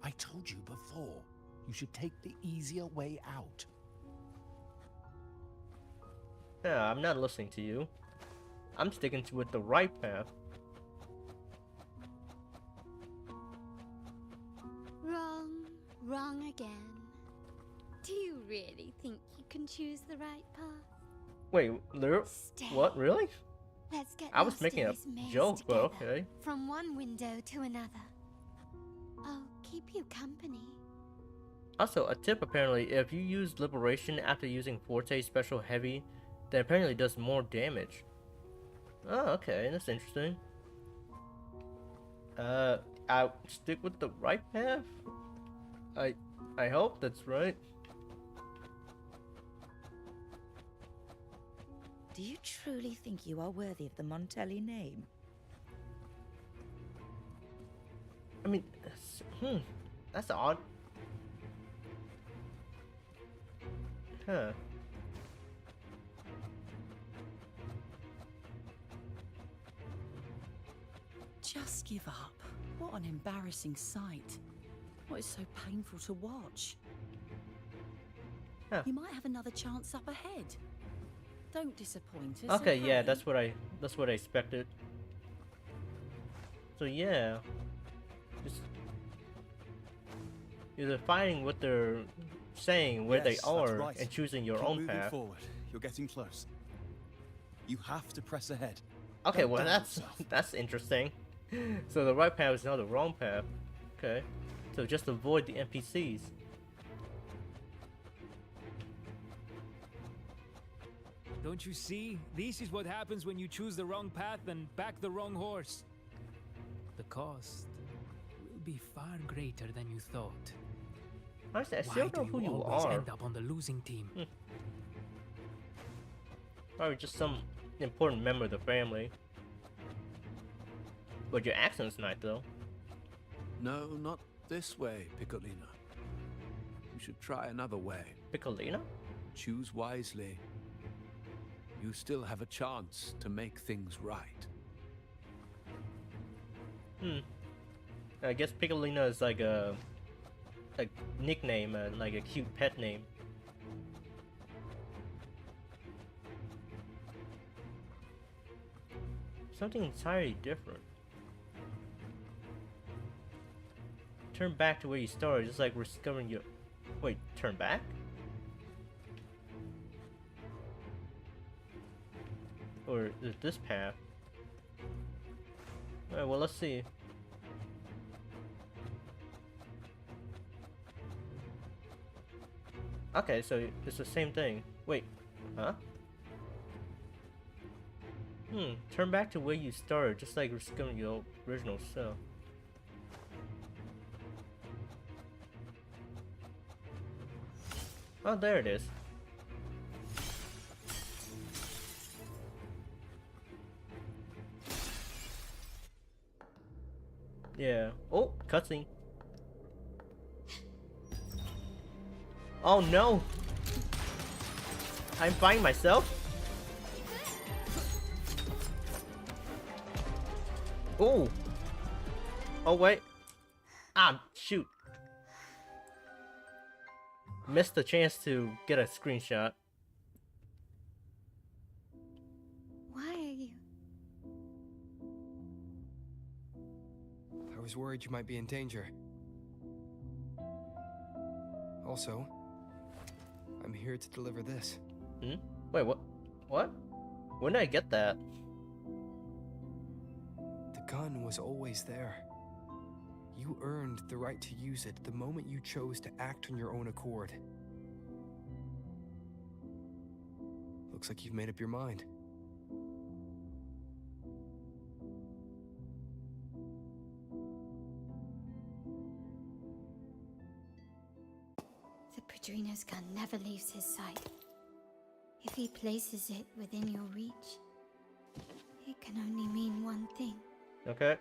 I told you before. You should take the easier way out. Yeah, I'm not listening to you. I'm sticking with the right path. Wrong again. Do you really think you can choose the right path? Wait, what? Really? Let's get I was lost making in a this maze joke, but together, okay. From one window to another. I'll keep you company. Also, a tip apparently, if you use Liberation after using Forte Special Heavy, that apparently does more damage. Oh, okay, that's interesting. I'll stick with the right path? I hope that's right. Do you truly think you are worthy of the Montelli name? I mean, that's odd. Huh. Just give up. What an embarrassing sight. What is so painful to watch? Huh. You might have another chance up ahead. Don't disappoint us. Okay, yeah, that's what I expected. So yeah, just you're defining what they're saying, where they Yes, are, that's right. and choosing your Keep own moving path. forward. You're getting close. You have to press ahead. Okay, Don't well doubt that's interesting. So the right path is not the wrong path. Okay, so just avoid the NPCs. Don't you see? This is what happens when you choose the wrong path and back the wrong horse. The cost will could be far greater than you thought. Honestly, I Why still do don't know who you always are. end up on the losing team? Probably just some important member of the family. But your accent's nice, though. No, not this way, Piccolina. You should try another way. Piccolina? Choose wisely. You still have a chance to make things right. I guess Piccolina is like a nickname, like a cute pet name. Something entirely different. Turn back to where you started, just like we're discovering your... Wait, turn back? Or is it this path? Alright, well, let's see. Okay, so it's the same thing. Wait, huh? Turn back to where you started, just like discovering your original self. Oh, there it is. Yeah. Oh, cutscene. Oh no! I'm finding myself? Oh! Oh wait. Ah, shoot. Missed the chance to get a screenshot. Why are you? I was worried you might be in danger. Also, I'm here to deliver this. Wait, what? What? When did I get that? The gun was always there. You earned the right to use it the moment you chose to act on your own accord. Looks like you've made up your mind. The Padrino's gun never leaves his sight. If he places it within your reach, it can only mean one thing. Okay.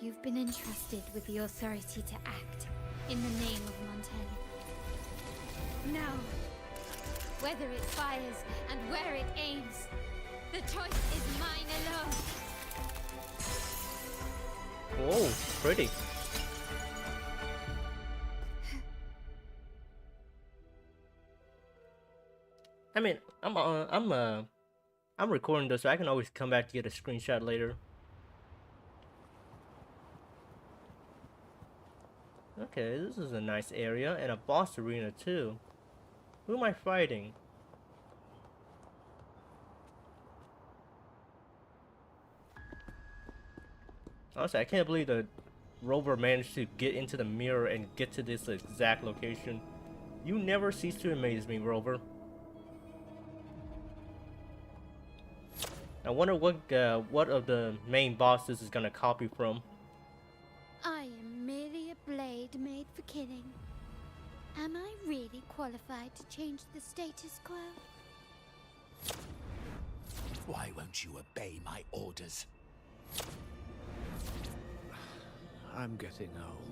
You've been entrusted with the authority to act in the name of Montelli. Now, whether it fires and where it aims, the choice is mine alone. Oh, pretty. I mean, I'm recording this, so I can always come back to get a screenshot later. Okay, this is a nice area, and a boss arena too. Who am I fighting? Honestly, I can't believe that Rover managed to get into the mirror and get to this exact location. You never cease to amaze me, Rover. I wonder what of the main bosses is gonna copy from. I am merely a blade made for killing. Am I really qualified to change the status quo? Why won't you obey my orders? I'm getting old.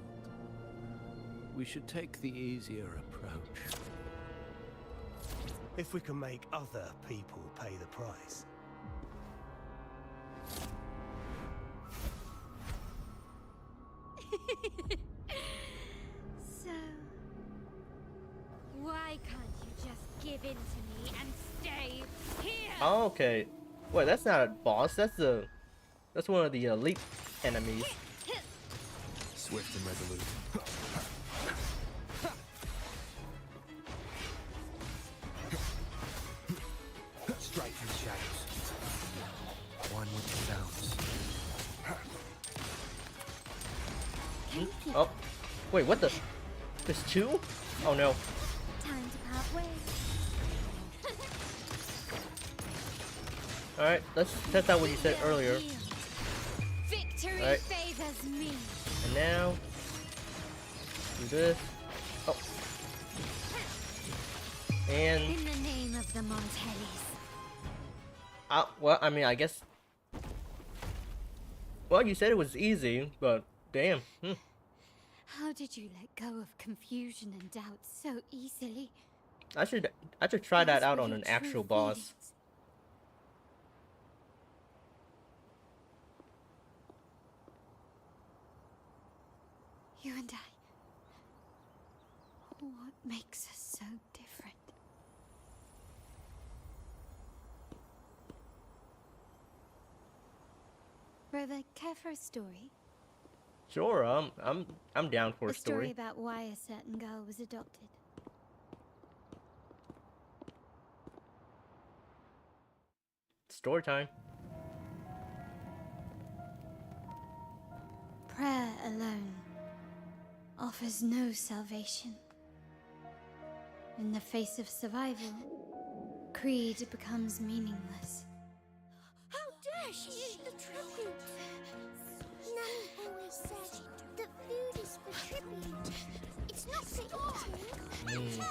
We should take the easier approach. If we can make other people pay the price. So, why can't you just give in to me and stay here? Oh, okay. Wait, that's not a boss. That's one of the elite enemies. Swift and resolute. Straight from the shadows. One with the sounds. Oh, wait, what the? There's two? Oh no. Time to part ways. Alright, let's test out what you said earlier. Victory Alright. favors me. And now, do this. Oh. And in the name of the Montellis. well, I mean, I guess. Well, you said it was easy, but damn. How did you let go of confusion and doubt so easily? I should try that Those out were on your an true actual boss. feelings. You and I. What makes us so different? Rover, care for a story? Sure, I'm down for a story story. about why a certain girl was adopted. Story time. Prayer alone offers no salvation. In the face of survival, creed becomes meaningless. How dare she eat the tribute? Nanny always said that food is for tribute. It's not for eating.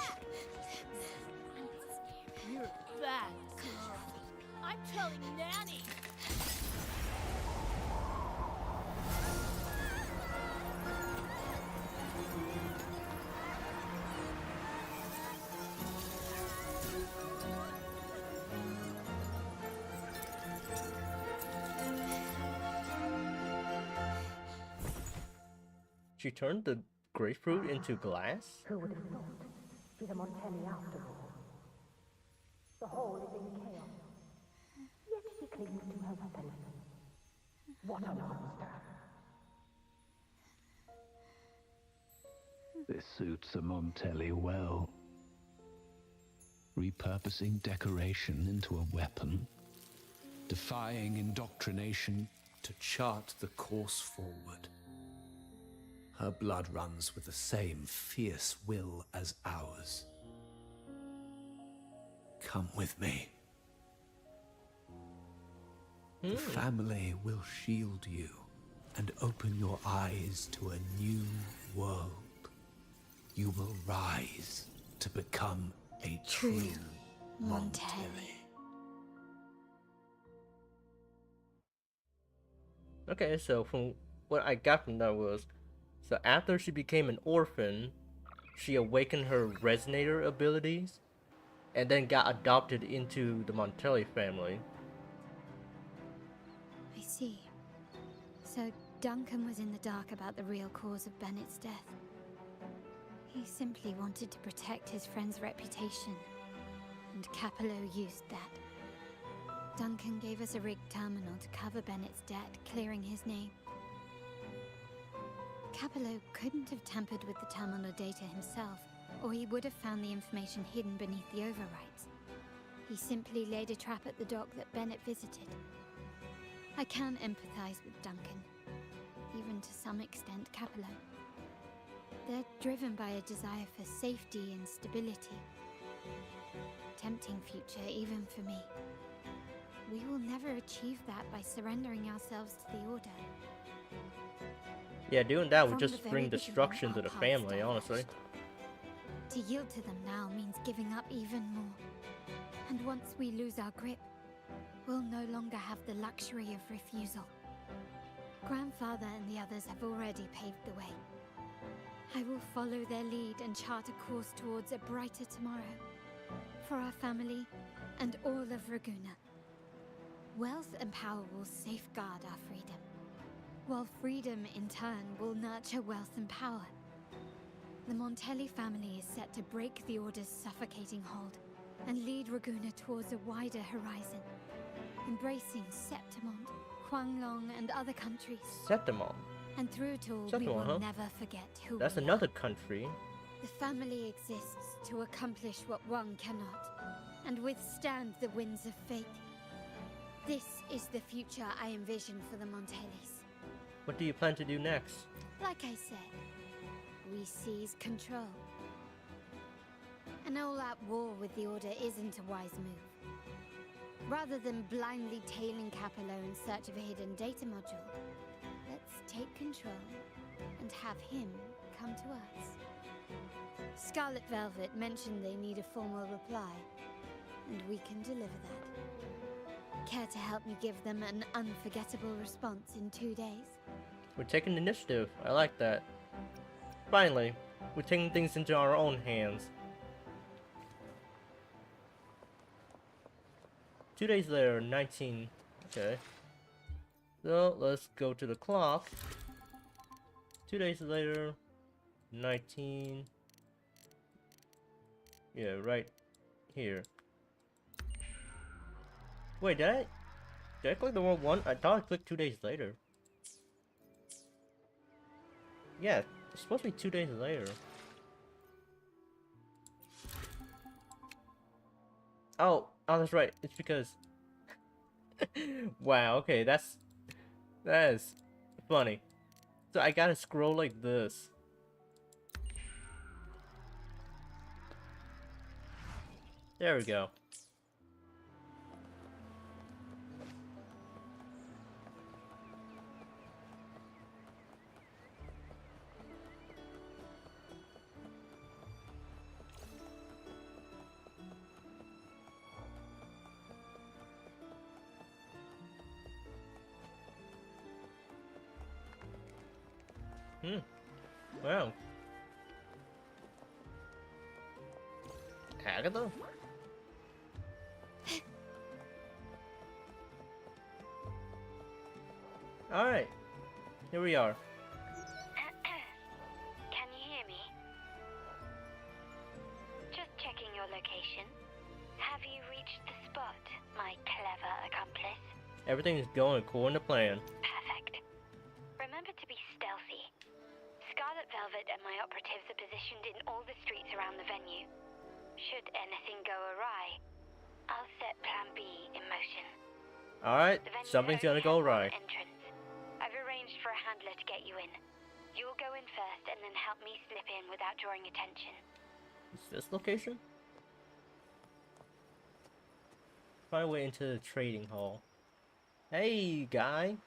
You're a bad girl. I'm telling Nanny. She turned the grapefruit into glass? Who would have thought? She's a Montelli after all. The whole is in chaos. Yet she clings to her weapon. What a monster! This suits a Montelli well. Repurposing decoration into a weapon, defying indoctrination to chart the course forward. Her blood runs with the same fierce will as ours. Come with me. The family will shield you and open your eyes to a new world. You will rise to become a true Montelli. Okay, so from what I got from that was, so after she became an orphan, she awakened her resonator abilities, and then got adopted into the Montelli family. I see. So Duncan was in the dark about the real cause of Bennett's death. He simply wanted to protect his friend's reputation, and Capello used that. Duncan gave us a rigged terminal to cover Bennett's debt, clearing his name. Capello couldn't have tampered with the terminal data himself, or he would have found the information hidden beneath the overwrites. He simply laid a trap at the dock that Bennett visited. I can empathize with Duncan, even to some extent Capello. They're driven by a desire for safety and stability. Tempting future even for me. We will never achieve that by surrendering ourselves to the Order. Yeah, doing that would From just the bring very destruction to beginning, the our paths family, honestly. To yield to them now means giving up even more. And once we lose our grip, we'll no longer have the luxury of refusal. Grandfather and the others have already paved the way. I will follow their lead and chart a course towards a brighter tomorrow. For our family and all of Raguna. Wealth and power will safeguard our freedom, while freedom in turn will nurture wealth and power. The Montelli family is set to break the Order's suffocating hold and lead Raguna towards a wider horizon, embracing Septimont, Huanglong, and other countries. Septimont? And through it all, we Septimont, will huh? never forget who That's we another are. country. The family exists to accomplish what one cannot, and withstand the winds of fate. This is the future I envision for the Montellis. What do you plan to do next? Like I said, we seize control. An all-out war with the Order isn't a wise move. Rather than blindly tailing Capello in search of a hidden data module, let's take control and have him come to us. Scarlet Velvet mentioned they need a formal reply, and we can deliver that. Care to help me give them an unforgettable response in 2 days? We're taking initiative. I like that. Finally, we're taking things into our own hands. 2 days later, 19. Okay. So let's go to the clock. 2 days later, 19. Yeah, right here. Wait, did I click the wrong one? I thought I clicked 2 days later. Yeah, it's supposed to be 2 days later. Oh, that's right. It's because. Wow. Okay, that is funny. So I gotta scroll like this. There we go. Wow. Agatha? Alright. Here we are. Can you hear me? Just checking your location. Have you reached the spot, my clever accomplice? Everything is going according to plan. Perfect. Remember to be stealthy. Scarlet Velvet and my operatives are positioned in all the streets around the venue. Should anything go awry, I'll set Plan B in motion. Alright, something's gonna go awry. I've arranged for a handler to get you in. You'll go in first and then help me slip in without drawing attention. Is this location? Find a way into the trading hall. Hey, guy.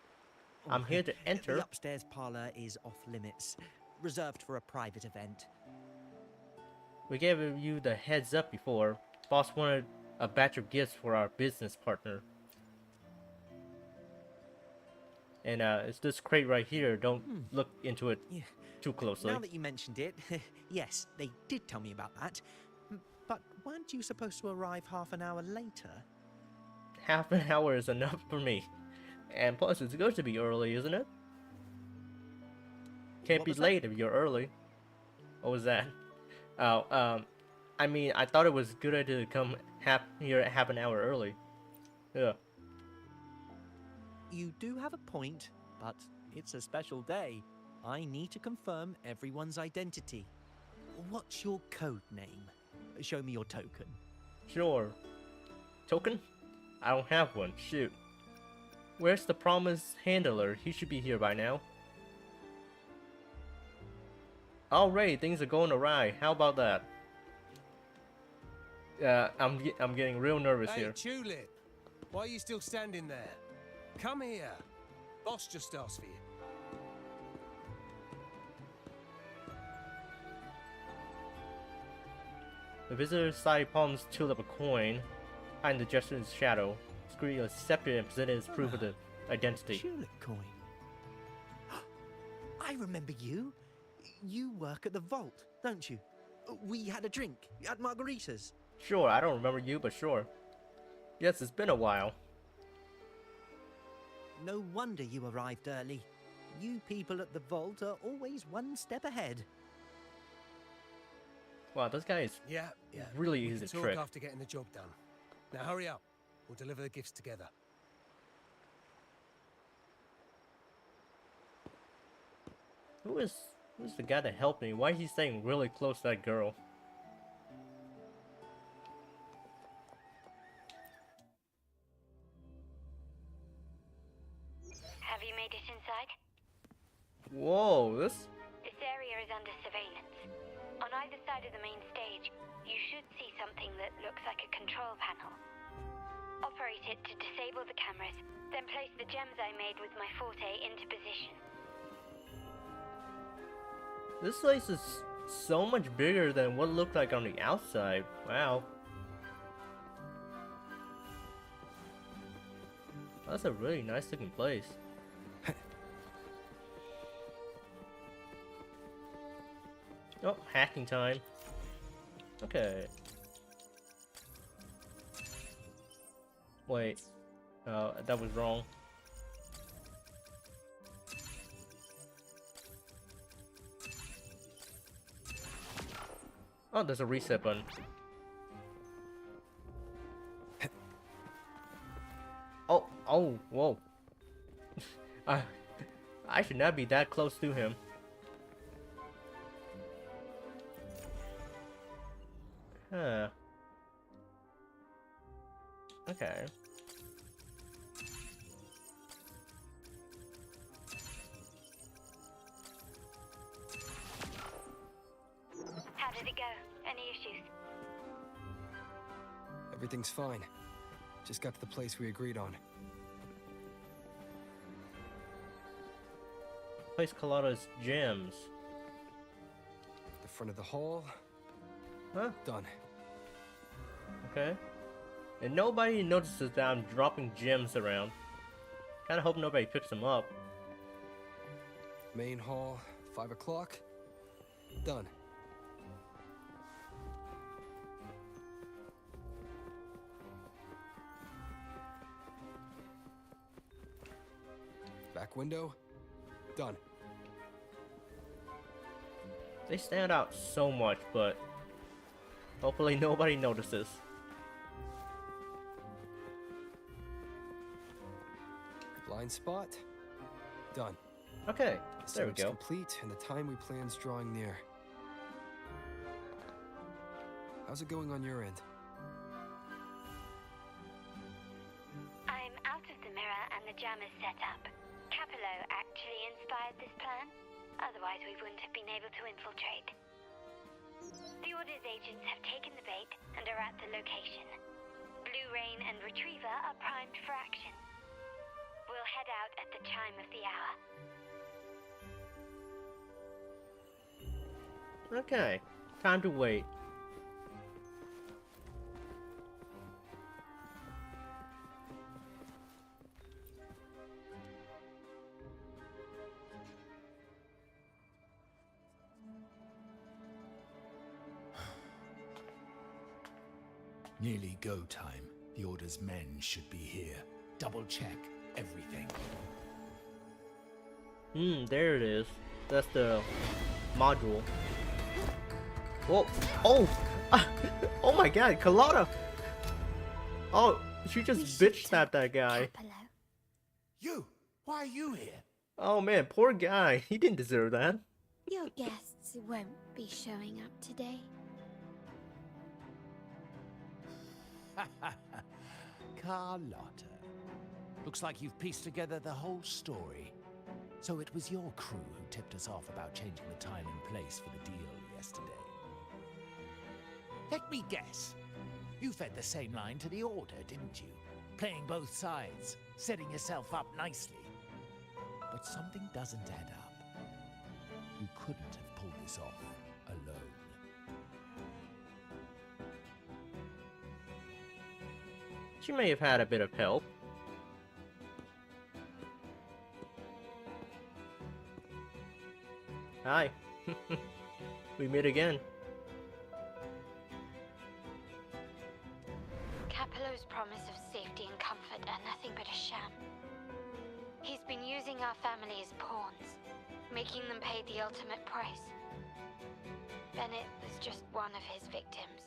I'm here to enter. The upstairs parlor is off limits, reserved for a private event. We gave you the heads up before. Boss wanted a batch of gifts for our business partner. And it's this crate right here. Don't look into it too closely. Now that you mentioned it, yes, they did tell me about that. But weren't you supposed to arrive half an hour later? Half an hour is enough for me. And plus, it's good to be early, isn't it? Can't be late if you're early. What was that? Oh, I mean, I thought it was a good idea to come here half an hour early. Yeah. You do have a point, but it's a special day. I need to confirm everyone's identity. What's your code name? Show me your token. Sure. Token? I don't have one. Shoot. Where's the promised handler? He should be here by now. Alright, things are going awry. How about that? I'm getting real nervous here. Hey, Tulip, why are you still standing there? Come here. Boss just asked for you. The visitor side palms Tulip a coin. Hiding the gesture's shadow. Scree accepted and presented as proof of the identity. Tulip coin. I remember you. You work at the vault, don't you? We had a drink at margaritas. Sure, I don't remember you, but sure. Yes, it's been a while. No wonder you arrived early. You people at the vault are always one step ahead. Wow, this guy is really easy to Talk trick. after getting the job done. Now hurry up. We'll deliver the gifts together. Who's the guy that helped me? Why is he staying really close to that girl? Have you made it inside? Whoa, this area is under surveillance. On either side of the main stage, you should see something that looks like a control panel. Operate it to disable the cameras, then place the gems I made with my forte into position. This place is so much bigger than what it looked like on the outside. Wow. That's a really nice looking place. Oh, hacking time. Okay. Wait. That was wrong. Oh, there's a reset button. Oh, whoa. I should not be that close to him. Huh. Okay. How did it go? Any issues? Everything's fine. Just got to the place we agreed on. Place Carlotta's gems. The front of the hall. Huh? Done. Okay. And nobody notices that I'm dropping gems around. Kinda hope nobody picks them up. Main hall, 5 o'clock. Done. Back window. Done. They stand out so much, but hopefully nobody notices. Blind spot. Done. Okay, The there we setup's go. complete, and the time we plan's drawing near. How's it going on your end? I'm out of the mirror and the jam is set up. Capello actually inspired this plan. Otherwise, we wouldn't have been able to infiltrate. The Order's agents have taken the bait and are at the location. Blue Rain and Retriever are primed for action. We'll head out at the chime of the hour. Okay, time to wait. Nearly go time. The Order's men should be here. Double check everything. There it is. That's the module. Whoa! Oh! Oh my god, Carlotta! Oh, she just bitch slapped that guy. You! Why are you here? Oh man, poor guy. He didn't deserve that. Your guests won't be showing up today. Carlotta. Looks like you've pieced together the whole story. So it was your crew who tipped us off about changing the time and place for the deal yesterday. Let me guess. You fed the same line to the Order, didn't you? Playing both sides, setting yourself up nicely. But something doesn't add up. You couldn't have pulled this off alone. She may have had a bit of help. Hi. We meet again. Capello's promise of safety and comfort are nothing but a sham. He's been using our family as pawns, making them pay the ultimate price. Bennett was just one of his victims.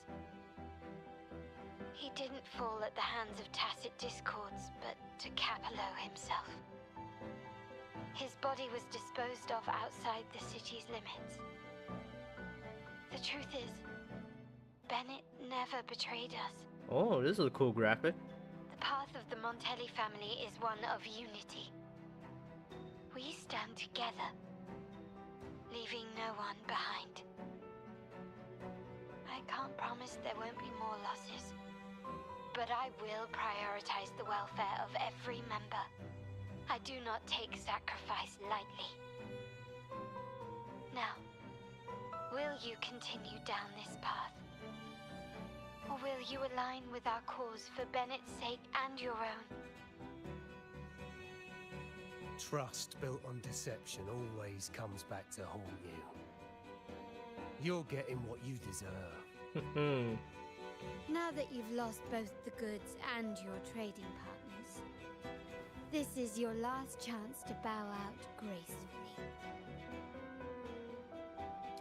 He didn't fall at the hands of tacit discords, but to Capello himself. His body was disposed of outside the city's limits. The truth is, Bennett never betrayed us. Oh, this is a cool graphic. The path of the Montelli family is one of unity. We stand together, leaving no one behind. I can't promise there won't be more losses, but I will prioritize the welfare of every member. I do not take sacrifice lightly. Now, you continue down this path? Or will you align with our cause for Bennett's sake and your own? Trust built on deception always comes back to haunt you. You're getting what you deserve. Now that you've lost both the goods and your trading partners, this is your last chance to bow out gracefully.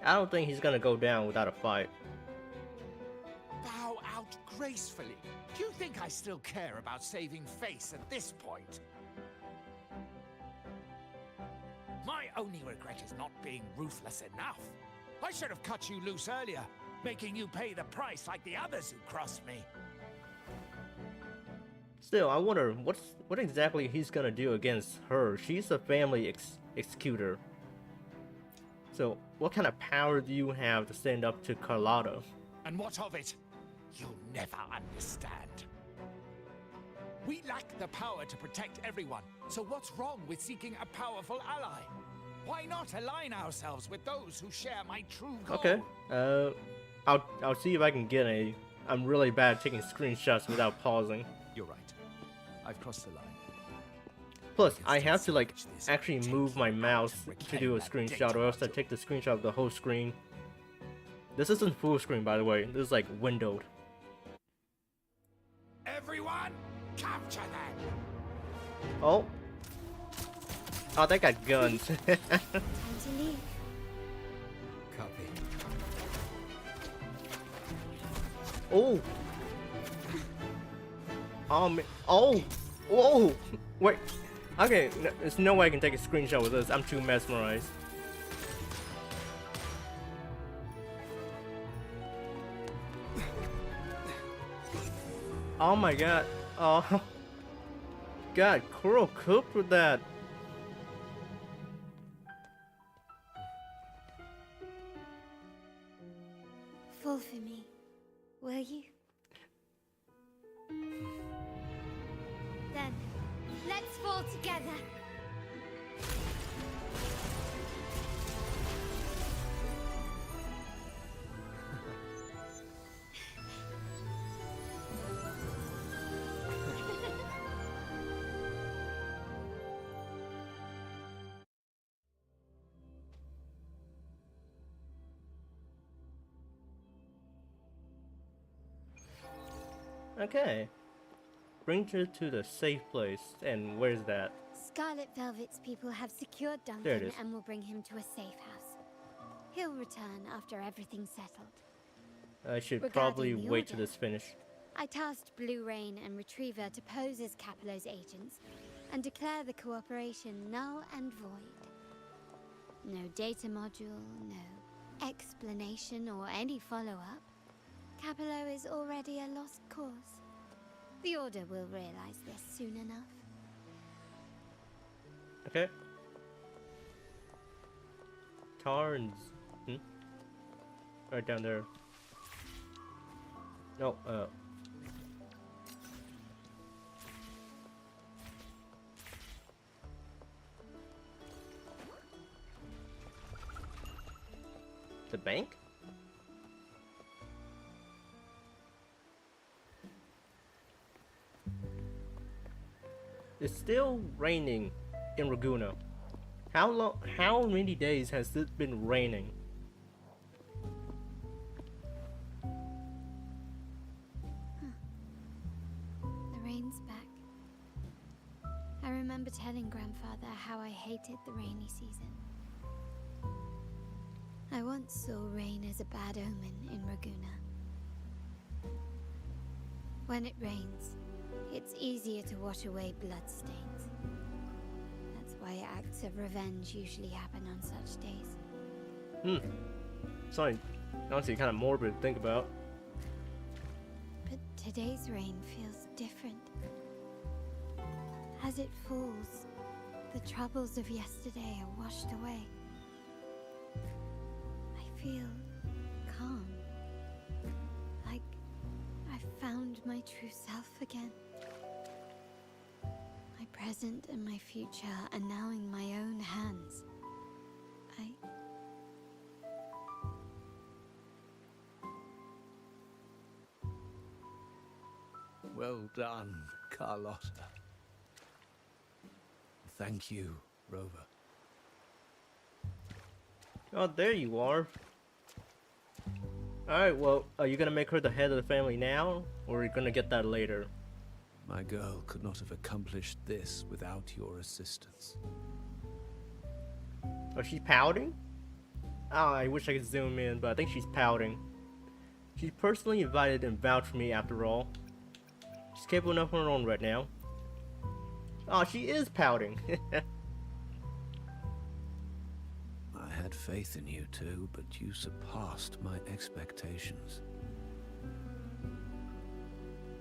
I don't think he's gonna go down without a fight. Bow out gracefully. Do you think I still care about saving face at this point? My only regret is not being ruthless enough. I should have cut you loose earlier, making you pay the price like the others who crossed me. Still, I wonder what exactly he's gonna do against her. She's a family executor. So, what kind of power do you have to stand up to Carlotta? And what of it? You'll never understand. We lack the power to protect everyone, so what's wrong with seeking a powerful ally? Why not align ourselves with those who share my true goal? Okay, I'll see if I can get a... I'm really bad at taking screenshots without pausing. You're right. I've crossed the line. Plus, I have to like actually move my mouse to do a screenshot, or else I take the screenshot of the whole screen. This isn't full screen, by the way. This is like windowed. Everyone, capture them! Oh. Oh, they got guns. Time to leave. Copy. Oh. Oh. Whoa. Wait. Okay, there's no way I can take a screenshot with this. I'm too mesmerized. Oh my god. Oh. God, Kuro cooked with that. Fall for me, will you? Then, let's fall together. Okay. Bring her to the safe place. And where's that? Scarlet Velvet's people have secured There it Duncan is. and will bring him to a safe house. He'll return after everything's settled. I should Regarding probably the wait till order, this finish. I tasked Blue Rain and Retriever to pose as Capello's agents and declare the cooperation null and void. No data module, no explanation or any follow-up. Capello is already a lost cause. The Order will realize this soon enough. Okay. Tarns. Right down there. No, the bank? It's still raining in Ragusa. How many days has it been raining? The rain's back. I remember telling Grandfather how I hated the rainy season. I once saw rain as a bad omen in Ragusa. When it rains, it's easier to wash away bloodstains. That's why acts of revenge usually happen on such days. Sorry, honestly kind of morbid to think about. But today's rain feels different. As it falls, the troubles of yesterday are washed away. I feel calm. Like I've found my true self again. My present and my future are now in my own hands. Well done, Carlotta. Thank you, Rover. Oh, there you are. Alright, well, are you gonna make her the head of the family now? Or are you gonna get that later? My girl could not have accomplished this without your assistance. Oh, she's pouting? Oh, I wish I could zoom in, but I think she's pouting. She's personally invited and vouched for me after all. She's capable enough on her own right now. Oh, she is pouting. I had faith in you too, but you surpassed my expectations.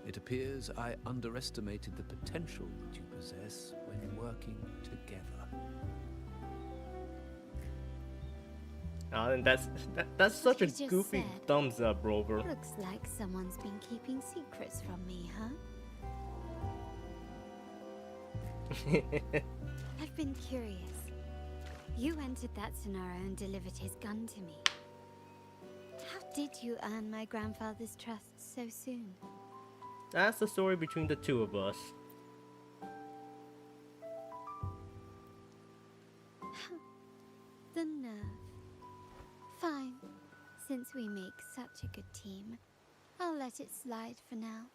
It appears I underestimated the potential that you possess when working together. And that's such a Just goofy said. thumbs up, Rover. Looks like someone's been keeping secrets from me, huh? I've been curious. You entered that scenario and delivered his gun to me. How did you earn my grandfather's trust so soon? That's the story between the two of us. The nerve. Fine. Since we make such a good team, I'll let it slide for now.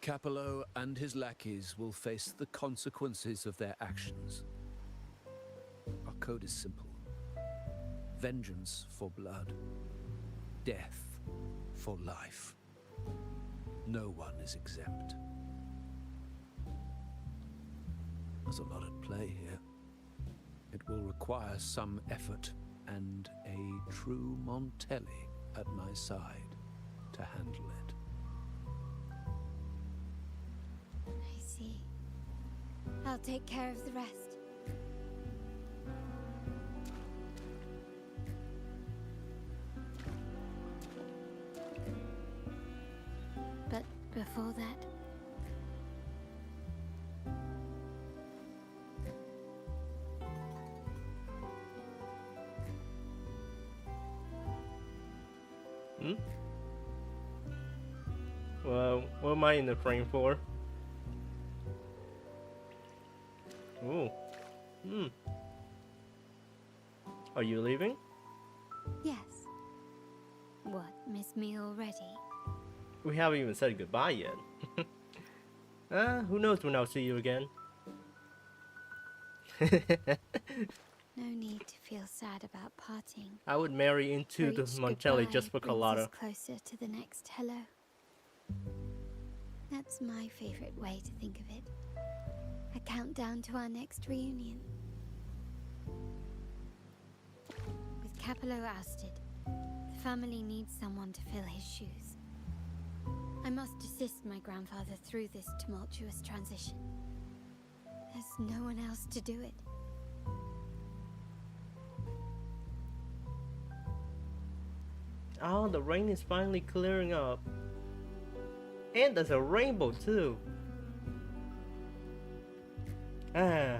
Capello and his lackeys will face the consequences of their actions. Our code is simple. Vengeance for blood. Death for life. No one is exempt. There's a lot at play here. It will require some effort and a true Montelli at my side to handle it. I see. I'll take care of the rest. But before that... Well, what am I in the frame for? Ooh. Are you leaving? Yes. What, miss me already? We haven't even said goodbye yet. Who knows when I'll see you again? No need to feel sad about parting. I would marry into the Each Montelli goodbye just for brings us Carlotta. closer to the next hello. That's my favorite way to think of it. A countdown to our next reunion. With Capello ousted, the family needs someone to fill his shoes. I must assist my grandfather through this tumultuous transition. There's no one else to do it. Oh, the rain is finally clearing up. And there's a rainbow too. Ah.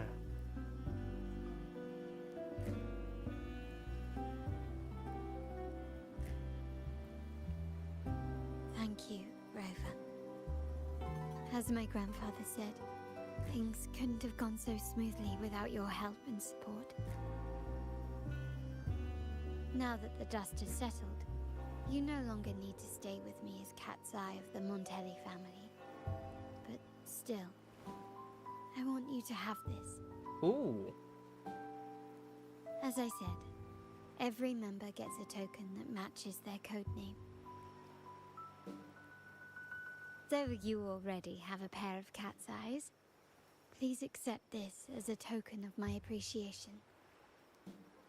Thank you, Rover. As my grandfather said, things couldn't have gone so smoothly without your help and support. Now that the dust has settled, you no longer need to stay with me as cat's eye of the Montelli family. But still, I want you to have this. Ooh. As I said, every member gets a token that matches their codename. Though you already have a pair of cat's eyes, please accept this as a token of my appreciation.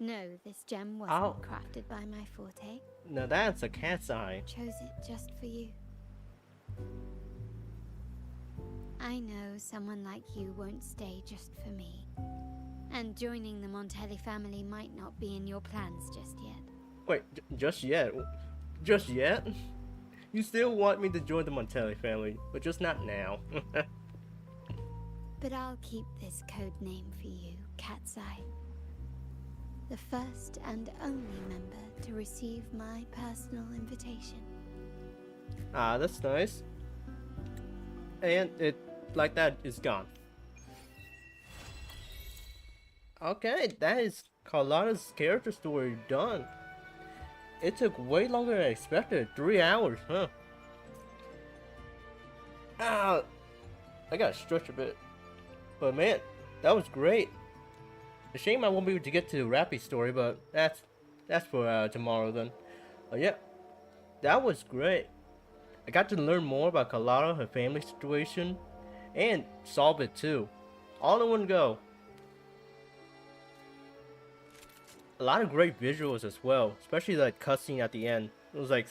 No, this gem wasn't crafted by my forte. Now that's a cat's eye. Chose it just for you. I know someone like you won't stay just for me. And joining the Montelli family might not be in your plans just yet. Wait, just yet? Just yet? You still want me to join the Montelli family, but just not now. But I'll keep this code name for you, Cat's Eye. The first and only member to receive my personal invitation. Ah, that's nice. and it, like that, is gone. Okay, that is Carlotta's character story done. It took way longer than I expected. 3 hours, huh? Ah, I gotta stretch a bit. But man, that was great. A shame I won't be able to get to Rappy's story, but that's for tomorrow then. But yeah, that was great. I got to learn more about Carlotta, her family situation, and solve it too. All in one go. A lot of great visuals as well, especially that cutscene at the end. It was like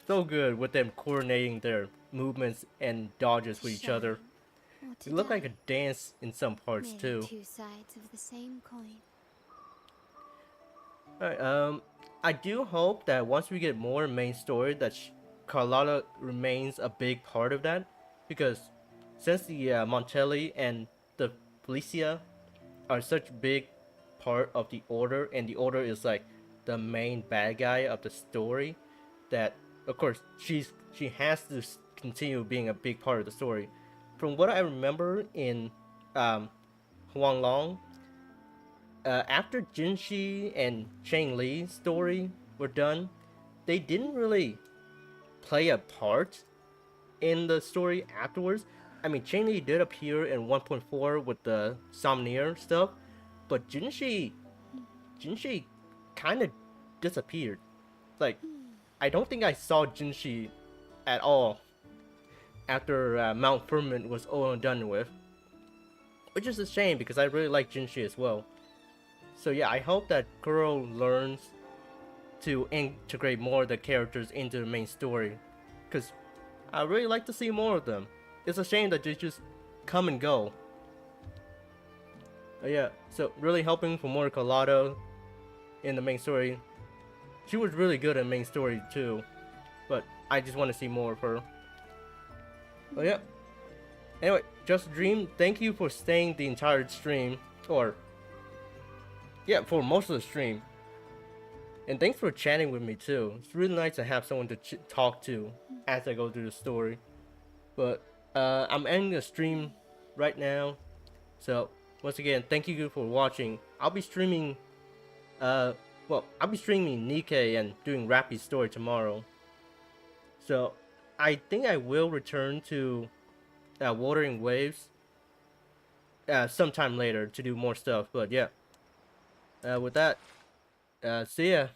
so good with them coordinating their movements and dodges with each other. It looked like a dance in some parts too. Two sides of the same coin. Alright, I do hope that once we get more main story that Carlotta remains a big part of that, because since the Montelli and the Felicia are such big part of the Order, and the Order is like the main bad guy of the story, that of course she has to continue being a big part of the story. From what I remember in Huanglong, after Jinshi and Cheng Li's story were done, they didn't really play a part in the story afterwards. I mean, Cheng Li did appear in 1.4 with the Somnier stuff, but Jinshi kind of disappeared. Like, I don't think I saw Jinshi at all after Mount Firmament was all done with, which is a shame because I really like Jinshi as well. So yeah, I hope that Kuro learns to integrate more of the characters into the main story, because I really like to see more of them. It's a shame that they just come and go. Yeah, so really hoping for more Carlotta in the main story. She was really good in main story too, but I just want to see more of her. But yeah. Anyway, Just a Dream, thank you for staying the entire stream, or yeah, for most of the stream. And thanks for chatting with me too. It's really nice to have someone to talk to as I go through the story. But I'm ending the stream right now. So once again, thank you for watching. I'll be streaming I'll be streaming Nikkei and doing Rappy's story tomorrow. So I think I will return to Wuthering Waves sometime later to do more stuff. But yeah, with that, see ya.